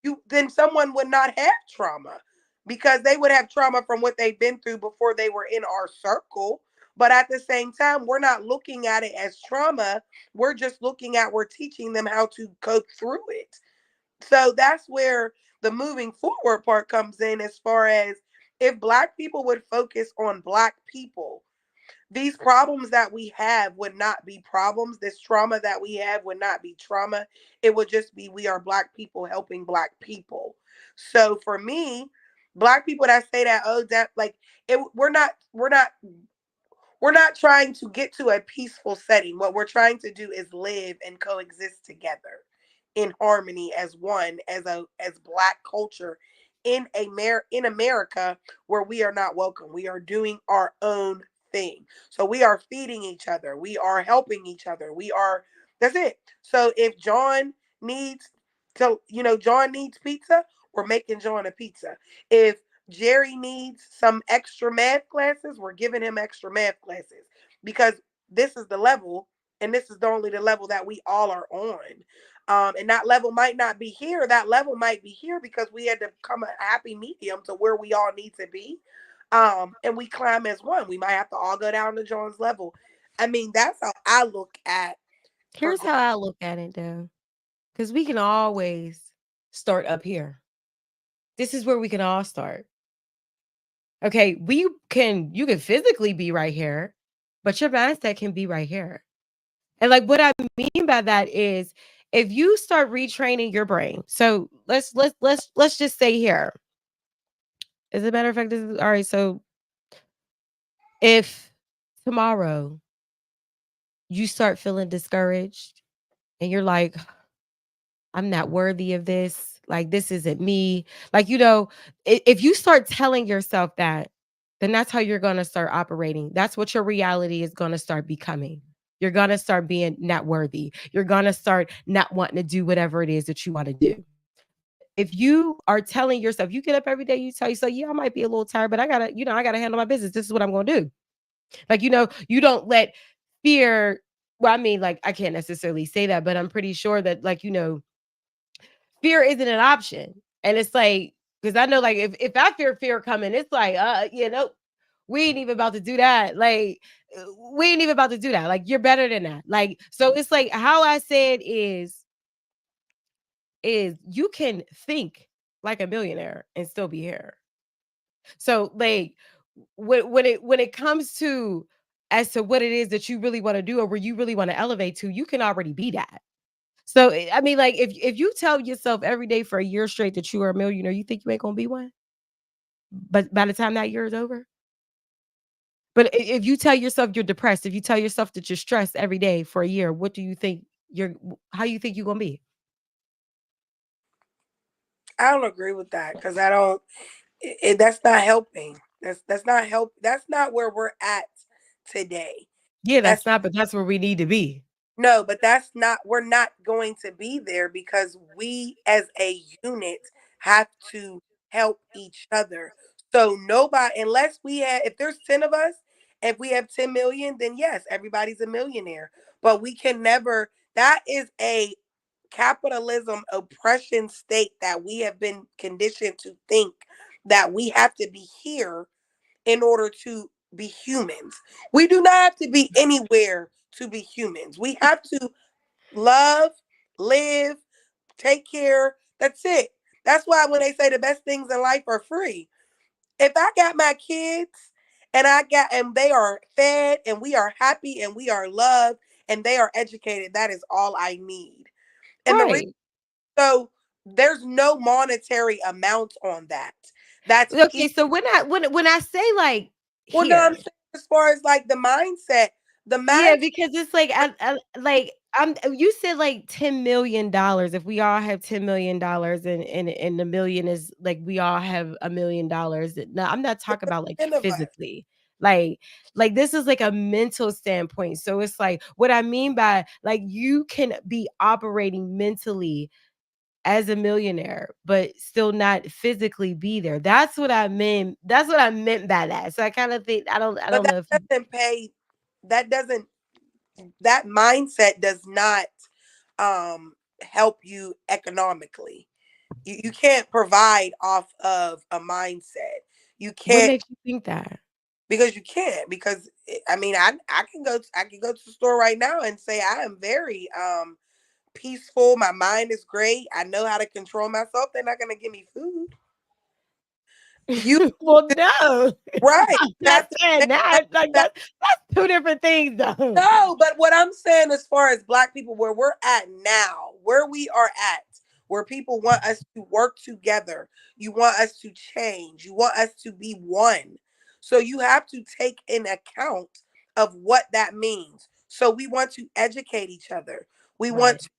Right. someone would not have trauma, because they would have trauma from what they've been through before they were in our circle. But at the same time, we're not looking at it as trauma. We're teaching them how to cope through it. So that's where the moving forward part comes in, as far as if Black people would focus on Black people, these problems that we have would not be problems. This trauma that we have would not be trauma. It would just be we are Black people helping Black people. So for me, Black people that say that, oh, that like it, we're not trying to get to a peaceful setting. What we're trying to do is live and coexist together in harmony as one, as Black culture in America, where we are not welcome. We are doing our own thing. So we are feeding each other. We are helping each other. We are That's it. So if needs John needs pizza, we're making John a pizza. If Jerry needs some extra math classes, we're giving him extra math classes, because this is the level, and this is the level that we all are on. And that level might not be here. That level might be here because we had to come a happy medium to where we all need to be. And we climb as one. We might have to all go down to John's level. I mean, that's how I look at Here's progress. how I look at it, though, because we can always start up here. This is where we can all start. Okay, you can physically be right here, but your mindset can be right here. And like, what I mean by that is, if you start retraining your brain. So let's just say here. As a matter of fact, this is all right. So if tomorrow you start feeling discouraged and you're like, I'm not worthy of this, like, this isn't me. Like, if you start telling yourself that, then that's how you're going to start operating. That's what your reality is going to start becoming. You're going to start being not worthy. You're going to start not wanting to do whatever it is that you want to do. if you are telling yourself, you get up every day, you tell yourself, yeah, I might be a little tired, but I gotta, I gotta handle my business. This is what I'm gonna do. Like, you don't let fear, well, I mean, like, I can't necessarily say that, but I'm pretty sure that, like, fear isn't an option. And it's like, because I know, like, if I fear coming, it's like, we ain't even about to do that. Like, we ain't even about to do that. Like, you're better than that. Like, so it's like how I said is you can think like a millionaire and still be here. So like when it comes to as to what it is that you really want to do or where you really want to elevate to, you can already be that. So I mean, like if you tell yourself every day for a year straight that you are a millionaire, you think you ain't gonna be one. But by the time that year is over, but if you tell yourself you're depressed, if you tell yourself that you're stressed every day for a year, what do you think how you think you're gonna be? I don't agree with that because I don't. That's not helping. That's not help. That's not where we're at today. Yeah, That's that's not, but that's where we need to be. No, but that's not. We're not going to be there because we, as a unit, have to help each other. So nobody, unless we have, if there's 10 of us, if we have 10 million, then yes, everybody's a millionaire. But we can never. That is a capitalism oppression state that we have been conditioned to think that we have to be here in order to be humans. We do not have to be anywhere to be humans. We have to love, live, take care. That's it. That's why when they say the best things in life are free, if I got my kids and they are fed and we are happy and we are loved and they are educated, that is all I need. And the reason Right. so there's no monetary amount on that. That's Okay, so when I say like Well, no, I'm here, saying as far as like the yeah, mindset. because it's like like you said like $10 million. If we all have $10 million and the million is like we all have $1 million. No, I'm not talking about like 10 of us. physically. Like this is like a mental standpoint. So it's like what I mean by like you can be operating mentally as a millionaire, but still not physically be there. That's what I meant. That's what I meant by that. So I kind of think I But don't know if you that doesn't that mindset does not help you economically. You can't provide off of a mindset. You what can't makes you think that? because you can't because I mean I can go to the store right now and say I am very peaceful. My mind is great. I know how to control myself. They're not going to give me food. You Well, no. right. I'm You not have to saying make that. Like that. that's two different things though. No, but what I'm saying as far as black people, where we're at now, where we are at, where people want us to work together, you want us to change, you want us to be one. So you have to take in account of what that means. So we want to educate each other. We want Right. to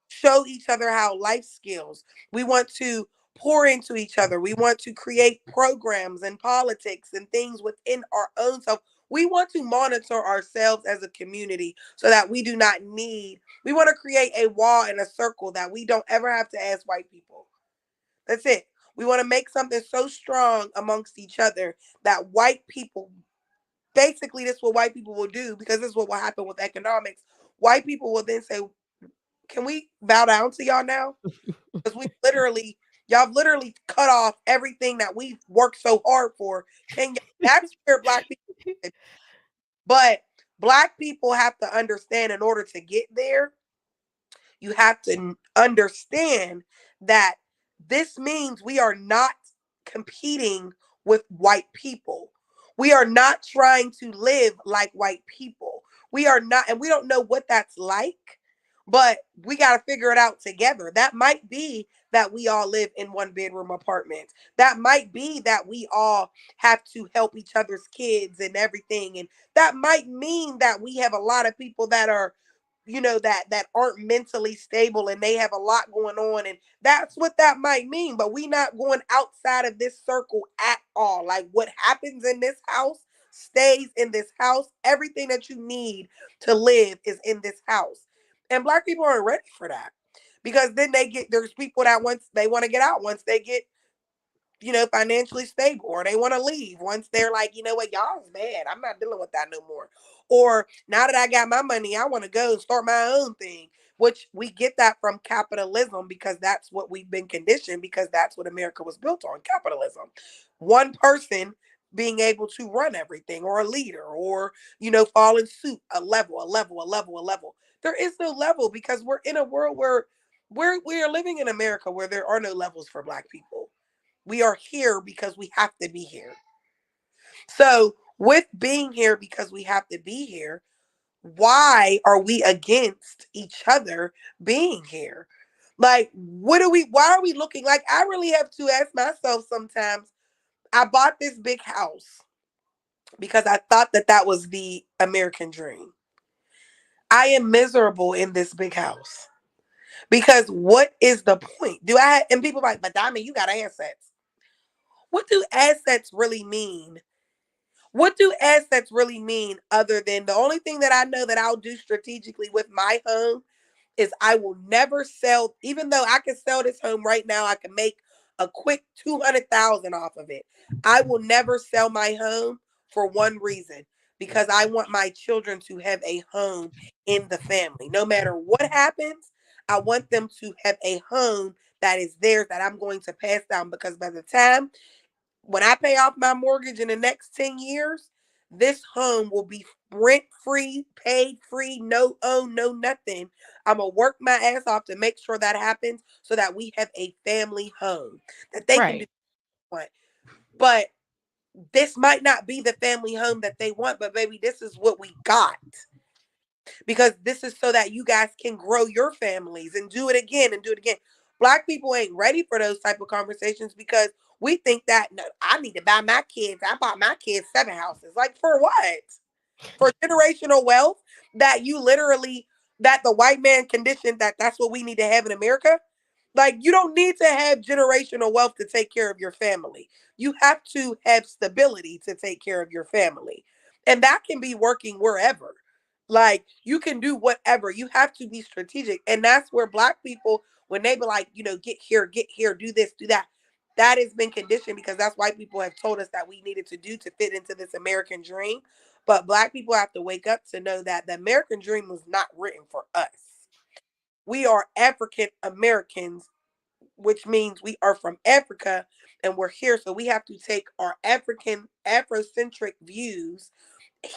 show each other how life skills. We want to pour into each other. We want to create programs and politics and things within our own self. We want to monitor ourselves as a community so that we do not need, we want to create a wall and a circle that we don't ever have to ask white people. That's it. We want to make something so strong amongst each other that white people, basically, this is what white people will do because this is what will happen with economics. White people will then say, can we bow down to y'all now? Because y'all have literally cut off everything that we've worked so hard for. That's where black people, but black people have to understand in order to get there, you have to understand that this means we are not competing with white people. We are not trying to live like white people. We are not, and we don't know what that's like, but we got to figure it out together. That might be that we all live in one bedroom apartments. That might be that we all have to help each other's kids and everything. And that might mean that we have a lot of people that are that aren't mentally stable and they have a lot going on, and that's what that might mean. But we not going outside of this circle at all. Like what happens in this house stays in this house. Everything that you need to live is in this house, and black people aren't ready for that because then there's people that once they want to get out once they get financially stable, or they want to leave once they're like, you know what, y'all's bad. I'm not dealing with that no more. Or now that I got my money, I want to go and start my own thing, which we get that from capitalism because that's what we've been conditioned, because that's what America was built on, capitalism. One person being able to run everything, or a leader, or, fall in suit, a level, a level, a level, a level. There is no level because we're in a world where we are living in America where there are no levels for Black people. We are here because we have to be here. So, with being here because we have to be here, why are we against each other being here? Like, why are we looking like, I really have to ask myself sometimes. I bought this big house because I thought that that was the American dream. I am miserable in this big house because what is the point? And people are like, but Diamond, you got assets. What do assets really mean? What do assets really mean other than the only thing that I know that I'll do strategically with my home is I will never sell, even though I can sell this home right now, I can make a quick 200,000 off of it. I will never sell my home for one reason, because I want my children to have a home in the family. No matter what happens, I want them to have a home that is theirs, that I'm going to pass down, because by the time when I pay off my mortgage in the next 10 years, this home will be rent free, paid free, no own, no nothing. I'm going to work my ass off to make sure that happens so that we have a family home that they can do Right. what they want. But this might not be the family home that they want, but baby, this is what we got, because this is so that you guys can grow your families and do it again and do it again. Black people ain't ready for those type of conversations because we think that, no, I need to buy my kids. I bought my kids 7 houses. Like, for what? For generational wealth that you literally, that the white man conditioned that that's what we need to have in America. Like, you don't need to have generational wealth to take care of your family. You have to have stability to take care of your family. And that can be working wherever. Like, you can do whatever. You have to be strategic. And that's where Black people, when they be like, get here, do this, do that. That has been conditioned because that's white people have told us that we needed to do to fit into this American dream. But Black people have to wake up to know that the American dream was not written for us. We are African Americans, which means we are from Africa and we're here. So we have to take our Afrocentric views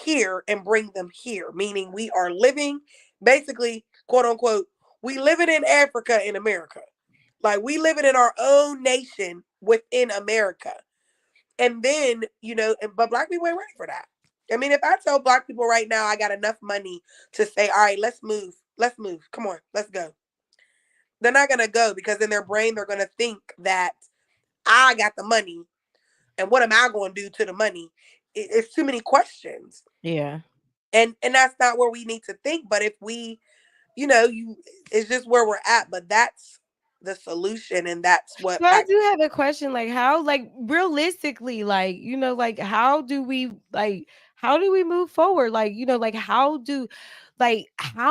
here and bring them here, meaning we are living, basically, quote unquote, we living in Africa in America. Like, we living in our own nation within America. And then, but Black people ain't ready for that. I mean, if I tell Black people right now I got enough money to say, all right, let's move. Let's move. Come on, let's go. They're not going to go, because in their brain, they're going to think that I got the money and what am I going to do to the money? It's too many questions. Yeah. And that's not where we need to think. But if we, it's just where we're at. But that's the solution. And that's what So I do have a question, like how, like realistically, like, like how do we move forward? Like, like how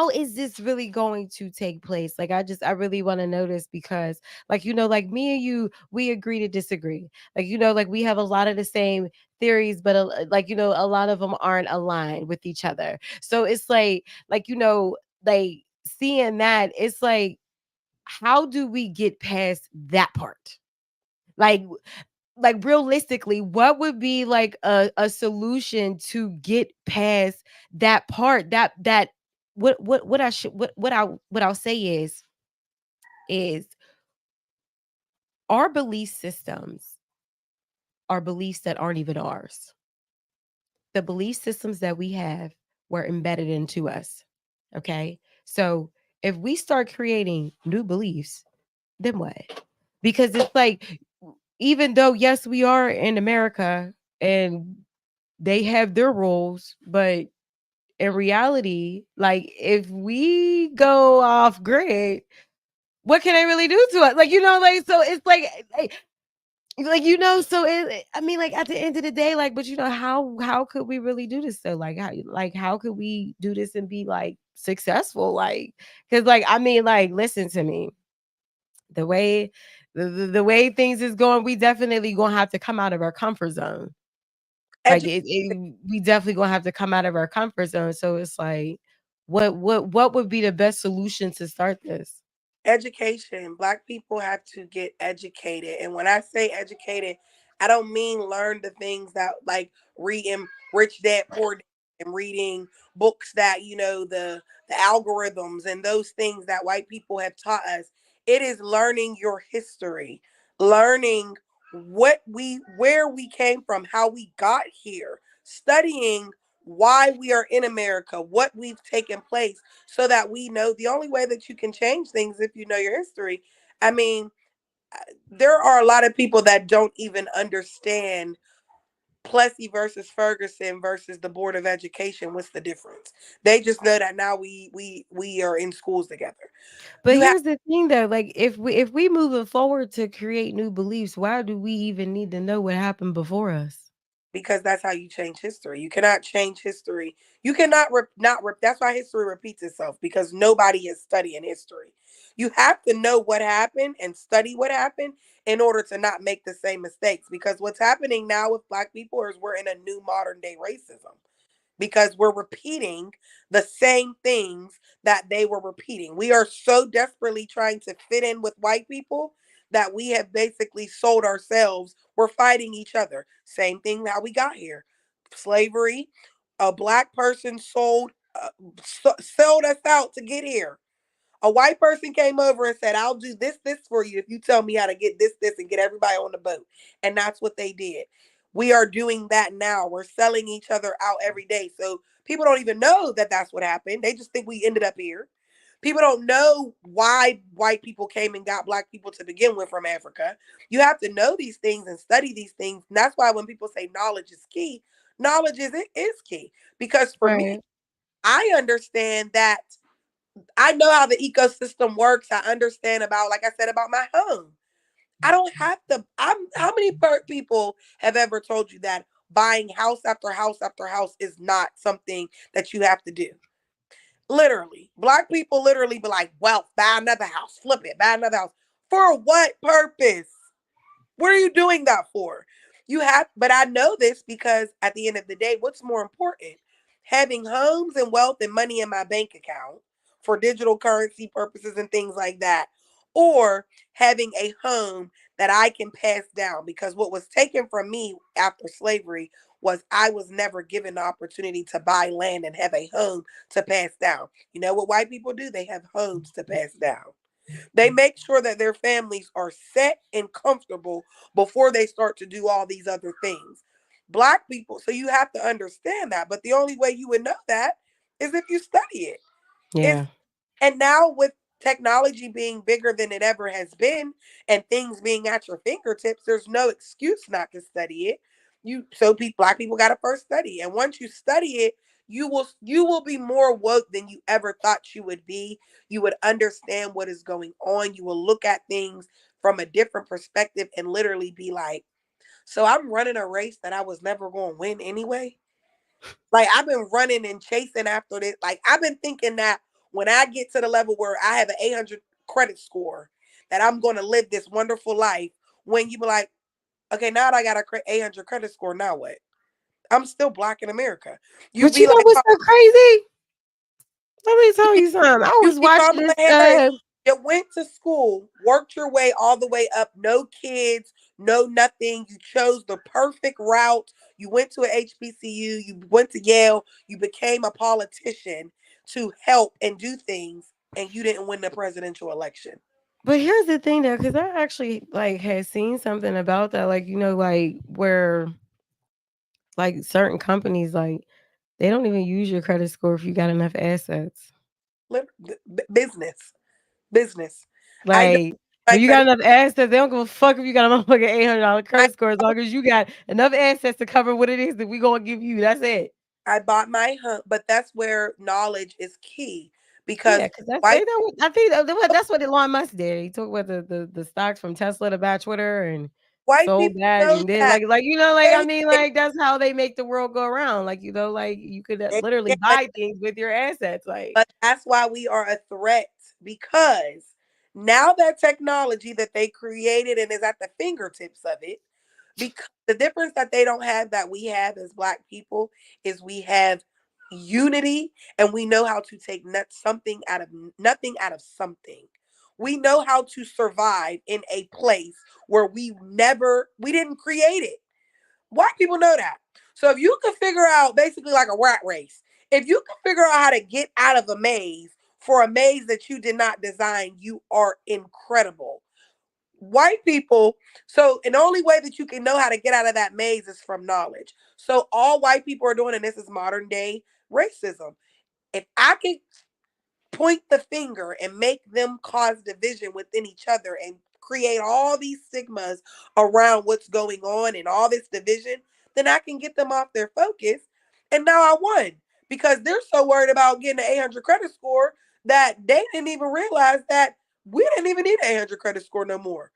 is this really going to take place? Like, I really want to know this because, like, like me and you, we agree to disagree. Like, like we have a lot of the same theories, but like, a lot of them aren't aligned with each other. So it's like, like seeing that, it's how do we get past that part? Like realistically, what would be like a solution to get past that part? That what I should what I'll say is our belief systems are beliefs that aren't even ours. The belief systems that we have were embedded into us. Okay. So if we start creating new beliefs, then what? Because it's like, even though, yes, we are in America and they have their rules, but in reality, like if we go off grid, what can I really do to it? Like, like, so it's like, so I mean, like at the end of the day, like, but how could we really do this though? How could we do this and be like successful? Like, because like, I mean, like, listen to me. the way the way things is going, we definitely gonna have to come out of our comfort zone. Like Edu- we definitely gonna have to come out of our comfort zone. So it's like, what would be the best solution to start this? Education. Black people have to get educated. And when I say educated, I don't mean learn the things that like reading Rich Dad Poor Dad and reading books that, the algorithms and those things that white people have taught us. It is learning your history, learning where we came from, how we got here, studying why we are in America, what we've taken place, so that we know the only way that you can change things if you know your history. I mean, there are a lot of people that don't even understand Plessy versus Ferguson versus the Board of Education. What's the difference? They just know that now we are in schools together. But You have here's the thing though, like if we moving forward to create new beliefs, why do we even need to know what happened before us? because that's how you change history. You cannot change history. You cannot not rep. That's why history repeats itself, because nobody is studying history. You have to know what happened and study what happened in order to not make the same mistakes. Because what's happening now with Black people is we're in a new modern day racism, because we're repeating the same things that they were repeating. We are so desperately trying to fit in with white people that we have basically sold ourselves. We're fighting each other. Same thing how we got here. Slavery, a Black person sold us out to get here. A white person came over and said, I'll do this for you if you tell me how to get this, and get everybody on the boat. And that's what they did. We are doing that now. We're selling each other out every day. So people don't even know that that's what happened. They just think we ended up here. People don't know why white people came and got Black people to begin with from Africa. You have to know these things and study these things. And that's why when people say knowledge is key, knowledge is key. Because for me, Right. I understand that I know how the ecosystem works. I understand about, like I said, about my home. I don't have to. How many people have ever told you that buying house after house after house is not something that you have to do? Literally, Black people literally be like, well, buy another house, flip it, buy another house. For what purpose? What are you doing that for? You have, but I know this because at the end of the day, what's more important? Having homes and wealth and money in my bank account for digital currency purposes and things like that, or having a home that I can pass down. Because what was taken from me after slavery was I was never given the opportunity to buy land and have a home to pass down. You know what white people do? They have homes to pass down. They make sure that their families are set and comfortable before they start to do all these other things. Black people, so you have to understand that. But the only way you would know that is if you study it. It's Yeah. and now with technology being bigger than it ever has been and things being at your fingertips, there's no excuse not to study it. Black people got to first study. And once you study it, you will be more woke than you ever thought you would be. You would understand what is going on. You will look at things from a different perspective and literally be like, so I'm running a race that I was never going to win anyway. Like I've been running and chasing after this. Like I've been thinking that when I get to the level where I have an 800 credit score, that I'm going to live this wonderful life. When you be like, okay, now that I got a 800 credit score, now what? I'm still Black in America. You But be you know like, what's so crazy? Let me tell you something. I you was be watching fumbling this. head. You went to school, worked your way all the way up, no kids, no nothing. You chose the perfect route. You went to an HBCU, you went to Yale, you became a politician to help and do things, and you didn't win the presidential election. But here's the thing though, because I actually like had seen something about that, like like where like certain companies they don't even use your credit score if you got enough assets. Business, business. I know Like my when you got credit. enough assets, they don't give a fuck if you got a motherfucking $800 I credit score as long as you got enough assets to cover what it is that we gonna give you. That's it. I bought my home, but that's where knowledge is key Yeah, because because that's they white don't. I think that's what Elon Musk did. He took what the stocks from Tesla to buy Twitter and white sold people that know and then that I they, mean that's how they make the world go around. Like you could literally yeah, but buy things with your assets. Like But that's why we are a threat, because Now that technology that they created and is at the fingertips of it, because the difference that they don't have that we have as Black people is we have unity, and we know how to take something out of nothing out of something. We know how to survive in a place where we didn't create it. White people know that. So if you can figure out basically like a rat race, if you can figure out how to get out of a maze for a maze that you did not design, you are incredible. White people, so and the only way that you can know how to get out of that maze is from knowledge. So all white people are doing, and this is modern day racism. If I can point the finger and make them cause division within each other and create all these stigmas around what's going on and all this division, then I can get them off their focus. And now I won because they're so worried about getting an 800 credit score that they didn't even realize that we didn't even need an 800 credit score no more.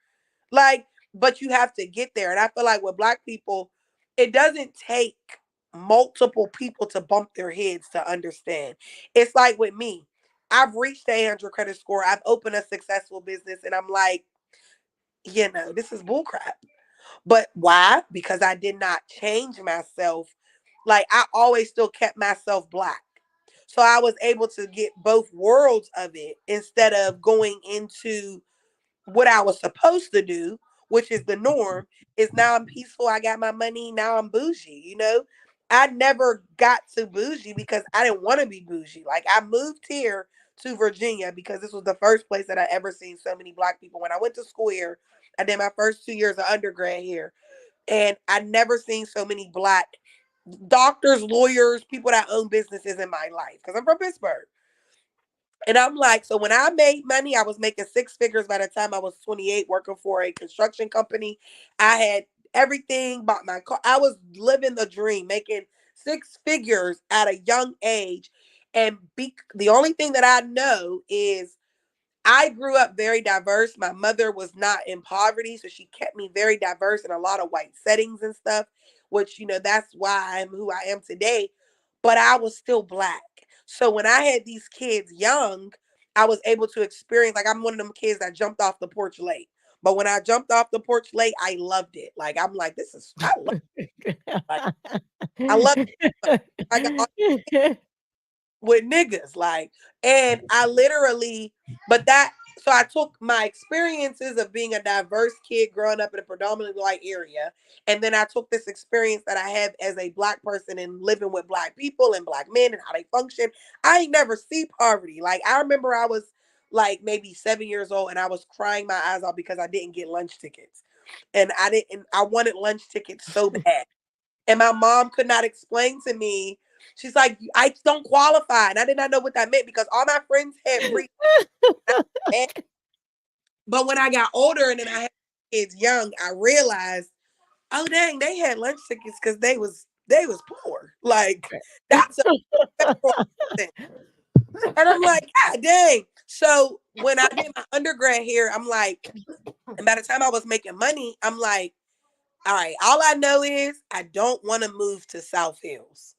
Like, but you have to get there. And I feel like with Black people, it doesn't take multiple people to bump their heads to understand. It's like with me, I've reached the 800 credit score. I've opened a successful business, and I'm like, this is bullcrap. But why? Because I did not change myself. Like, I always still kept myself Black. So I was able to get both worlds of it instead of going into what I was supposed to do, which is the norm, is now I'm peaceful. I got my money. Now I'm bougie. I never got to bougie because I didn't want to be bougie. Like, I moved here to Virginia because this was the first place that I ever seen so many Black people. When I went to school here, I did my first 2 years of undergrad here. And I never seen so many Black doctors, lawyers, people that own businesses in my life because I'm from Pittsburgh. And I'm like, so when I made money, I was making six figures by the time I was 28, working for a construction company. I had everything, bought my car. I was living the dream, making six figures at a young age. And the only thing that I know is I grew up very diverse. My mother was not in poverty, so she kept me very diverse in a lot of white settings and stuff, which, that's why I'm who I am today. But I was still Black. So when I had these kids young, I was able to experience, like, I'm one of them kids that jumped off the porch late. But when I jumped off the porch late, I loved it. Like, I'm like, I love it. Like, I love it. I got with niggas, like, and I literally, but that, so I took my experiences of being a diverse kid growing up in a predominantly white area, and then I took this experience that I have as a Black person and living with Black people and Black men and how they function. I ain't never see poverty. Like, I remember I was like maybe 7 years old and I was crying my eyes out because I didn't get lunch tickets, and I wanted lunch tickets so bad, and my mom could not explain to me. She's like, I don't qualify. And I did not know what that meant because all my friends had free. But when I got older and then I had kids young, I realized, oh dang, they had lunch tickets because they was poor. Like, that's a thing. And I'm like, God dang. So when I did my undergrad here, I'm like, and by the time I was making money, I'm like, all right, all I know is I don't want to move to South Hills.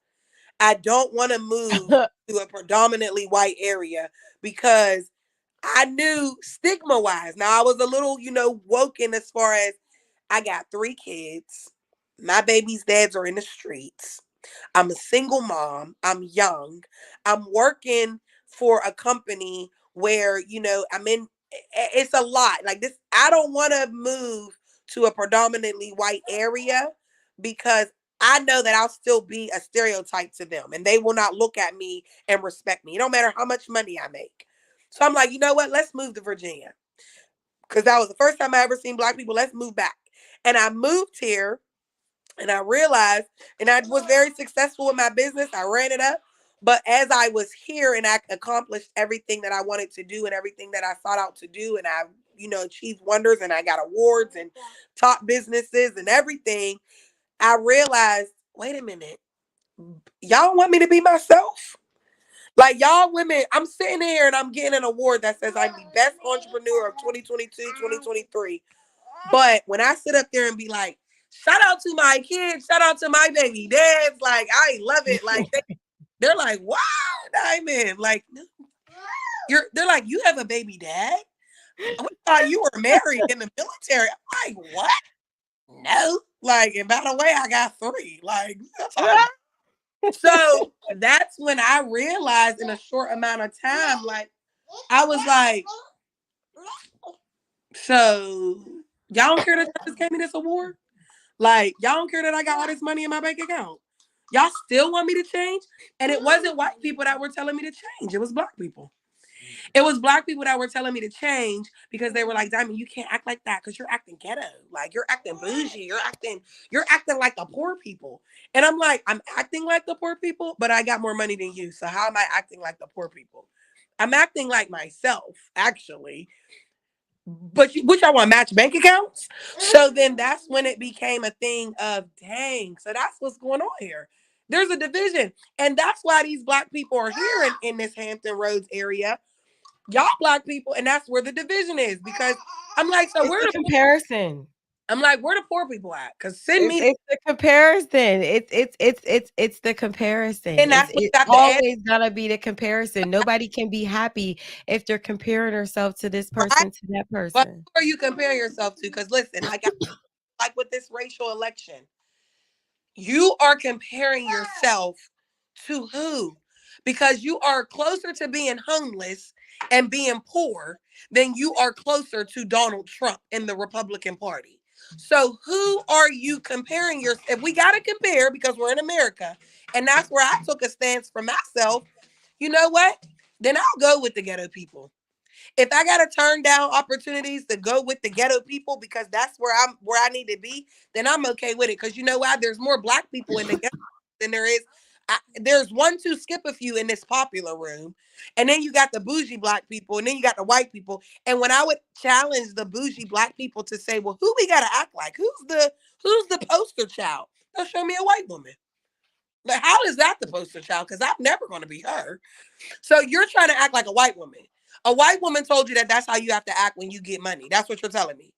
I don't want to move to a predominantly white area because I knew stigma wise. Now I was a little, woken as far as I got three kids. My baby's dads are in the streets. I'm a single mom. I'm young. I'm working for a company where, it's a lot. Like this, I don't want to move to a predominantly white area because I know that I'll still be a stereotype to them and they will not look at me and respect me. It don't matter how much money I make. So I'm like, you know what? Let's move to Virginia. Because that was the first time I ever seen Black people. Let's move back. And I moved here and I realized, and I was very successful in my business. I ran it up. But as I was here and I accomplished everything that I wanted to do and everything that I sought out to do, and I, achieved wonders and I got awards and top businesses and everything, I realized, wait a minute, y'all want me to be myself? Like, y'all women, I'm sitting here and I'm getting an award that says I'm the best entrepreneur of 2022, 2023. But when I sit up there and be like, shout out to my kids, shout out to my baby dads, like, I love it. Like, they're like, wow, Diamond. Like, they're like, you have a baby dad? We thought you were married in the military. I'm like, what? No. Like, and by the way, I got three. Like, that's all. So that's when I realized in a short amount of time, like, I was like, so y'all don't care that I just gave me this award? Like, y'all don't care that I got all this money in my bank account? Y'all still want me to change? And it wasn't white people that were telling me to change. It was black people. It was black people that were telling me to change because they were like, Diamond, you can't act like that because you're acting ghetto. Like you're acting bougie. You're acting like the poor people. And I'm like, I'm acting like the poor people, but I got more money than you. So how am I acting like the poor people? I'm acting like myself, actually. But which I want match bank accounts. So then that's when it became a thing of dang. So that's what's going on here. There's a division. And that's why these black people are here in this Hampton Roads area. Y'all black people, and that's where the division is. Because I'm like, so It's where the the comparison. I'm like, where the poor people at? Because send me, It's the comparison. It's the comparison. and that's what It's you have to add, always gonna be the comparison. Nobody can be happy if they're comparing herself to this right? person, to that But person. who are you comparing yourself to? Because listen, like with this racial election, you are comparing yourself to who? Because you are closer to being homeless and being poor than you are closer to Donald Trump in the Republican Party. So who are you comparing yourself? If we got to compare because we're in America, and that's where I took a stance for myself, you know what? Then I'll go with the ghetto people. If I gotta turn down opportunities to go with the ghetto people because that's where I need to be, then I'm okay with it. Because you know why? There's more black people in the ghetto than there is. There's one, two, skip a few in this popular room, and then you got the bougie black people, and then you got the white people. And when I would challenge the bougie black people to say, "Well, who we gotta act like? Who's the poster child?" They'll show me a white woman. Like, how is that the poster child? Because I'm never going to be her. So you're trying to act like a white woman. A white woman told you that that's how you have to act when you get money. That's what you're telling me.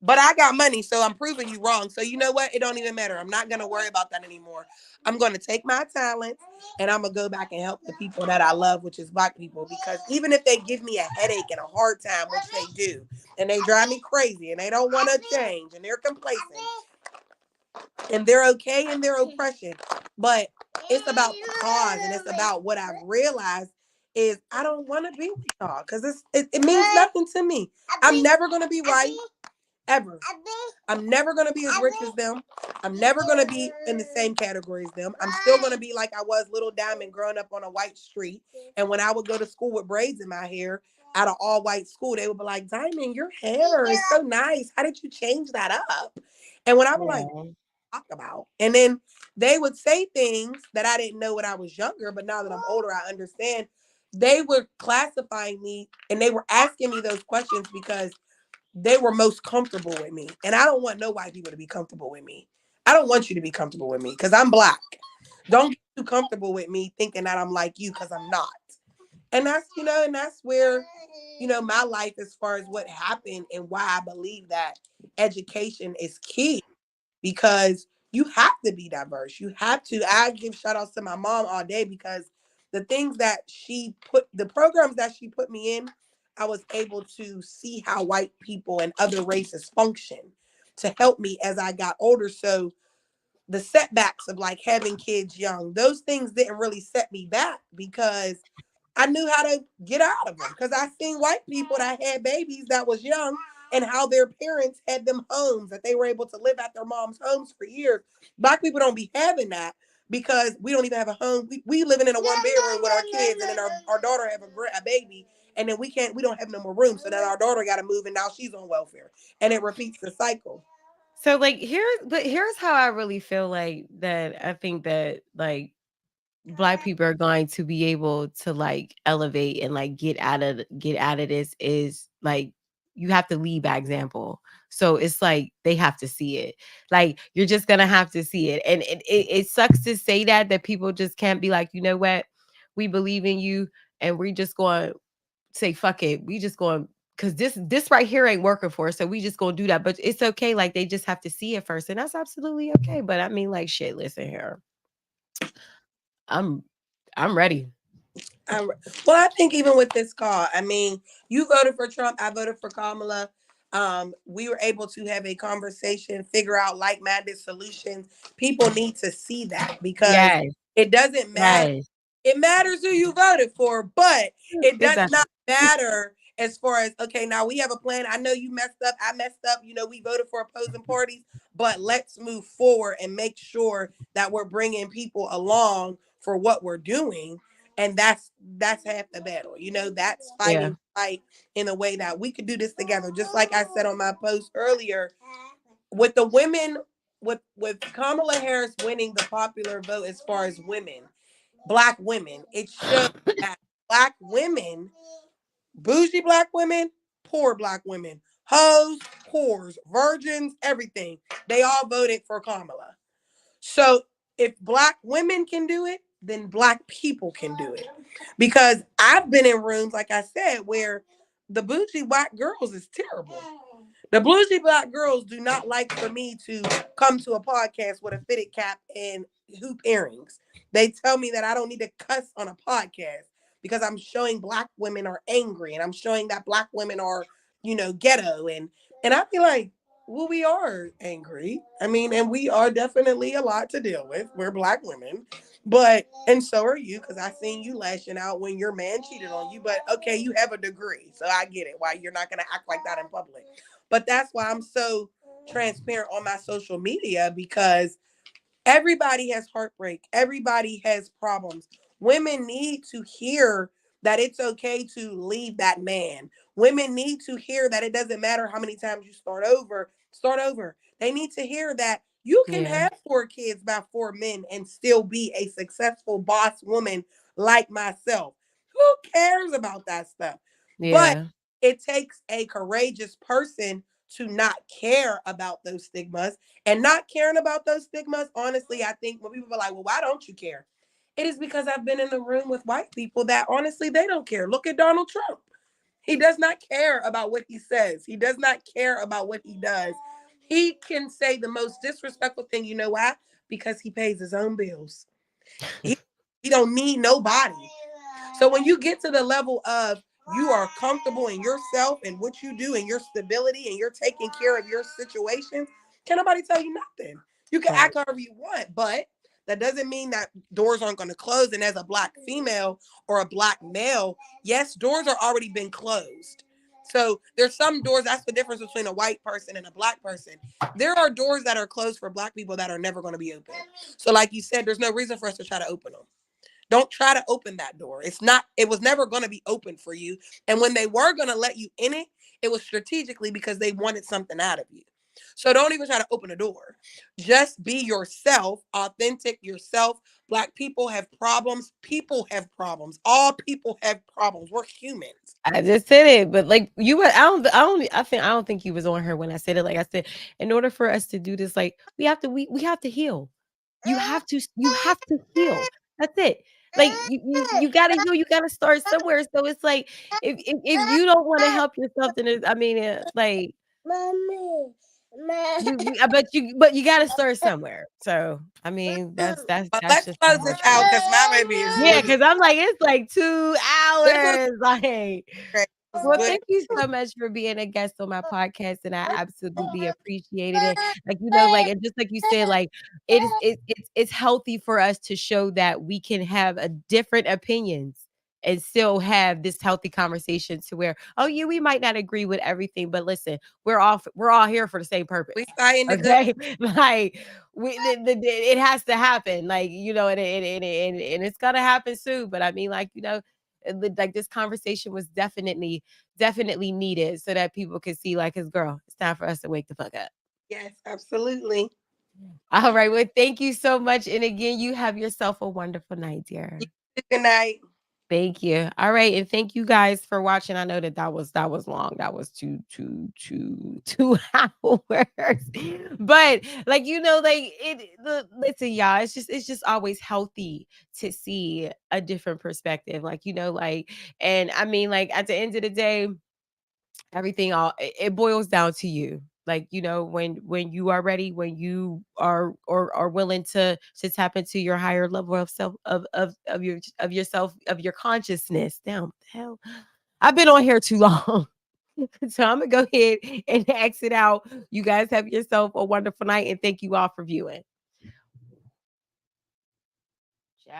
But I got money, so I'm proving you wrong. So you know what? It don't even matter. I'm not gonna worry about that anymore. I'm gonna take my talents and I'm gonna go back and help the people that I love, which is black people. Because even if they give me a headache and a hard time, which they do, and they drive me crazy and they don't want to change and they're complacent, and they're okay in their oppression. But it's about the cause and it's about what I've realized is I don't want to be with y'all because it means nothing to me. I'm never gonna be white ever. I'm never gonna be as rich as them. I'm never gonna be in the same category as them. I'm still gonna be like I was little Diamond growing up on a white street. And when I would go to school with braids in my hair at an all white school, they would be like, Diamond, your hair is so nice. How did you change that up? And when I was like, Yeah. talk about. And then they would say things that I didn't know when I was younger, but now that I'm older, I understand. They were classifying me and they were asking me those questions because they were most comfortable with me. And I don't want no white people to be comfortable with me. I don't want you to be comfortable with me because I'm black. Don't get too comfortable with me thinking that I'm like you because I'm not. And that's where, my life as far as what happened and why I believe that education is key because you have to be diverse. You have to. I give shout outs to my mom all day because the programs that she put me in, I was able to see how white people and other races function to help me as I got older. So the setbacks of like having kids young, those things didn't really set me back because I knew how to get out of them because I seen white people that had babies that was young and how their parents had them homes that they were able to live at their mom's homes for years. Black people don't be having that because we don't even have a home. We living in a one bedroom with our kids and then our daughter have a baby and then we don't have no more room. So then our daughter got to move and now she's on welfare and it repeats the cycle. So like here's how I really feel like that I think that like black people are going to be able to like elevate and like get out of this is like you have to lead by example. So it's like they have to see it. Like you're just gonna have to see it. And it sucks to say that people just can't be like, you know what, we believe in you and we're just going to say fuck it. We just going because this right here ain't working for us. So we just gonna do that. But it's okay. Like they just have to see it first. And that's absolutely okay. But I mean, like shit, listen here. I'm I'm ready. Um, well, I think even with this call, I mean, you voted for Trump, I voted for Kamala. We were able to have a conversation, figure out like-minded solutions. People need to see that because Yes, it doesn't matter. yes. It matters who you voted for, but it It does does. not matter as far as, okay, now we have a plan. I know you messed up. I messed up. We voted for opposing parties, but let's move forward and make sure that we're bringing people along for what we're doing. And that's half the battle. That's Yeah. fighting fight in a way that we could do this together. Just like I said on my post earlier, with the women, with Kamala Harris winning the popular vote as far as women, black women, it shows that black women, bougie black women, poor black women, hoes, whores, virgins, everything, they all voted for Kamala. So if black women can do it, then black people can do it. Because I've been in rooms, like I said, where the bougie black girls is terrible. The bluesy black girls do not like for me to come to a podcast with a fitted cap and hoop earrings. They tell me that I don't need to cuss on a podcast because I'm showing black women are angry and I'm showing that black women are, ghetto, and I be like, well, we are angry. I mean, and we are definitely a lot to deal with. We're black women. But and so are you, because I seen you lashing out when your man cheated on you. But okay, you have a degree, so I get it. Why you're not gonna act like that in public. But that's why I'm so transparent on my social media, because everybody has heartbreak. Everybody has problems. Women need to hear that it's okay to leave that man. Women need to hear that it doesn't matter how many times you start over, start over. They need to hear that you can Yeah. have 4 kids by 4 men and still be a successful boss woman like myself. Who cares about that stuff? But Yeah. it takes a courageous person to not care about those stigmas, and not caring about those stigmas, honestly, I think when people are like, well, why don't you care? It is because I've been in the room with white people that honestly, they don't care. Look at Donald Trump. He does not care about what he says. He does not care about what he does. He can say the most disrespectful thing. You know why? Because he pays his own bills. He, he don't need nobody. So when you get to the level of you are comfortable in yourself and what you do and your stability and you're taking care of your situations, can nobody tell you nothing. You can Right. act however you want, but that doesn't mean that doors aren't going to close. And as a black female or a black male, yes, doors are already been closed. So there's some doors. That's the difference between a white person and a black person. There are doors that are closed for black people that are never going to be open. So like you said, there's no reason for us to try to open them. Don't try to open that door. It was never going to be open for you. And when they were going to let you in it, it was strategically because they wanted something out of you. So don't even try to open a door. Just be yourself, authentic yourself. Black people have problems. People have problems. All people have problems. We're humans. I just said it, but like you were, I don't think you was on her when I said it. Like I said, in order for us to do this, like we have to heal. You have to heal. That's it. Like you gotta heal. You gotta start somewhere. So it's like if you don't want to help yourself, then I mean, like but you gotta start somewhere. So I mean, But that's let's just close how I this feel. out because my baby is Yeah, losing. because I'm like, it's like 2 This was hours. Like, great. It was well, good. thank you so much for being a guest on my podcast, and I absolutely appreciated it. Like, you know, like, and just like you said, like, it's healthy for us to show that we can have a different opinions and still have this healthy conversation to where, oh yeah, we might not agree with everything, but listen, we're all here for the same purpose. We fighting the good. Okay, like it has to happen, like and it's gonna happen soon. But I mean, like like this conversation was definitely needed so that people could see like his girl. It's time for us to wake the fuck up. Yes, absolutely. All right. Well, thank you so much. And again, you have yourself a wonderful night, You- dear. Good night. Thank you. All right, and thank you guys for watching. I know that was long. That was two hours. But like like listen, y'all. It's just always healthy to see a different perspective. Like like, and I mean, like at the end of the day, everything it boils down to you. Like, when you are ready, when you are are willing to tap into your higher level of self, of yourself, of your consciousness. Damn, what the hell, I've been on here too long. So I'm gonna go ahead and exit out. You guys have yourself a wonderful night, and thank you all for viewing. Ciao.